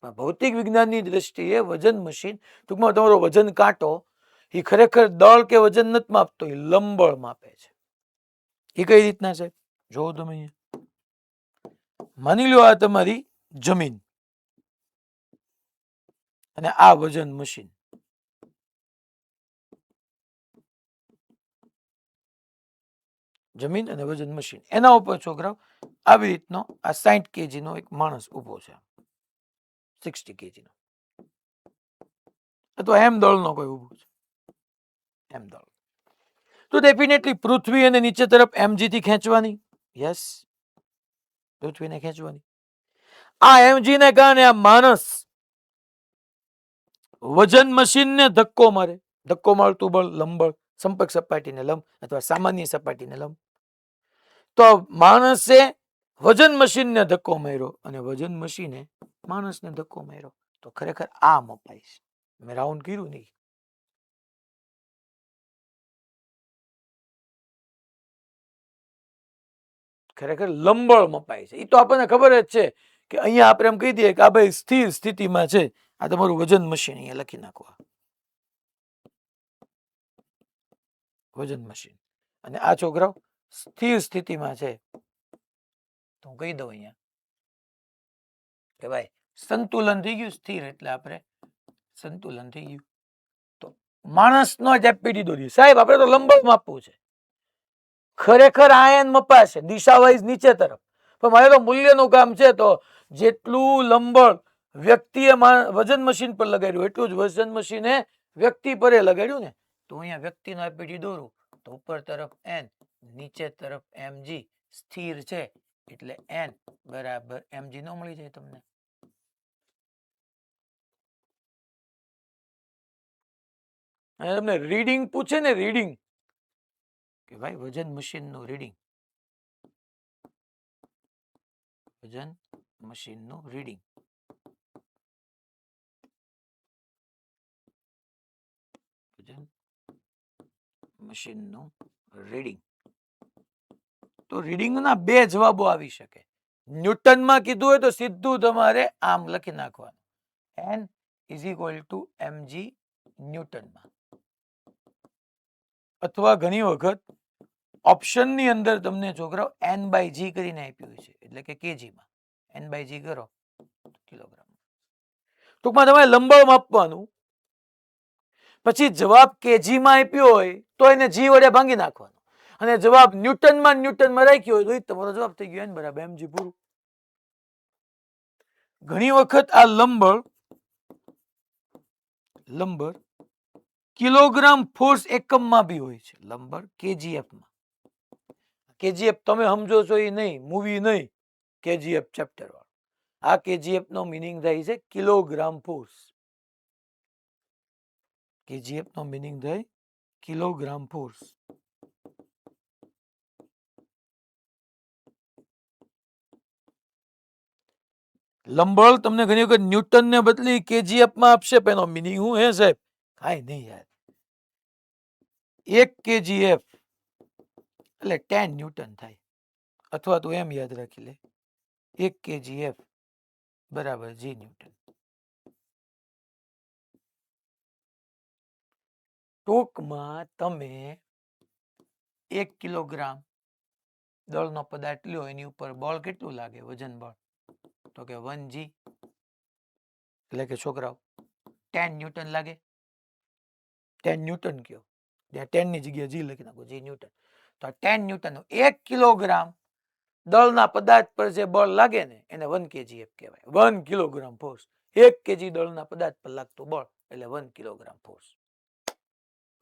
પણ ભૌતિક વિજ્ઞાનની દ્રષ્ટિએ વજન મશીન, ટૂંકમાં તમારો વજન કાંટો, એ ખરેખર દળ કે વજન નથી માપતો, એ લંબળ માપે છે. એ કઈ રીતના છે જોવો તમે અહીંયા. માની લો આ તમારી જમીન અને આ વજન મશીન. જમીન અને વજન મશીન, એના ઉપર છોકરાઓ આવી રીતનો આ 60 kg નો એક માણસ ઉભો છે, 60 kg નો, અથવા હેમદળનો કોઈ ઉભો છે, હેમદળ. તો ડેફિનેટલી પૃથ્વી અને નીચે તરફ mg થી ખેંચવાની, યસ, પૃથ્વીને ખેંચવાની. આ mg ને કારણે આ માણસ વજન મશીનને ધક્કો મારે. ધક્કો મારતું બળ લંબબળ, સંપર્ક સપાટીને લંબ અથવા સામાન્ય સપાટીને લંબ. તો માણસે વજન મશીનને ધક્કો માર્યો અને વજન મશીને માણસને ધક્કો માર્યો, તો ખરેખર આ મપાય છે. મેં રાઉન્ડ કર્યું નહીં. ખરેખર લંબળ મપાય છે. એ તો આપણને ખબર જ છે કે અહીંયા આપણે એમ કહી દઈએ કે આ ભાઈ સ્થિર સ્થિતિમાં છે, આ તમારું વજન મશીન અહીંયા લખી નાખવા, વજન મશીન. અને આ છોકરાઓ સ્થિર સ્થિતિમાં છે, તો હું કહી દઉં અહીંયા કે ભાઈ સંતુલન થઈ ગયું, સ્થિર એટલે આપણે સંતુલન થઈ ગયું. તો માણસનો જ એપીડી દોરી, સાહેબ આપણે તો લંબળ માપવું છે. ખરેખર આયન મપાશે દિશા વાઇઝ નીચે તરફ, પણ મારે તો મૂલ્યનું કામ છે. તો જેટલું લંબળ વ્યક્તિએ વજન મશીન પર લગાડ્યું એટલું જ વજન મશીને વ્યક્તિ પર લગાડ્યું ને. તો અહીંયા વ્યક્તિનો એપીડી દોરું તો ઉપર તરફ n, નીચે તરફ mg, સ્થિર છે એટલે n બરાબર mg ન મળી જાય તમને. અને તમને રીડિંગ પૂછે ને, રીડિંગ કે ભાઈ વજન મશીનનું રીડિંગ, વજન મશીનનું રીડિંગ, વજન મશીનનું રીડિંગ. તો રીડિંગના બે જવાબો આવી શકે. ન્યૂટનમાં કીધું હોય તો સીધું તમારે આમ લખી નાખવાનું, n is equal two mg ન્યૂટનમાં. અથવા ઘણી વખત ઓપ્શનની અંદર તમને છોકરાઓ n/g કરીને આપ્યું છે, એટલે કે કેજીમાં n/g કરો કિલોગ્રામ. ટૂંકમાં તમારે લંબળ માપવાનું, પછી જવાબ કેજીમાં આપ્યો હોય તો એને g વડે ભાંગી નાખવાનો, અને જવાબ ન્યૂટનમાં રાખ્યો હોય તો તમારો જવાબ થઈ ગયો n બરાબર mg, પૂરું. ઘણી વખત આ લંબળ કિલોગ્રામ ફોર્સ એકમમાં બી હોય છે. લંબળ કેજીએફમાં. કેજીએફ તમે સમજો છો એ નહીં, મૂવી નહીં, કેજીએફ ચેપ્ટર વાળું. આ કેજીએફ નો મિનિંગ થાય છે kilogram force. KGF no meaning થાય કિલોગ્રામ ફોર્સ. લંબળ તમને ઘણી વખત ન્યૂટન ને બદલી કેજીએફ માં આપશે, પણ એનો મિનિંગ શું હે સાહેબ? કાંઈ નહીં યાર. 1 kgf એટલે 10 ન્યૂટન થાય, અથવા તું એમ યાદ રાખી લે 1 kgf બરાબર g ન્યૂટન. ટૂંકમાં તમે 1 કિલોગ્રામ દળનો પદાર્થ લ્યો, એની ઉપર બળ કેટલું લાગે, વજન બળ, તો કે 1g, એટલે કે છોકરાઓ 10 ન્યૂટન લાગે. 10 ન્યૂટન કયો, ત્યાં 10 ની જગ્યાએ g લખી નાખો, g ન્યૂટન. તો 10 ન્યૂટન 1 કિલોગ્રામ દળના પદાર્થ પર જે બળ લાગે ને એને 1 kgf કહેવાય. 1 કિલોગ્રામ ફોર્સ, 1 kg દળના પદાર્થ પર લાગતું બળ એટલે 1 કિલોગ્રામ ફોર્સ.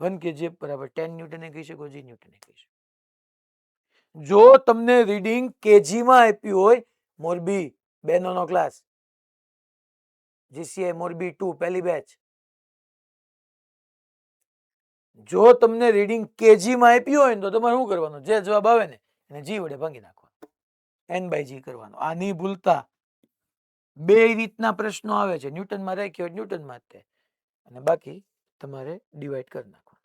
1 kgf બરાબર 10 ન્યૂટન કહી શકો, g ન્યૂટન કહી શકો. જો તમને રીડિંગ કેજીમાં આપ્યું હોય, મોરબી બેનોનો ક્લાસ, જીસીઆઈ મોરબી 2 પહેલી બેચ, જો તમને રીડિંગ કેજીમાં આપ્યું હોય ને તો તમારે શું કરવાનું, જે જવાબ આવે ને એને g વડે ભાંગી નાખવાનો, n/g કરવાનો. આ નહીં ભૂલતા. બે રીતના પ્રશ્નો આવે છે, ન્યૂટનમાં રાખ્યો ન્યૂટનમાં જ તે, અને બાકી તમારે ડિવાઈડ કરી નાખવાનું.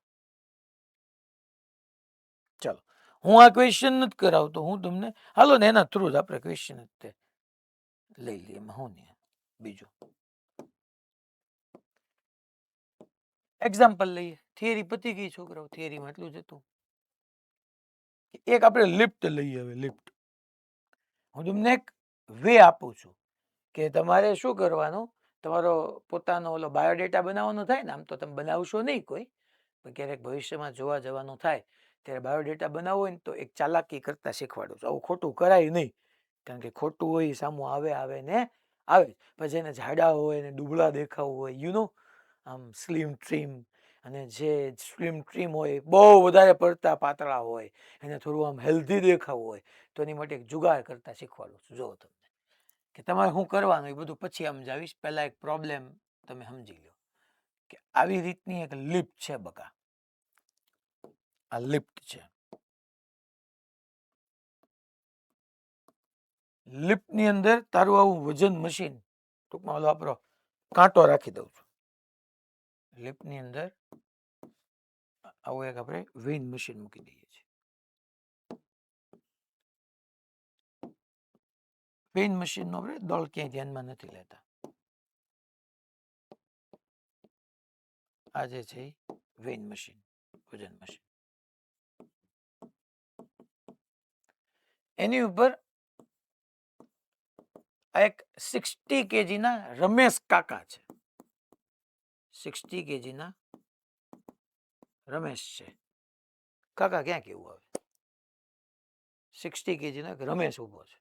ચાલો, હું આ ક્વેશ્ચન નથી કરાવતો, હું તમને હાલો ને એના થ્રુ જ આપણે ક્વેશ્ચન જ તે લઈ લઈએ. એમાં હું નહીં, બીજું એક્ઝામ્પલ લઈએ. થિયરી પતી ગઈ છોકરાઓ, થિયરીમાં એટલું જ હતું. એક આપણે લિફ્ટ લઈએ. હવે લિફ્ટ હું તમને એક વે આપું છું કે તમારે શું કરવાનું, તમારો પોતાનો ઓલો બાયોડેટા બનાવવાનો થાય ને, આમ તો તમે બનાવશો નહીં કોઈ, પણ ક્યારેક ભવિષ્યમાં જોવા જવાનું થાય ત્યારે બાયોડેટા બનાવવો હોય ને તો એક ચાલાકી કરતા શીખવાડું છું. આવું ખોટું કરાય નહીં, કારણ કે ખોટું હોય સામું આવે ને આવે. પછી એને ઝાડા હોય ને દુબળા દેખાવું હોય, આમ સ્લિમ ટ્રીમ, અને જે સ્લિમ ટ્રીમ હોય બહુ વધારે પડતા પાતળા હોય, એને થોડું આમ હેલ્ધી દેખાવું હોય, તો એની માટે એક જુગાડ કરતા શીખવાડું છું. જો તમને કે તમારે શું કરવાનું એ બધું પછી સમજાવીશ, પહેલા એક પ્રોબ્લેમ તમે સમજી લો કે આવી રીતની એક લિફ્ટ છે બકા, આ લિફ્ટ છે. લિફ્ટની અંદર તારું આવું વજન મશીન, ટૂંકમાં ઓલો આપણો કાંટો રાખી દઉં છું. લિફ્ટની અંદર આવું એક આપણે વેઇંગ મશીન મૂકી દઈએ છીએ. વેઇંગ મશીનનો આપણે દળ ક્યાંય ધ્યાનમાં નથી લેતા. આ જે છે વેઇંગ મશીન, વજન મશીન. એની ઉપર એક 60 kgના રમેશ કાકા છે. 60 kgના રમેશ છે. કાકા ક્યાં કેવું આવે? 60 kgના રમેશ ઉભો છે.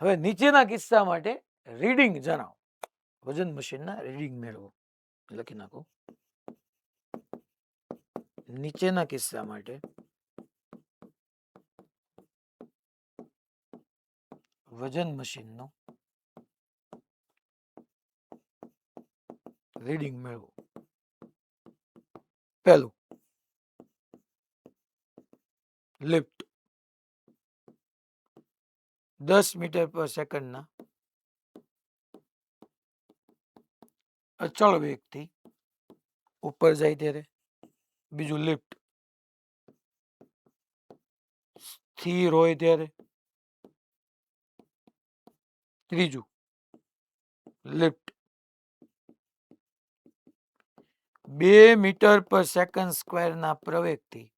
હવે નીચેના કિસ્સા માટે રીડિંગ જણાવો. વજન મશીનના રીડિંગ મેળવો. લખી નાખો. નીચેના કિસ્સા માટે વજન મશીનનો રીડિંગ મેળવો. પહેલું, લિફ્ટ 10 મીટર પર સેકન્ડના અચળ વેગથી ઉપર જાય ત્યારે. બીજું, લિફ્ટ સ્થિર હોય ત્યારે. ત્રીજું, લિફ્ટ 2 મીટર પર સેકન્ડ સ્ક્વેરના પ્રવેગથી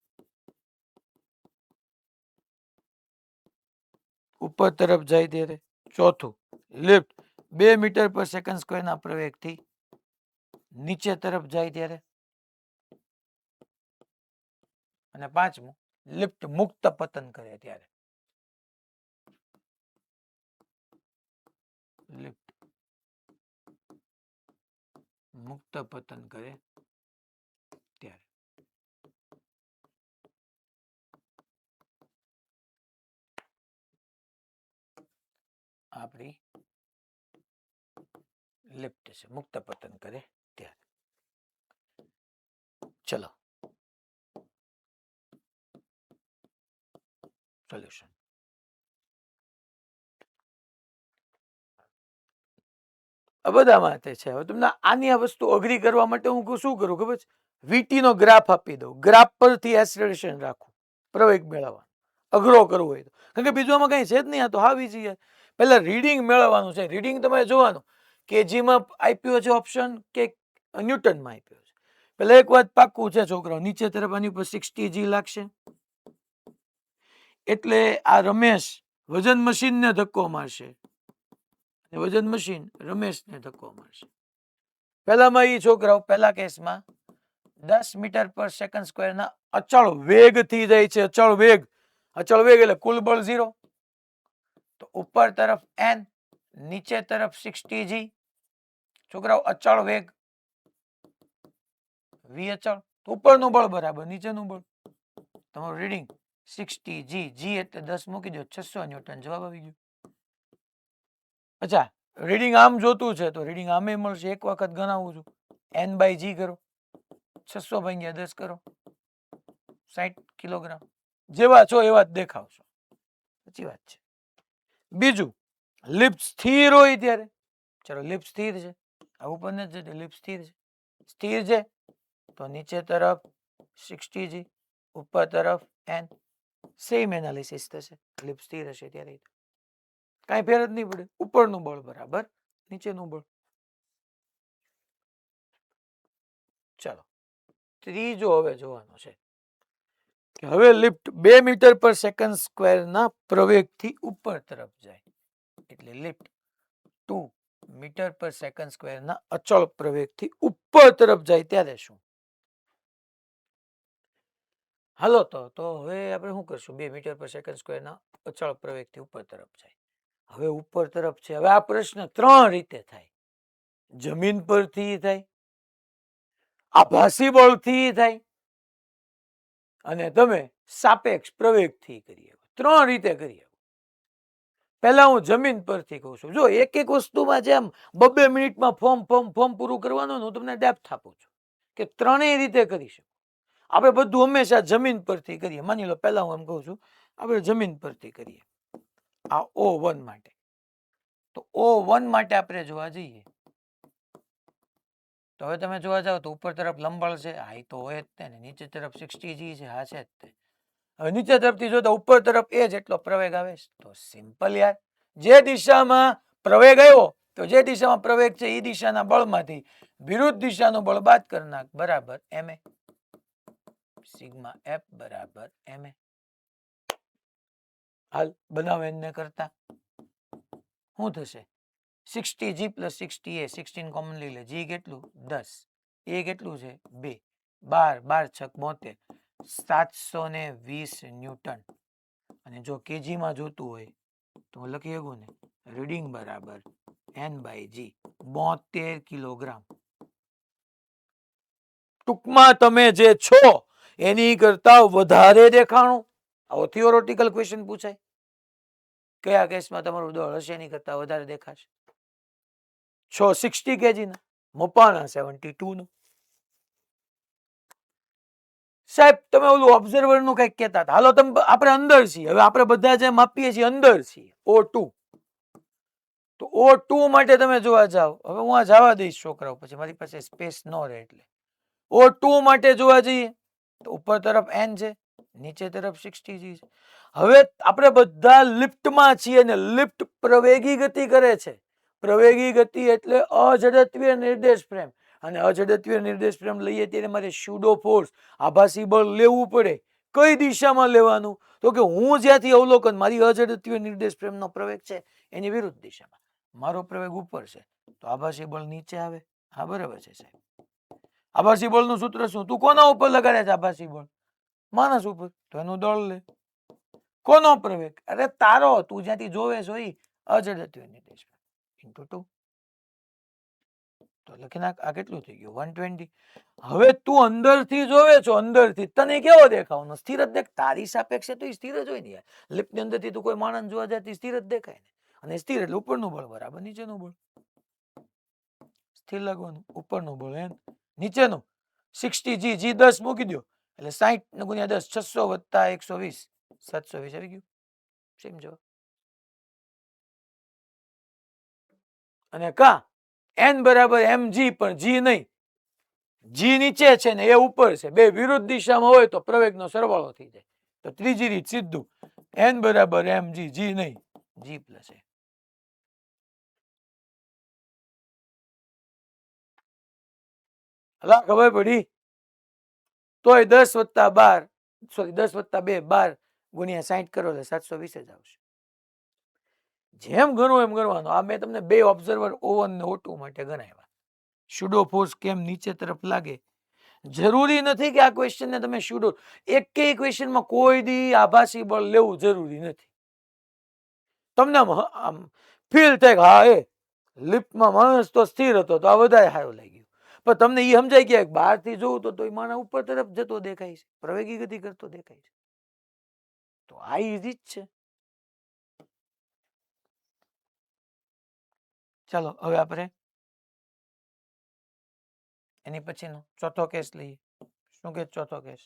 ઉપર તરફ જાય ત્યારે. ચોથું, લિફ્ટ 2 મીટર પર સેકન્ડ સ્ક્વેરના પ્રવેગથી નીચે તરફ જાય ત્યારે. અને પાંચમું, લિફ્ટ મુક્ત પતન કરે ત્યારે. લિફ્ટ મુક્ત પતન કરે ત્યારે. આપણી લિફ્ટ છે, મુક્ત પતન કરે ત્યારે. ચલો સોલ્યુશન. આ બધા માટે છે. હવે તમને આની આ વસ્તુ અઘરી કરવા માટે હું શું કરું ખબર છે? VT નો ગ્રાફ આપી દઉં, ગ્રાફ પરથી એસેલરેશન રાખું, પ્રવેગ મેળવવાનો. અઘરો કરવો હોય તો, કારણ કે બીજું આમાં કઈ છે જ નહીં. આ તો હાવી છે. પહેલા રીડિંગ મેળવવાનું છે. રીડિંગ તમારે જોવાનું કેજીમાં આપ્યો છે ઓપ્શન કે ન્યૂટનમાં આપ્યો છે. પેલા એક વાત પાક્કું છે છોકરાઓ, નીચે તરફ આની ઉપર 60G લાગશે, એટલે આ રમેશ વજન મશીનને ધક્કો મારશે, વજન મશીન રમેશને ધક્કો મારશે. પહેલામાં એ છોકરાઓ પહેલા કેસમાં 10 મીટર પર સેકન્ડ સ્ક્વેરના અચળ વેગથી જાય છે. અચળ વેગ એટલે કુલ બળ 0. તો ઉપર તરફ n, નીચે તરફ 60G. છોકરાઓ અચળ વેગ v અચળ, ઉપરનું બળ બરાબર નીચેનું બળ. તમારું રીડિંગ 60G, G એટલે 10 મૂકી દો, 600 ન્યૂટન જવાબ આવી ગયો. અચ્છા, રીડિંગ આમ જોતું છે તો રીડિંગ આમે મળશે. એક વખત ગણાવું છું, n/g કરો, 600 ભાગ્યા 10 કરો, 60 કિલોગ્રામ. જેવા છો એવા જ દેખાવશો. સાચી વાત છે. બીજું, લિફ્ટ સ્થિર હોય ત્યારે. ચલો, લિફ્ટ સ્થિર છે, આ ઉપર નથી જતી, લિફ્ટ સ્થિર છે. સ્થિર છે તો નીચે તરફ 60G, ઉપર તરફ n. સેમ એનાલિસિસ થશે. લિફ્ટ સ્થિર હશે ત્યારે કાંઈ ફેર જ નહીં પડે. ઉપરનું બળ બરાબર નીચેનું બળ. ચાલો, ત્રીજો હવે જોવાનો છે કે હવે લિફ્ટ 2 મીટર પર સેકન્ડ સ્ક્વેરના પ્રવેગથી ઉપર તરફ જાય, એટલે લિફ્ટ 2 મીટર પર સેકન્ડ સ્ક્વેરના અચળ પ્રવેગથી ઉપર તરફ જાય ત્યારે શું? હાલો તો હવે આપણે શું કરશું? 2 મીટર પર સેકન્ડ સ્ક્વેરના અચળ પ્રવેગથી ઉપર તરફ જાય. હવે ઉપર તરફ છે. હવે આ પ્રશ્ન 3 રીતે થાય. જમીન પરથી થાય, આભાસી બળથી થાય, અને તમે સાપેક્ષ પ્રવેગથી કરી શકો. 3 રીતે કરી શકો. પહેલા હું જમીન પરથી કહું છું. જો એક એક વસ્તુમાં જેમ 2 મિનિટમાં ફોર્મ પૂરું કરવાનું, હું તમને ડેપ્થ આપું છું કે 3 રીતે કરી શકો. આપણે બધું હંમેશા જમીન પરથી કરીએ. માની લો પહેલા હું એમ કહું છું, આપણે જમીન પરથી કરીએ. આ O1 માટે, તો O1 માટે આપણે જોવા જઈએ તો હવે તમે જોવા જાવ તો ઉપર તરફ લંબળ છે, હા તો હોય જ તે ને. નીચે તરફ 60G છે, હા છે જ તે. હવે નીચે તરફથી જોતા ઉપર તરફ એ જેટલો પ્રવેગ આવે તો સિમ્પલ યાર. જે દિશામાં પ્રવેગ આવ્યો તો જે દિશામાં પ્રવેગ છે એ દિશાના બળમાંથી વિરુદ્ધ દિશાનું બળ બાદ કરી નાખ, બરાબર ma. સિગ્મા F બરાબર ma. હાલ બનાવો એને કરતા શું થશે? 60G પ્લસ 60A, 16 કોમન લઈ લે. G કેટલું? 10. A કેટલું છે? 2. 12 છક 72, 720 ન્યૂટન. અને જો કેજીમાં જોતું હોય તો લખી શકું ને, રીડિંગ બરાબર N/G, 72 કિલોગ્રામ. ટૂંકમાં તમે જે છો એની કરતા વધારે દેખાણું. આવો થિયોરેટિકલ ક્વેશ્ચન પૂછાય. કયા કેસમાં તમારું દળ હશે એની કરતા વધારે દેખાશે? 60 kg ના, મપાના 72 નું. સાહેબ તમે ઓલું ઓબ્ઝર્વર નું કઈક કહેતા હતા. હાલો તમે આપણે અંદર છીએ. હવે આપણે બધા જે માપીએ છીએ અંદર છીએ. O2, તો O2 માટે તમે જોવા જાવ, હવે હું આ જવા દઈશ છોકરાઓ, પછી મારી પાસે સ્પેસ ન રહે. એટલે O2 માટે જોવા જઈએ તો ઉપર તરફ N છે, નીચે તરફ 60G છે. હવે આપણે બધા લિફ્ટમાં છીએ ને લિફ્ટ પ્રવેગી ગતિ કરે છે. પ્રવેગી ગતિ એટલે અઝડત્વીય નિર્દેશ ફ્રેમ. અને અઝડત્વીય નિર્દેશ ફ્રેમ લઈએ ત્યારે મારે સ્યુડો ફોર્સ, આભાસી બળ લેવું પડે. કઈ દિશામાં લેવાનું? તો કે હું જ્યાંથી અવલોકન, મારી અઝડત્વીય નિર્દેશ ફ્રેમનો પ્રવેગ છે એની વિરુદ્ધ દિશામાં. મારો પ્રવેગ ઉપર છે તો આભાસી બળ નીચે આવે. હા બરાબર છે સાહેબ. આભાસી બળનું સૂત્ર શું? તું કોના ઉપર લગાડે છે આભાસી બળ? માણસ ઉપર, તો એનું દળ લે. કોનો પ્રવેગ? અરે તારો, તું જ્યાંથી જોવે છો એ અઝડત્વીય નિર્દેશ ઇન્ટુ 2. તો લખી નાખ. આ કેટલું થઈ ગયું? 120. હવે તું અંદરથી જોવે છો, અંદરથી તને કેવો દેખાવાનો? સ્થિર જ દેખ. તારી સાપેક્ષે તો એ સ્થિર જ હોય ને યાર. લિફ્ટની અંદરથી તું કોઈ માણસ જોવા જાય સ્થિર જ દેખાય ને. અને સ્થિર એટલે ઉપરનું બળ બરાબર નીચેનું બળ. સ્થિર લાગવાનું. ઉપરનું બળ એન, નીચેનું 60G, G 10 મૂકી દો એટલે 60 ગુણ્યા 10, 600 વત્તા 120, 720 આવી ગયું. સમજો. અને કા N બરાબર mg, પણ G નહીં. G નીચે છે ને એ ઉપર છે. બે વિરુદ્ધ દિશામાં હોય તો પ્રવેગનો સરવાળો થઈ જાય. તો ત્રીજી રીત સીધું N બરાબર mg, G નહીં, G પ્લસ A. ખબર પડી? તોય 10 વત્તા 12, સોરી 10 વત્તા 2, 12 ગુણ્યા 60 કરો એટલે 720 જ આવશે. જેમ ગણો એમ ગણવાનું. આ મેં તમને બે ઓબ્ઝર્વર O1 ને O2 માટે ગણાવ્યા. સ્યુડો ફોર્સ કેમ નીચે તરફ લાગે. જરૂરી નથી કે આ ક્વેશ્ચનને તમે સ્યુડો, એકેય ક્વેશ્ચનમાં કોઈ દી આભાસી બળ લેવું જરૂરી નથી. તમને આમ ફીલ થાય કે હા એ લિફ્ટમાં માણસ તો સ્થિર હતો તો આ વધારે સારું લાગ્યું. પણ તમને એ સમજાય કે બહારથી જોવું તો એ માણસ ઉપર તરફ જતો દેખાય છે, પ્રવેગી ગતિ કરતો દેખાય છે. તો આ ઈઝી જ છે. ચાલો હવે આપણે એની પછીનો ચોથો કેસ લઈએ. શું કે ચોથો case?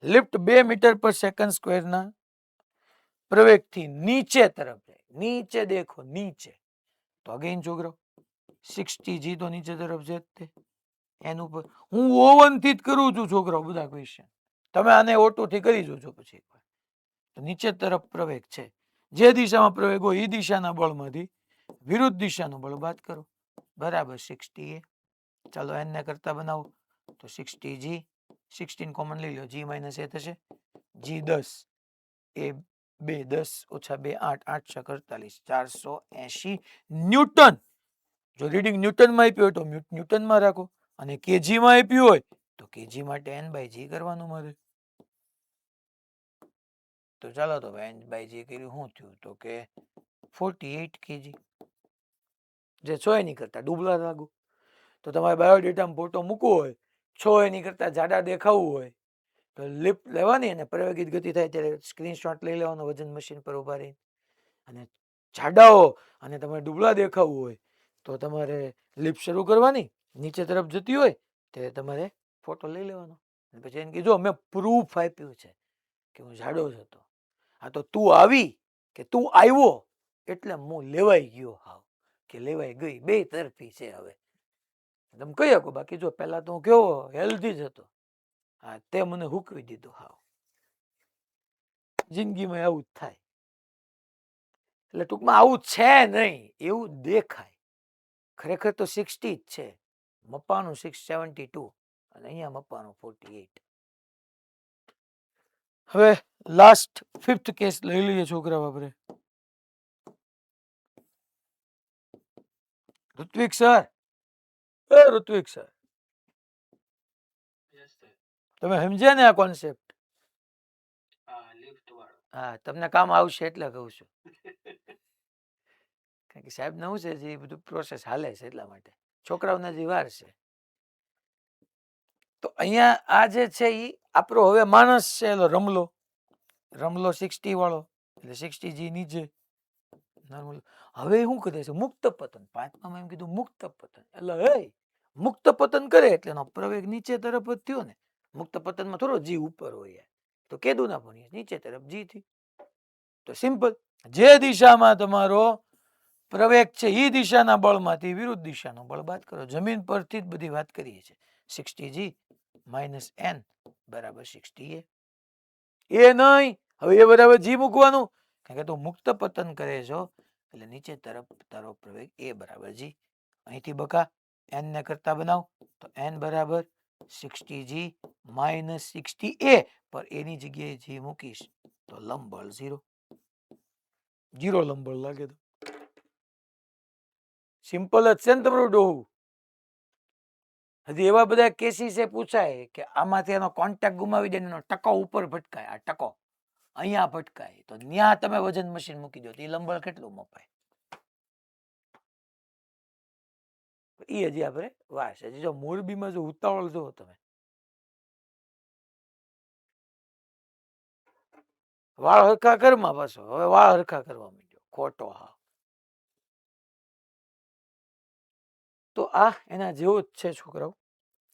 Lift 2 metre per second સ્ક્વેરના પ્રવેગથી નીચે તરફ જાય. નીચે દેખો, નીચે. તો અગેન છોકરો 60G તો નીચે તરફ છે જ તે. એનું ઉપર હું O1 થી જ કરું છું છોકરાઓ બધા ક્વેશ્ચન. તમે આને O2 થી કરી જોજો પછી એકવાર. તો નીચે તરફ પ્રવેગ છે. જે દિશામાં પ્રવેગ હોય એ દિશાના બળમાંથી વિરુદ્ધ દિશાનું બળ બાદ કરો, બરાબર 60A. ચાલો n ને કરતા બનાવો તો 60G, 16 કોમન લઈ લો, G માઇનસ A થશે. G 10, A 2, 10 ઓછા 2 8, 8 6 48, 480 ન્યૂટન. જો રીડિંગ ન્યૂટનમાં આપ્યું હોય તો ન્યૂટનમાં રાખો, અને કેજીમાં આપ્યું હોય તો કેજી માટે N/G કરવાનું મારે. તો ચાલો તો n બાય g કર્યું શું થયું તો કે 48 kg. જે 6 એની કરતા ડૂબલા લાગુ. તો તમારે બાયોડેટામાં ફોટો મૂકવો હોય, 6 એની કરતા જાડા દેખાવું હોય તો લિફ્ટ લેવાની અને પ્રવેગિત ગતિ થાય ત્યારે સ્ક્રીનશોટ લઈ લેવાનો વજન મશીન પર ઉભા રહી. અને જાડાઓ અને તમારે ડૂબલા દેખાવું હોય તો તમારે લિફ્ટ શરૂ કરવાની, નીચે તરફ જતી હોય ત્યારે તમારે ફોટો લઈ લેવાનો. પછી એને કીધું મેં પ્રૂફ આપ્યું છે કે હું જાડો જ હતો. હા તો તું આવી કે તું આવ્યો એટલે હું લેવાઈ ગયો. હાવ કે લેવાઈ ગઈ, બે તરફી છે. હવે તમે કહી શકો, બાકી જો પેલા તો હું કેવો હેલ્ધી જ હતો. હા તે મને હુકવી દીધો. હાવ જિંદગીમાં આવું જ થાય. એટલે ટૂંકમાં આવું છે નહીં, એવું દેખાય. ખરેખર તો 60 જ છે. મપ્પાનું 672 અને અહીંયા મપ્પાનું 48. હવે લાસ્ટ 5th કેસ લઈ લઈએ છોકરા આપણે. ઋત્વિક સર, ઋત્વિક સર તમે સમજ્યા ને આ કોન્સેપ્ટ? હા તમને કામ આવશે એટલે કહું છું. કારણ કે સાહેબ નવું છે, જે બધું પ્રોસેસ હાલે છે એટલા માટે. છોકરાઓના જે વાર છે. તો અહીંયા આ જે છે એ આપણો હવે માણસ છે, એલો રમલો 60 વાળો એટલે 60 g નીચે. હવે શું કરે છે? મુક્ત પતન. પાંચમામાં એમ કીધું મુક્ત પતન. એટલે હે મુક્ત પતન કરે એટલે એનો પ્રવેગ નીચે તરફ જ થયો ને. મુક્ત પતનમાં થોડો જી ઉપર હોય, તો કેદું ના પણ નીચે તરફ જી થી. તો સિમ્પલ, જે દિશામાં તમારો પ્રવેગ છે એ દિશાના બળમાંથી વિરુદ્ધ દિશાનો બળ બાદ કરો. જમીન પરથી જ બધી વાત કરીએ છીએ. 60 g માઇનસ n બરાબર 60 a. એ નહીં, હવે એ બરાબર જી મૂકવાનું, કારણ કે તું મુક્ત પતન કરે છો એટલે નીચે તરફ તારો પ્રવેગ એ બરાબર જી. અહીંથી બકા n ને કરતા બનાવ તો n બરાબર 60 g માઇનસ 60 a. પર એની જગ્યાએ જી મૂકીશ તો લંબબળ 0. લંબબળ લાગે તો સિમ્પલ જ છે ને તમારું ડોહું. હજી એવા બધા કેસીસ પૂછાય કે આમાંથી એનો કોન્ટેક્ટ ગુમાવી દે, એનો ટકો ઉપર ભટકાય. આ ટકો અહીંયા ભટકાય તો ત્યાં તમે વજન મશીન મૂકી દો તો એ લંબબળ કેટલું મપાય? એ હજી આપણે વાર છે. હજી જો મોરબીમાં જો ઉતાવળ જો તમે વાળ હરખા કરમાં પાછો હવે વાળ હરખા કરવા માંડ્યો ખોટો. હા તો આ એના જેવો જ છે છોકરાઓ.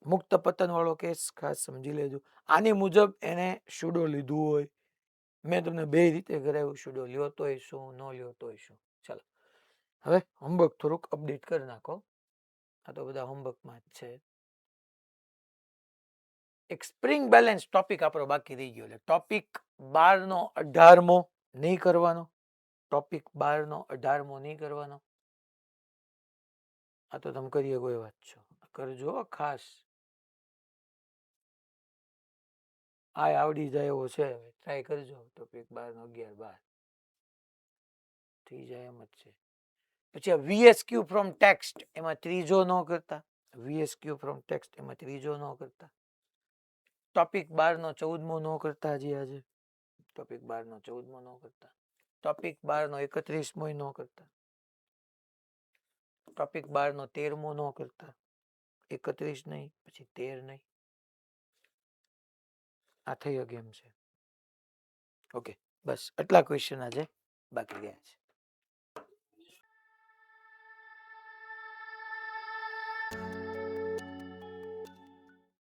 મુક્ત પતન વાળો કેસ ખાસ સમજી લેજો. આની મુજબ એને શુડો લીધું હોય. મેં તમને બે રીતે કરાવ્યું. શુડો લ્યો તોય શું, ન લ્યો તોય શું. ચાલો હવે હોમવર્ક થોડુંક અપડેટ કરી નાખો. આ તો બધા હોમવર્કમાં જ છે. એક સ્પ્રિંગ બેલેન્સ ટોપિક આપણો બાકી રહી ગયો. એટલે ટોપિક 12 નો 18મો નહીં કરવાનો. ટોપિક 12 નો 18મો નહીં કરવાનો. આ તો તમે કરીએ કોઈ વાત છો, કરજો ખાસ. આ આવડી જાય એવો છે, ટ્રાય કરજો. ટોપિક 12 નો 11-12 થઈ જાય એમ જ છે. પછી આ VSQ ફ્રોમ ટેક્સ્ટ એમાં ત્રીજો ન કરતા. VSQ ફ્રોમ ટેક્સ્ટ એમાં ત્રીજો ન કરતા. ટોપિક 12 નો 14મો ન કરતા. હજી આજે ટોપિક 12 નો 14મો ન કરતા. ટોપિક 12 નો 31મો ન કરતા. ટોપિક 12 નો 13મો ન કરતા. 31 નહીં, પછી 13 નહીં. આ થઈ ગેમ છે. ઓકે બસ આટલા ક્વેશ્ચન આજે બાકી રહ્યા છે.